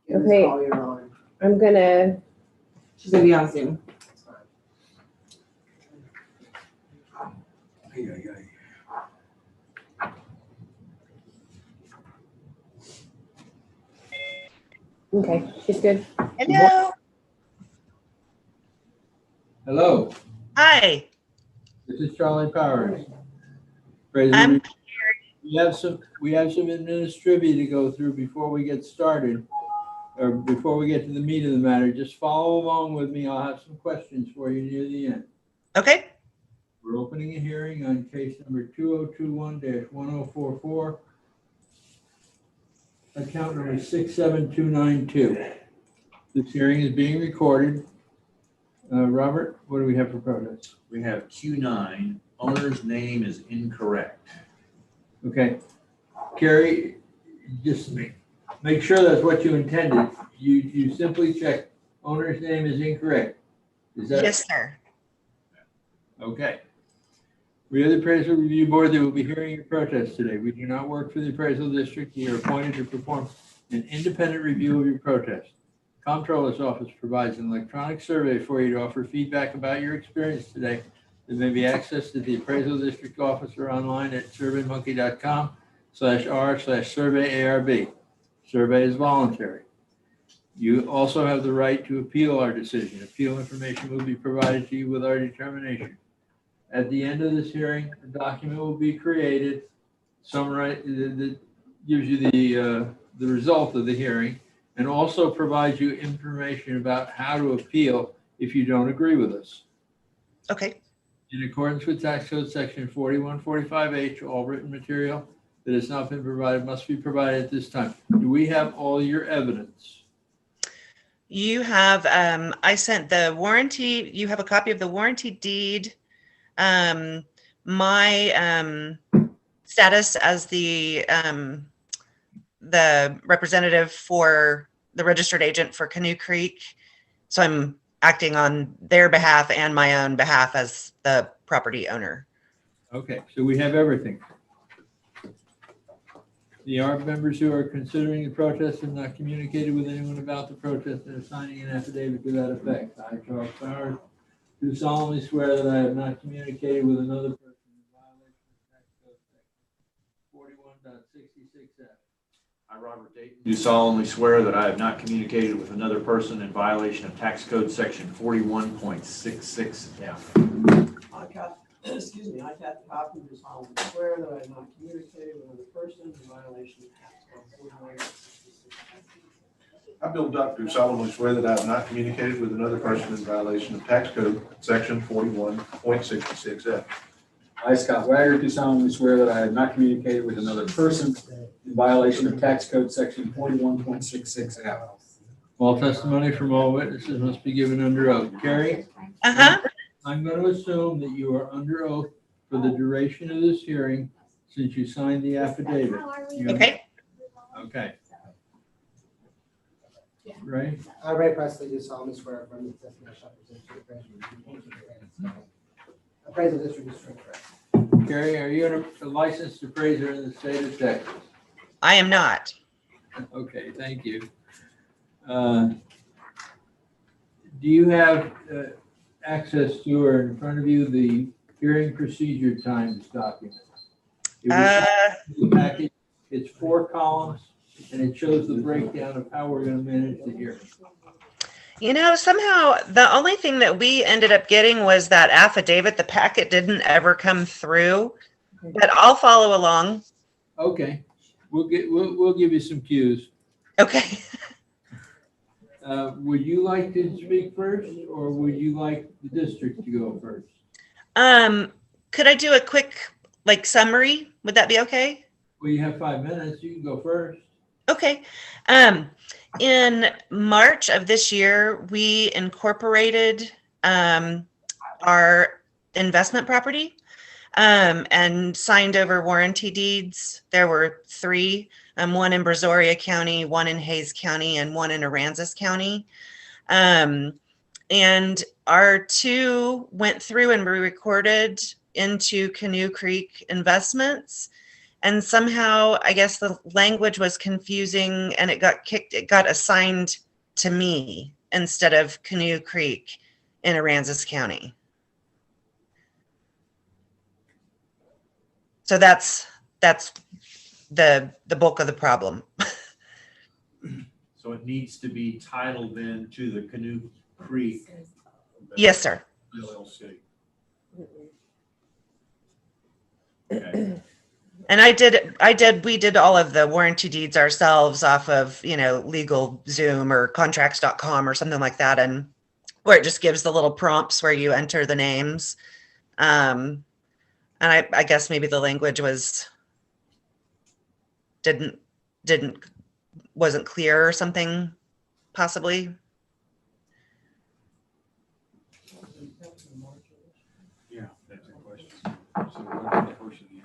Get Ms. Okay. Collier on. I'm gonna, She's gonna be on Zoom. That's fine. okay, she's good. Hello. Hello, Hi. this is Charlie Powers. Praise I'm the- we have some administrative to go through before we get started, or before we get to the meat of the matter. Just follow along with me. I'll have some questions for you near the end. okay. We're opening a hearing on case number 2021-1044. Account number 67292. This hearing is being recorded. Robert, what do we have for protest? We have Q9, owner's name is incorrect. Okay. Carrie, just make sure that's what you intended. You simply check owner's name is incorrect. Is that? Yes, sir. Okay. We are the appraisal review board that will be hearing your protest today. We do not work for the appraisal district. You are appointed to perform an independent review of your protest. Comptroller's office provides an electronic survey for you to offer feedback about your experience today that may be accessed at the appraisal district office or online at surveymonkey.com/r/surveyarb. Survey is voluntary. You also have the right to appeal our decision. Appeal information will be provided to you with our determination. At the end of this hearing, a document will be created, that gives you the result of the hearing, and also provides you information about how to appeal if you don't agree with us. Okay. In accordance with Tax Code Section 4145H, all written material that has not been provided must be provided at this time. Do we have all your evidence? You have, I sent the warranty, you have a copy of the warranty deed. My status as the representative for the registered agent for Canoe Creek. So I'm acting on their behalf and my own behalf as the property owner. Okay, so we have everything. The ARB members who are considering the protest have not communicated with anyone about the protest and are signing an affidavit to that effect. I, Charles Powers, do solemnly swear that I have not communicated with another person in violation of tax code section 41.66F. I, Robert Dayton, do solemnly swear that I have not communicated with another person in violation of tax code section 41.66F. I, Kathy Hopkins, do solemnly swear that I have not communicated with another person in violation of tax code 41.66. I, Bill Duck, do solemnly swear that I have not communicated with another person in violation of tax code section 41.66F. I, Scott Wagner, do solemnly swear that I have not communicated with another person in violation of tax code section 41.66F. All testimony from all witnesses must be given under oath. Carrie? Uh-huh. I'm going to assume that you are under oath for the duration of this hearing since you signed the affidavit. Okay. Okay. Ray? I, Ray Presley, do solemnly swear affirm the testimony I shall present to the appraisal district is correct. Carrie, are you a licensed appraiser in the state of Texas? I am not. Okay, thank you. Do you have access to or in front of you the hearing procedure times document? It was the package. It's 4 columns and it shows the breakdown of how we're going to manage the hearing. You know, somehow the only thing that we ended up getting was that affidavit. The packet didn't ever come through, but I'll follow along. Okay, we'll give you some cues. Okay. Would you like to speak first or would you like the district to go first? Could I do a quick summary? Would that be okay? Well, you have 5 minutes. You can go first. Okay. In March of this year, we incorporated our investment property and signed over warranty deeds. There were 3, one in Brazoria County, one in Hayes County, and one in Aransas County. And our 2 went through and we recorded into Canoe Creek Investments. And somehow, I guess the language was confusing and it got assigned to me instead of Canoe Creek in Aransas County. So that's the bulk of the problem. So it needs to be titled then to the Canoe Creek. Yes, sir. LLC. Okay. And we did all of the warranty deeds ourselves off of, LegalZoom or contracts.com or something like that. And where it just gives the little prompts where you enter the names. And I guess maybe the language wasn't clear or something, possibly. Yeah, that's a question. So what's the first of the year?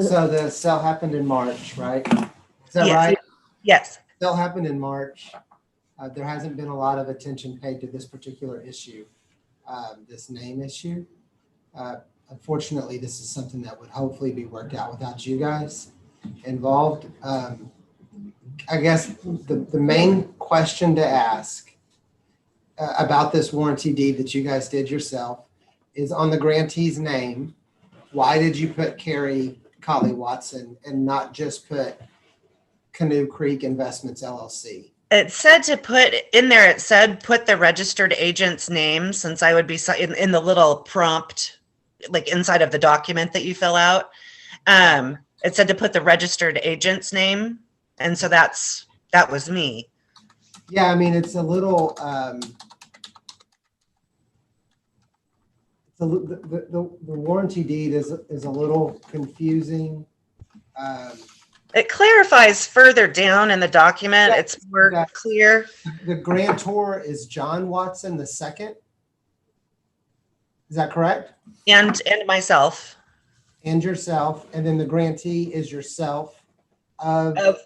So the sale happened in March, right? Is that Yes. right? Yes. Sale happened in March. There hasn't been a lot of attention paid to this particular issue, this name issue. Unfortunately, this is something that would hopefully be worked out without you guys involved. I guess the main question to ask about this warranty deed that you guys did yourself is on the grantee's name. Why did you put Carrie Colley Watson and not just put Canoe Creek Investments LLC? It said to put in there, put the registered agent's name, since I would be in the little prompt, like inside of the document that you fill out. It said to put the registered agent's name. And so that was me. Yeah, I mean, it's a little, the warranty deed is a little confusing. It clarifies further down in the document. Yeah, it's more clear. The grantor is John Watson II. Is that correct? And myself. And yourself. And then the grantee is yourself of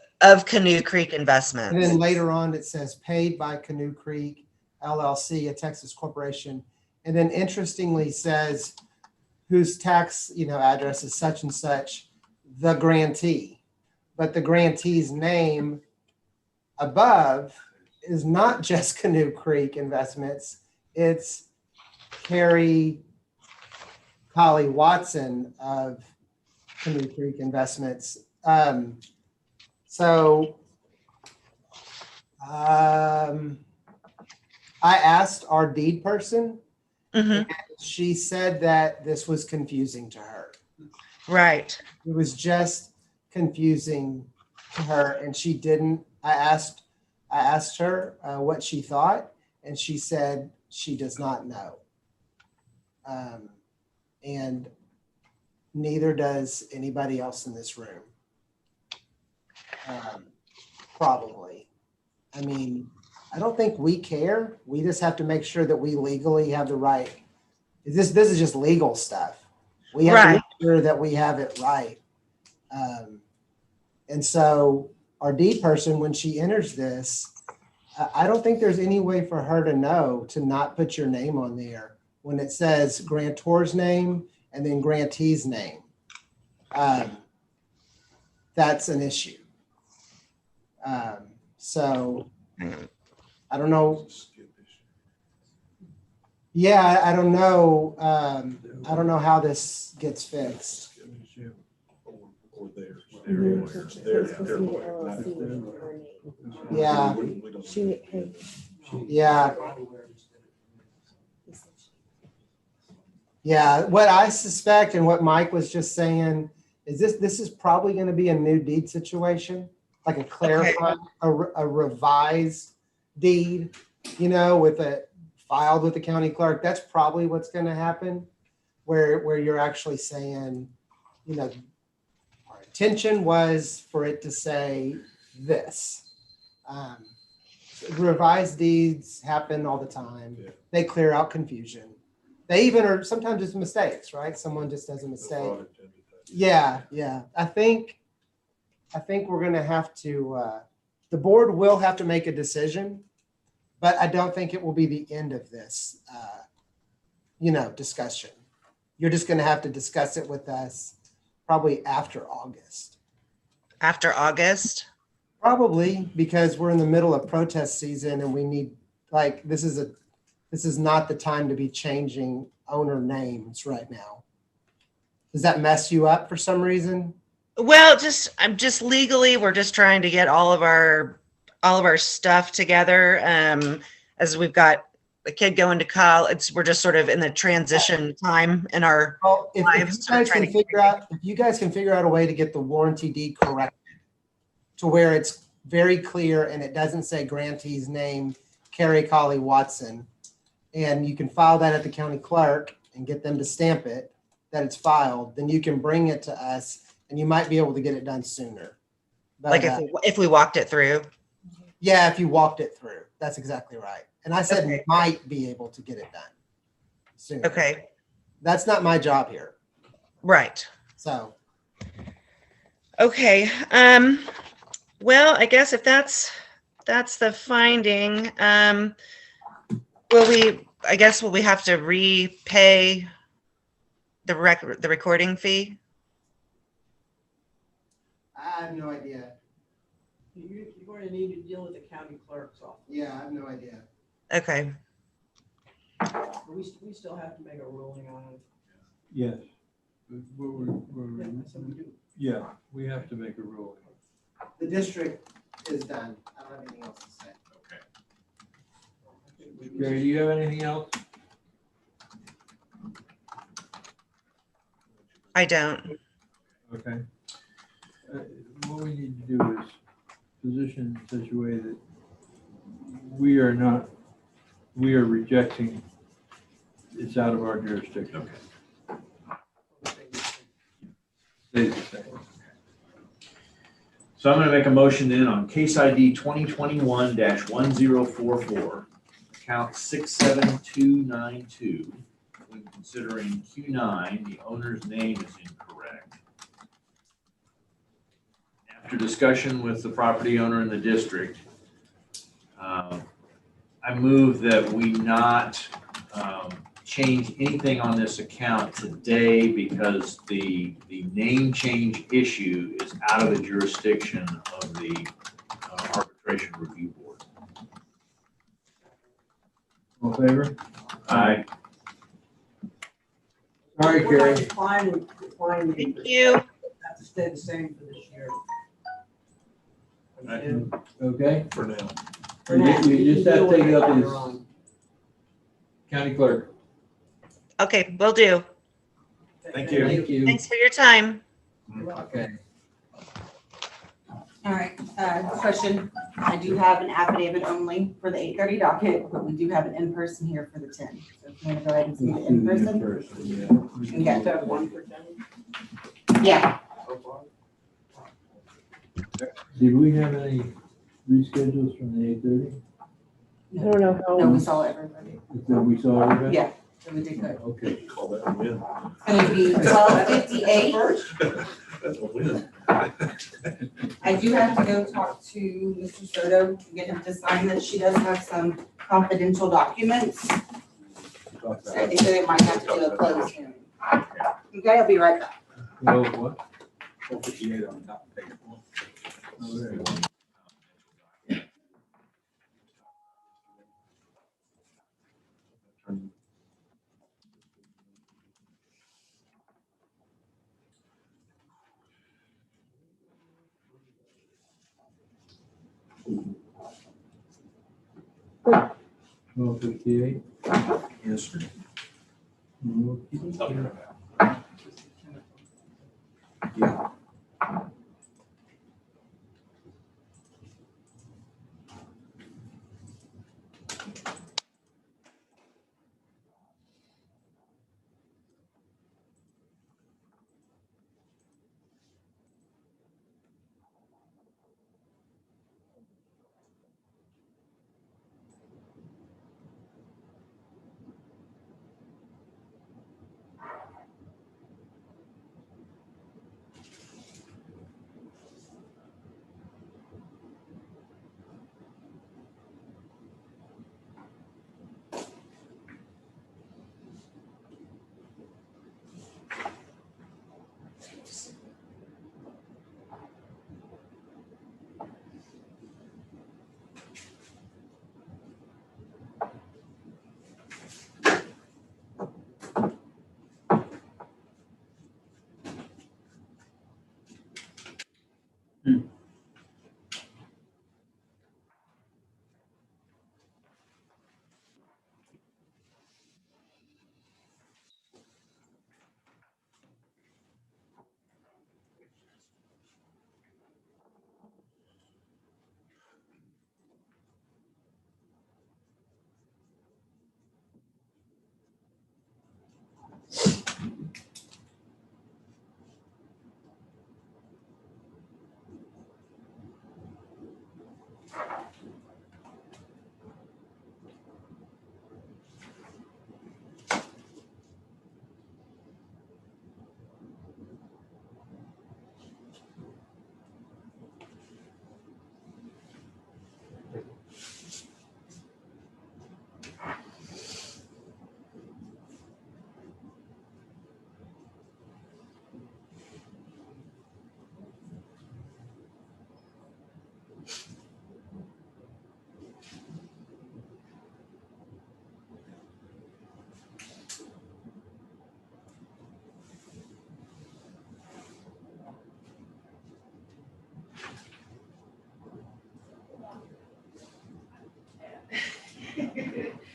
Canoe Creek Investments. And then later on it says paid by Canoe Creek LLC, a Texas corporation. And then interestingly says whose tax, address is such and such, the grantee. But the grantee's name above is not just Canoe Creek Investments, it's Carrie Holly Watson of Canoe Creek Investments. I asked our deed person, Mhm. and she said that this was confusing to her. Right. It was just confusing to her, and she didn't. I asked her what she thought, and she said she does not know. And neither does anybody else in this room. Probably. I mean, I don't think we care. We just have to make sure that we legally have the right. This is just legal stuff. We have to make sure that we have it right. And so our deed person, when she enters this, I don't think there's any way for her to know to not put your name on there when it says grantor's name and then grantee's name. That's an issue. So I don't know. Yeah, I don't know. I don't know how this gets fixed. Or theirs. Yeah. She, hey, Yeah. Yeah. What I suspect and what Mike was just saying is this is probably going to be a new deed situation, like a clarified, a revised deed, with a filed with the county clerk. That's probably what's going to happen, where you're actually saying, our intention was for it to say this. Revised deeds happen all the time. Yeah. They clear out confusion. They even are sometimes it's mistakes, right? Someone just does a mistake. Yeah. I think we're going to have to, the board will have to make a decision, but I don't think it will be the end of this, discussion. You're just going to have to discuss it with us probably after August. After August? Probably because we're in the middle of protest season and we need, this is not the time to be changing owner names right now. Does that mess you up for some reason? Well, I'm just legally, we're just trying to get all of our stuff together. As we've got a kid going to college, we're just sort of in the transition time in our lives. If you guys can figure out a way to get the warranty deed corrected to where it's very clear and it doesn't say grantee's name, Carrie Colley Watson, and you can file that at the county clerk and get them to stamp it, that it's filed, then you can bring it to us and you might be able to get it done sooner. But, like if we walked it through? Yeah, if you walked it through. That's exactly right. And I said might be able to get it done sooner. Okay. That's not my job here. Right. So. Okay. Well, I guess if that's the finding, will we have to repay the recording fee? I have no idea. You're going to need to deal with the county clerk's office. Yeah, I have no idea. Okay. We still have to make a ruling on it. Yes. Yeah, so we do. Yeah, we have to make a ruling. The district is done. I don't have anything else to say. Gary, do you have anything else? I don't. Okay. What we need to do is position it in such a way that we are rejecting, it's out of our jurisdiction. Okay. Stays the same. So I'm going to make a motion then on case ID 2021-1044, account 67292. When considering Q9, the owner's name is incorrect. After discussion with the property owner in the district, I move that we not change anything on this account today because the name change issue is out of the jurisdiction of the arbitration review board. All in favor? Aye. Sorry, We're not Carrie. declining Thank the- you. Have to stay the same for this year. Right. And Okay? For now. for now, You just have to take it up later as on. county clerk. Okay, will do. Thank you. Thank you. Thanks for your time. Okay. All right, question. I do have an affidavit only for the 8:30 docket, but we do have an in-person here for the 10. So if you want to go ahead and see the in-person. Yeah. Okay. Have one for 10 Yeah, so far. Did we have any reschedules from the 8:30? I don't know no, we how, saw everybody. That we saw everybody? Yeah, so we did good. Okay. Call that a win. It's gonna be 12:58. That's a win. I do have to go talk to Mr. Soto to get him to sign that she does have some confidential documents. So I think that it might have to do a closed hearing. Okay, I'll be right back. Well, what? 458 on top of page one. Oh, there you go. Good. 12:58. Yes, sir.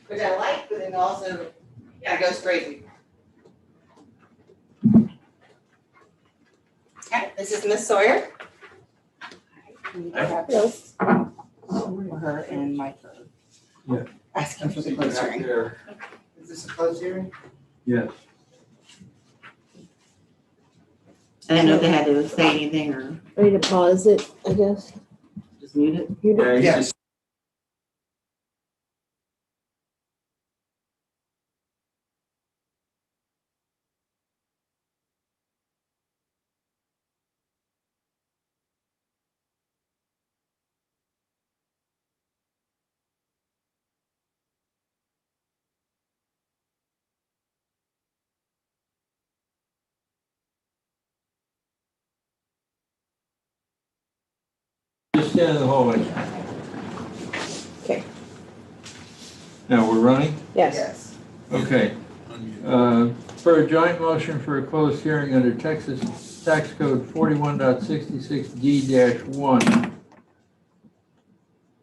Which I like, but then also, yeah, it goes crazy. Okay, this is Miss Sawyer. Hello. For her and my phone. Yeah. Asking for the closed hearing. There. Is this a closed hearing? Yes. I didn't know if they had to say anything or I need to pause it, I guess. just mute it. You do- Yeah, he's Yeah. just stand in the hallway. Okay. Now, we're running? Yes. Okay. For a joint motion for a closed hearing under Texas Tax Code 41.66D-1,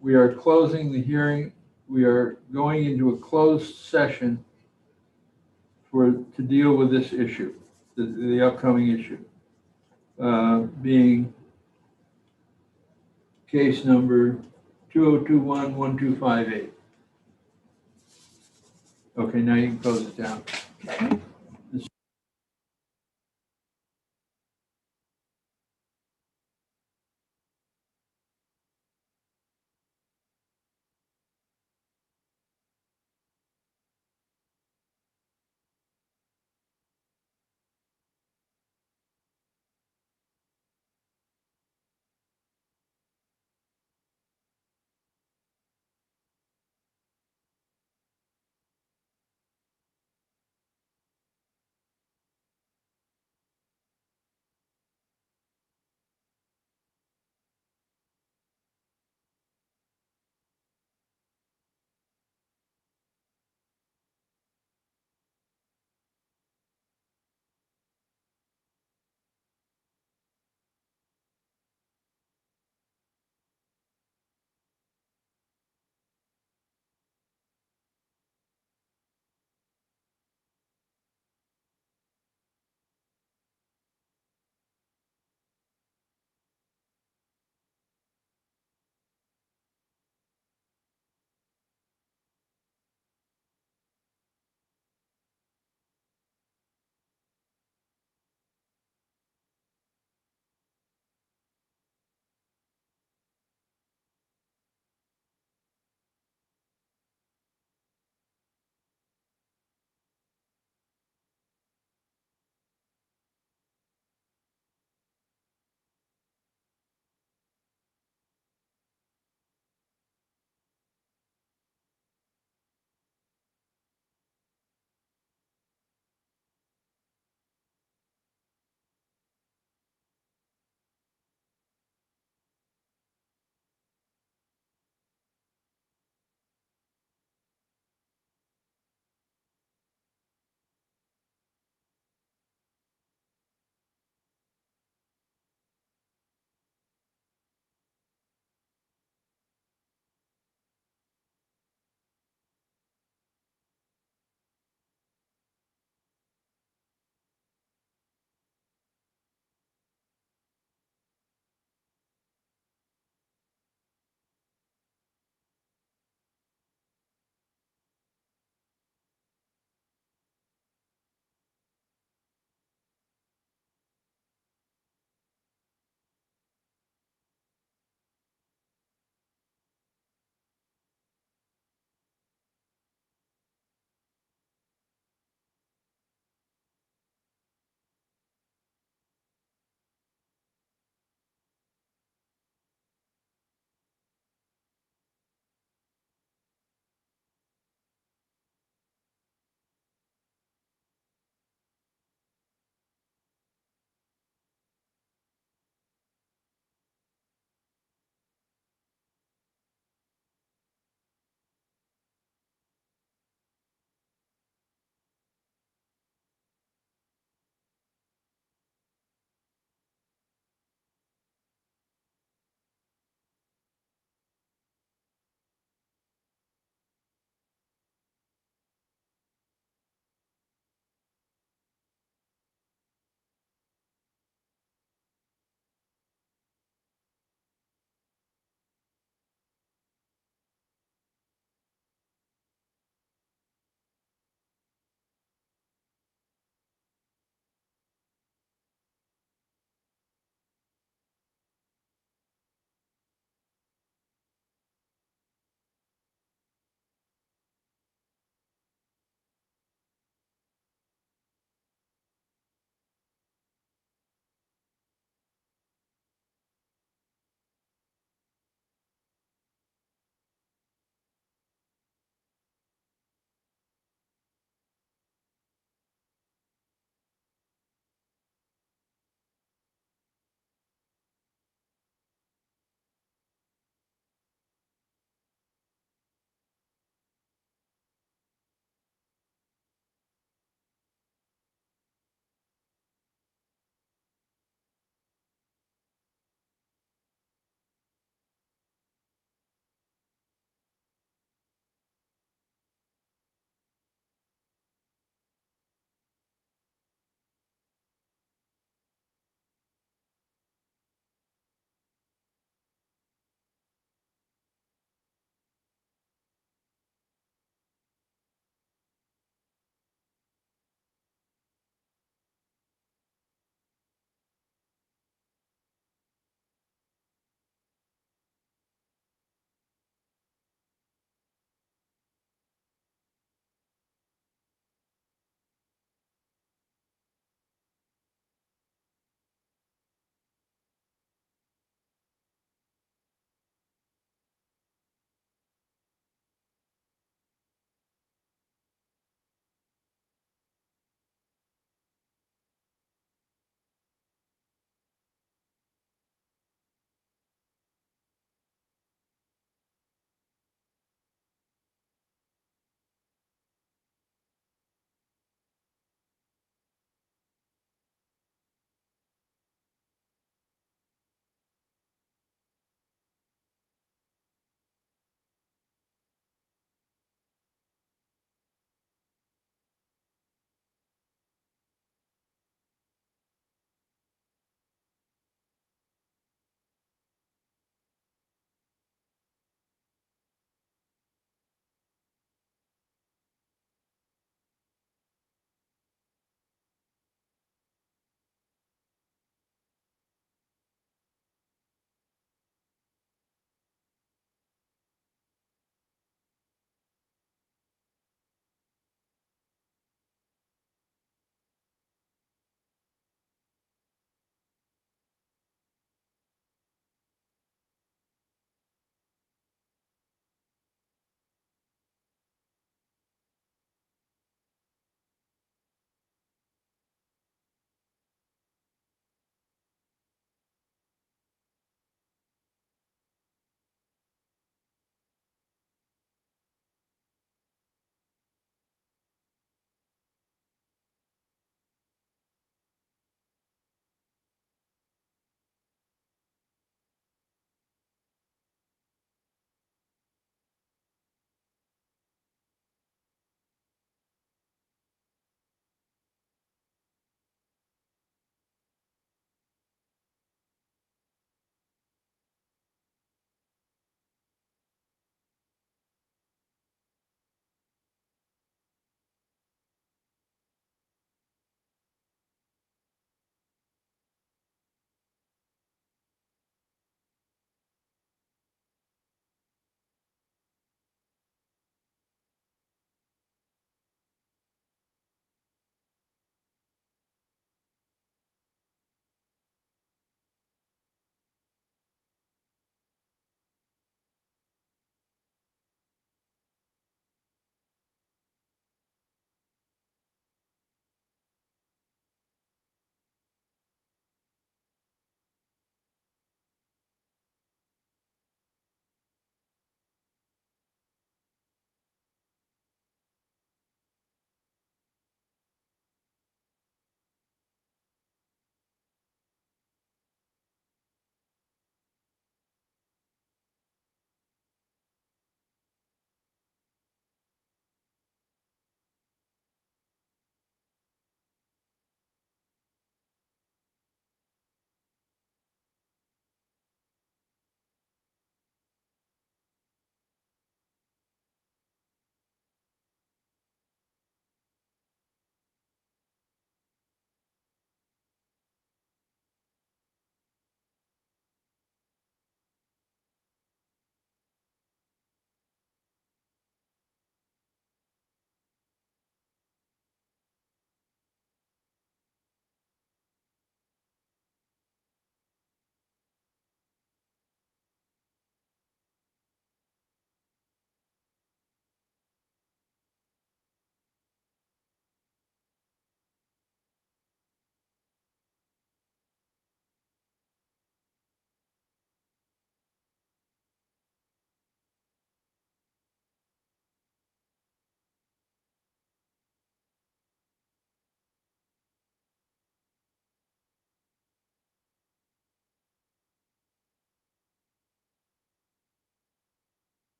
we are closing the hearing. We are going into a closed session to deal with this issue, the upcoming issue, being case number 2021-1258. Okay, now you can close it down.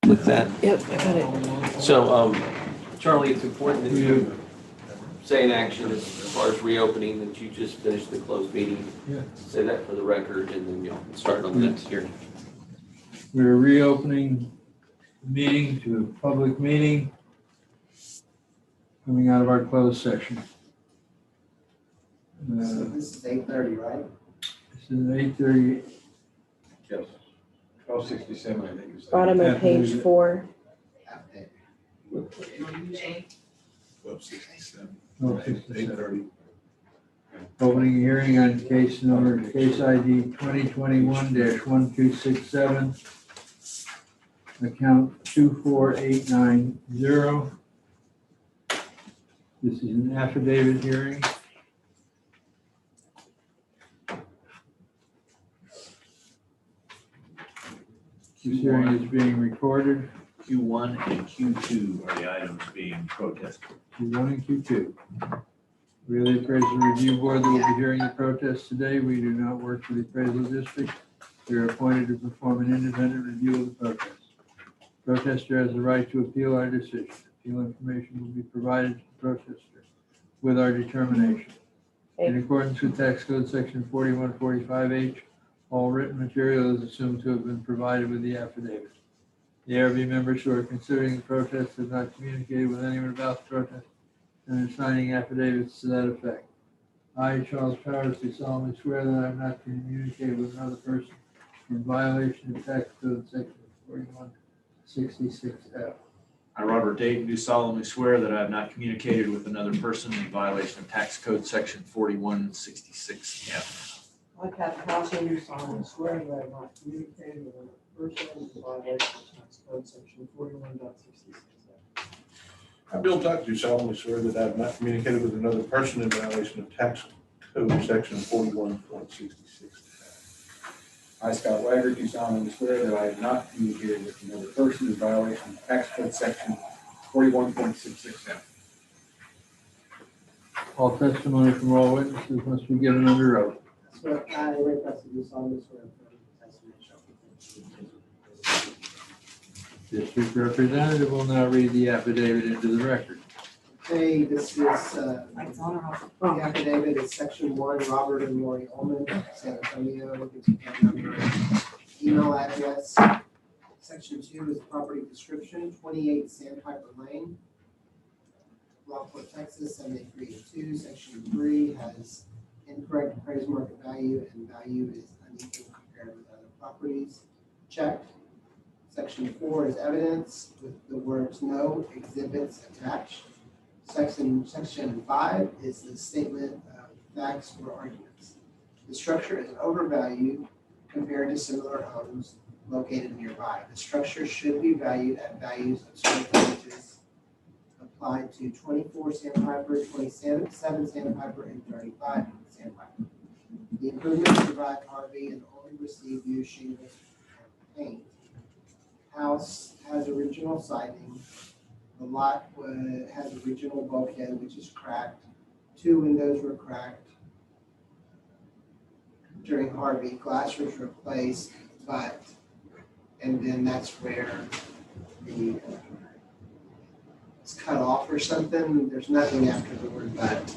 with that? Yep, I got it. So, Charlie, it's important that you say in action as far as reopening, that you just finished the closed meeting. Yeah. Say that for the record, and then you'll start on the next hearing. We're reopening the meeting to a public meeting coming out of our closed session. So this is 8:30, right? This is 8:30. Yes. 1267, I think is. Bottom of page 4. Update. 1267. No, 67. 8:30. Opening a hearing on case ID 2021-1267, account 24890. This is an affidavit hearing. This hearing is being recorded. Q1 and Q2 are the items being protested. Q1 and Q2. We are the appraisal review board that will be hearing the protest today. We do not work for the appraisal district. We are appointed to perform an independent review of the protest. Protester has the right to appeal our decision. Appeal information will be provided to the protester with our determination. In accordance with tax code section 4145H, all written material is assumed to have been provided with the affidavit. The ARB members who are considering the protest have not communicated with anyone about the protest and are signing affidavits to that effect. I, Charles Powers, do solemnly swear that I have not communicated with another person in violation of tax code section 4166F. I, Robert Dayton, do solemnly swear that I have not communicated with another person in violation of tax code section 4166F. I, Kathy Crossen, do solemnly swear that I have not communicated with another person in violation of tax code section 41.66. I, Bill Tuck, do solemnly swear that I have not communicated with another person in violation of tax code section 41.66. I, Scott Wagner, do solemnly swear that I have not communicated with another person in violation of tax code section 41.66F. All testimony from all witnesses must be given under oath. So I, Ray Preston, do solemnly swear that the testimony shall be true. District representative will now read the affidavit into the record. Okay, this is, the affidavit is section 1, Robert and Lori Ullman, San Antonio, number, email address. Section 2 is property description, 28 Sandpiper Lane, Rockport, Texas, 78382. Section 3 has incorrect appraised market value and value is unequal compared with other properties. Check. Section 4 is evidence with the words no exhibits attached. Section 5 is the statement of facts or arguments. The structure is overvalued compared to similar homes located nearby. The structure should be valued at values of square footages applied to 24 Sandpiper, 27 Sandpiper, and 35 Sandpiper. The improvements provide RV and only receive new shingles and paint. House has original siding. The lot has original bulkhead, which is cracked. 2 windows were cracked during Harvey. Glass was replaced, and then that's where it's cut off or something. There's nothing after the word but.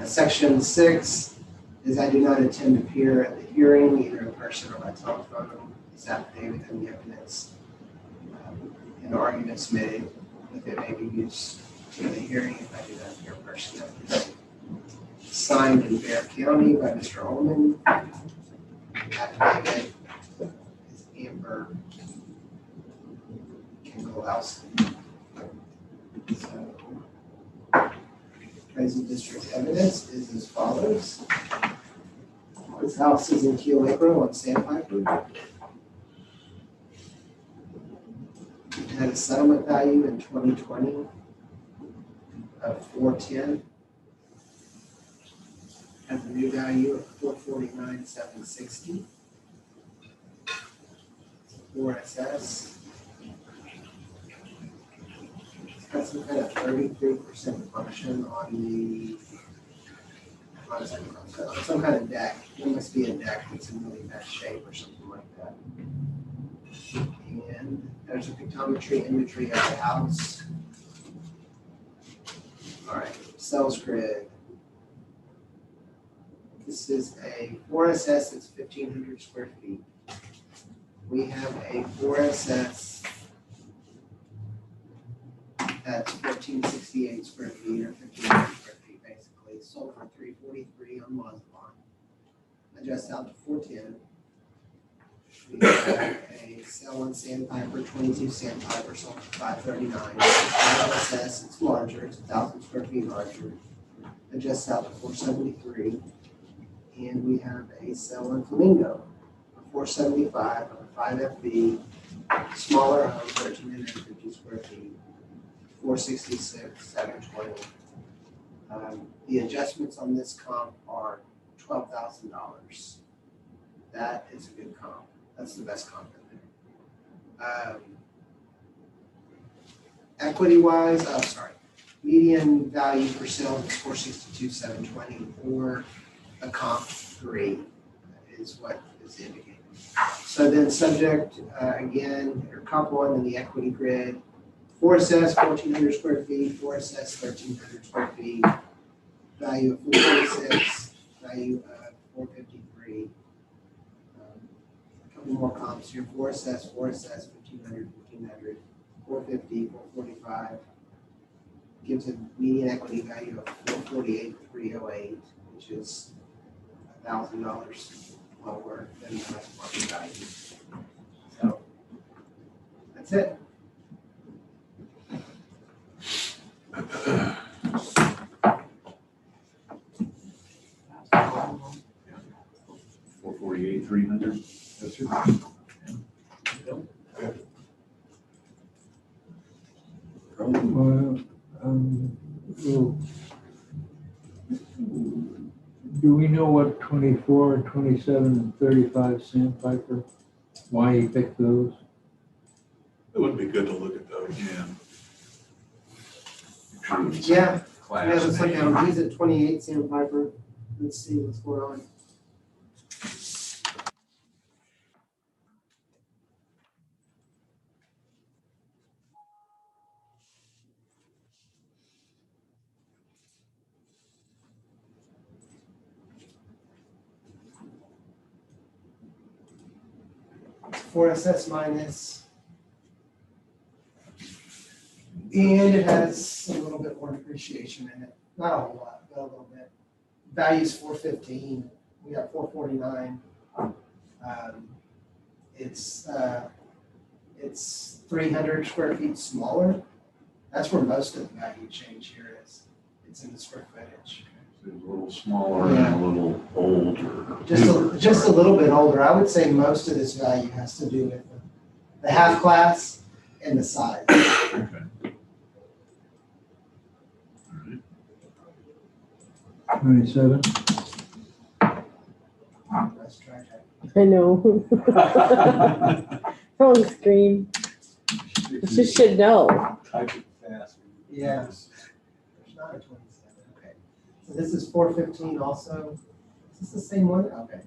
Section 6 is I do not intend to appear at the hearing, either in person or by telephone. This affidavit and the evidence and arguments made if it may be used in the hearing if I do not appear personally. Signed in Bear County by Mr. Ullman. Affidavit is Amber Kinkelowski. So, appraisal district evidence is as follows. This house is in Keel Lake Road on Sandpiper. It had a settlement value in 2020 of $410. Has a new value of $449,760. 4SS. It's got some kind of 33% function on the, some kind of deck. There must be a deck that's in really bad shape or something like that. And There's a pictometry imagery of the house. All right, sales grid. This is a 4SS that's 1,500 square feet. We have a 4SS that's 1,468 square feet or 1,500 square feet basically. Sold for $343 on Mazatlan. Adjust out to 410. We have a sale on Sandpiper, 22 Sandpiper, sold for $539. 5SS, it's larger, it's 1,000 square feet larger. Adjust out to 473. And we have a sale on Flamingo for $475 on a 5FB, smaller home, 1,350 square feet, 466, 720. The adjustments on this comp are $12,000. That is a good comp. That's the best comp in there. Equity-wise, median value for sale is 462, 720, or a comp 3 is what is indicated. So then subject, again, your comp 1 in the equity grid, 4SS 1,400 square feet, 4SS 1,300 square feet, value of 446, value of 453. A couple more comps here, 4SS, 1,500, 1,500, 450, 445. Gives a median equity value of 448, 308, which is $1,000 lower than the rest market value. So that's it. $448,300. That's it. Do we know what 24, 27, and 35 Sandpiper, why he picked those? It would be good to look at those. Yeah, Class let's look at name. him. He's at 28 Sandpiper. Let's see what's going on. It's 4SS minus. And it has a little bit more depreciation in it. Not a whole lot, but a little bit. Value's 415. We got 449. It's 300 square feet smaller. That's where most of the value change here is. It's in the square footage. It's a little smaller and a little older. Just a little bit older. I would say most of this value has to do with the half class and the size. Okay. 27? Let's try that. I know. Wrong screen. You should know. Type it fast. Yeah. There's not a 27. Okay. So this is 415 also. Is this the same one? Okay.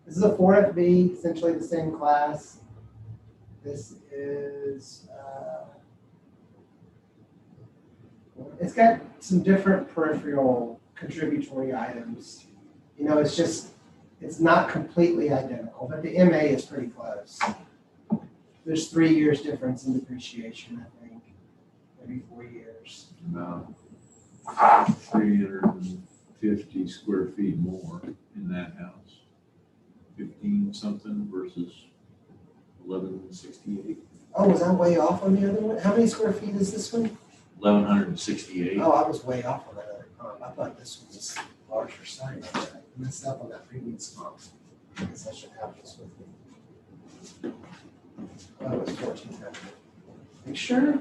This is a 4FB, essentially the same class. This is, it's got some different peripheral contributory items. You know, it's not completely identical, but the MA is pretty close. There's 3 years difference in depreciation, I think, maybe 4 years. About 350 square feet more in that house. 15 something versus 1168. Oh, was I way off on the other one? How many square feet is this one? 1168. Oh, I was way off on that other comp. I thought this one was larger. Sorry about that. I messed up on that previous comp. I guess I should have this with me. Oh, it was 1,400. You sure?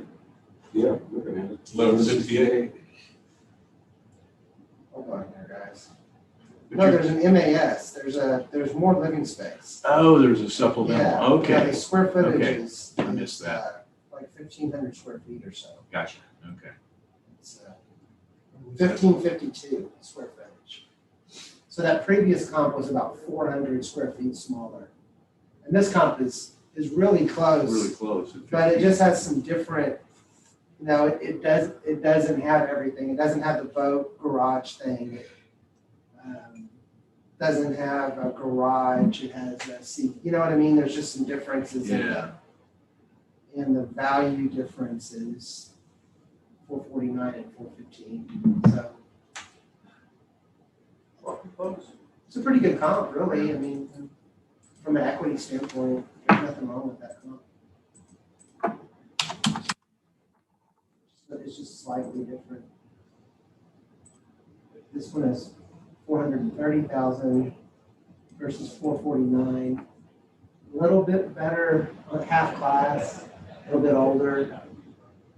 Yeah, looking at it. 1168. Hold on here, guys. No, there's an MAS. There's more living space. Oh, there's a supplemental. Yeah, Okay. the square footage Okay. is. I missed that. Like 1,500 square feet or so. Gotcha. Okay. It's 1,552 square footage. So that previous comp was about 400 square feet smaller. And this comp is is really Really close, close. but it just has some different, it doesn't have everything. It doesn't have the boat garage thing. It, doesn't have a garage. It has a seat. You know what I mean? There's just some differences in the value differences. 449 and 415. So it's a pretty good comp, really. I mean, from an equity standpoint, there's nothing wrong with that comp. But it's just slightly different. This one is 430,000 versus 449. A little bit better on half class, a little bit older.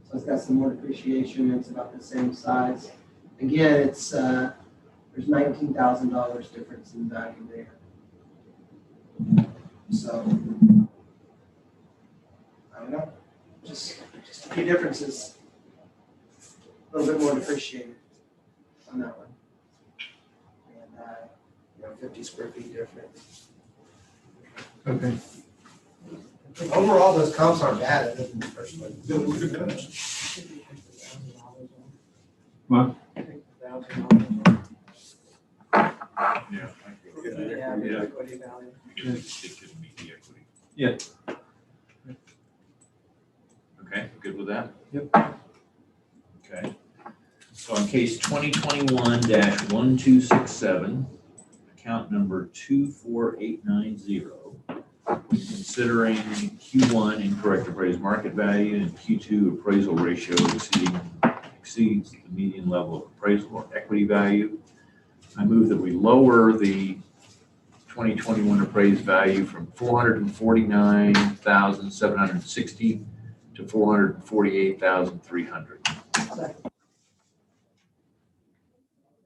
So it's got some more depreciation. It's about the same size. Again, it's there's $19,000 difference in value there. So I don't know, just a few differences. A little bit more depreciated on that one. And 50 square feet difference. Okay. Overall, those comps aren't bad. It doesn't personally. What? Yeah. Yeah, equity value. Because it could meet the equity. Yeah. Okay, good with that? Yep. Okay. So on case 2021-1267, account number 24890, considering Q1 incorrect appraised market value and Q2 appraisal ratio exceeds the median level of appraisal or equity value, I move that we lower the 2021 appraised value from $449,760 to $448,300.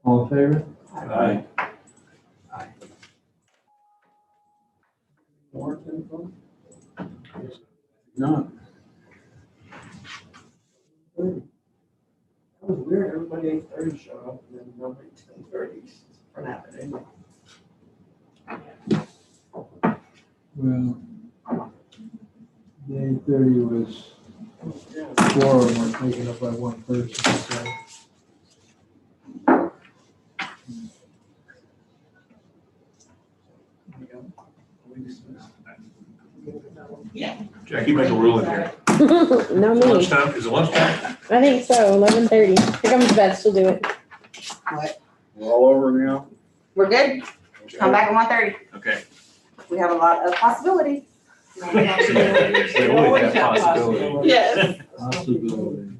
All in favor? Aye. More info? No. That was weird. Everybody 8:30 showed up and then nobody 10:30 for an afternoon. Well, the 8:30 was, Yeah. 4 of them were taken up by one person, so. Jackie, make a rule in here. No me. Lunchtime, is it lunchtime? I think so, 11:30. Here comes Beth, she'll do it. What? We're all over now? We're good. Come back at 1:30. Okay. We have a lot of possibilities. We always have possibilities. Yes. Possibility.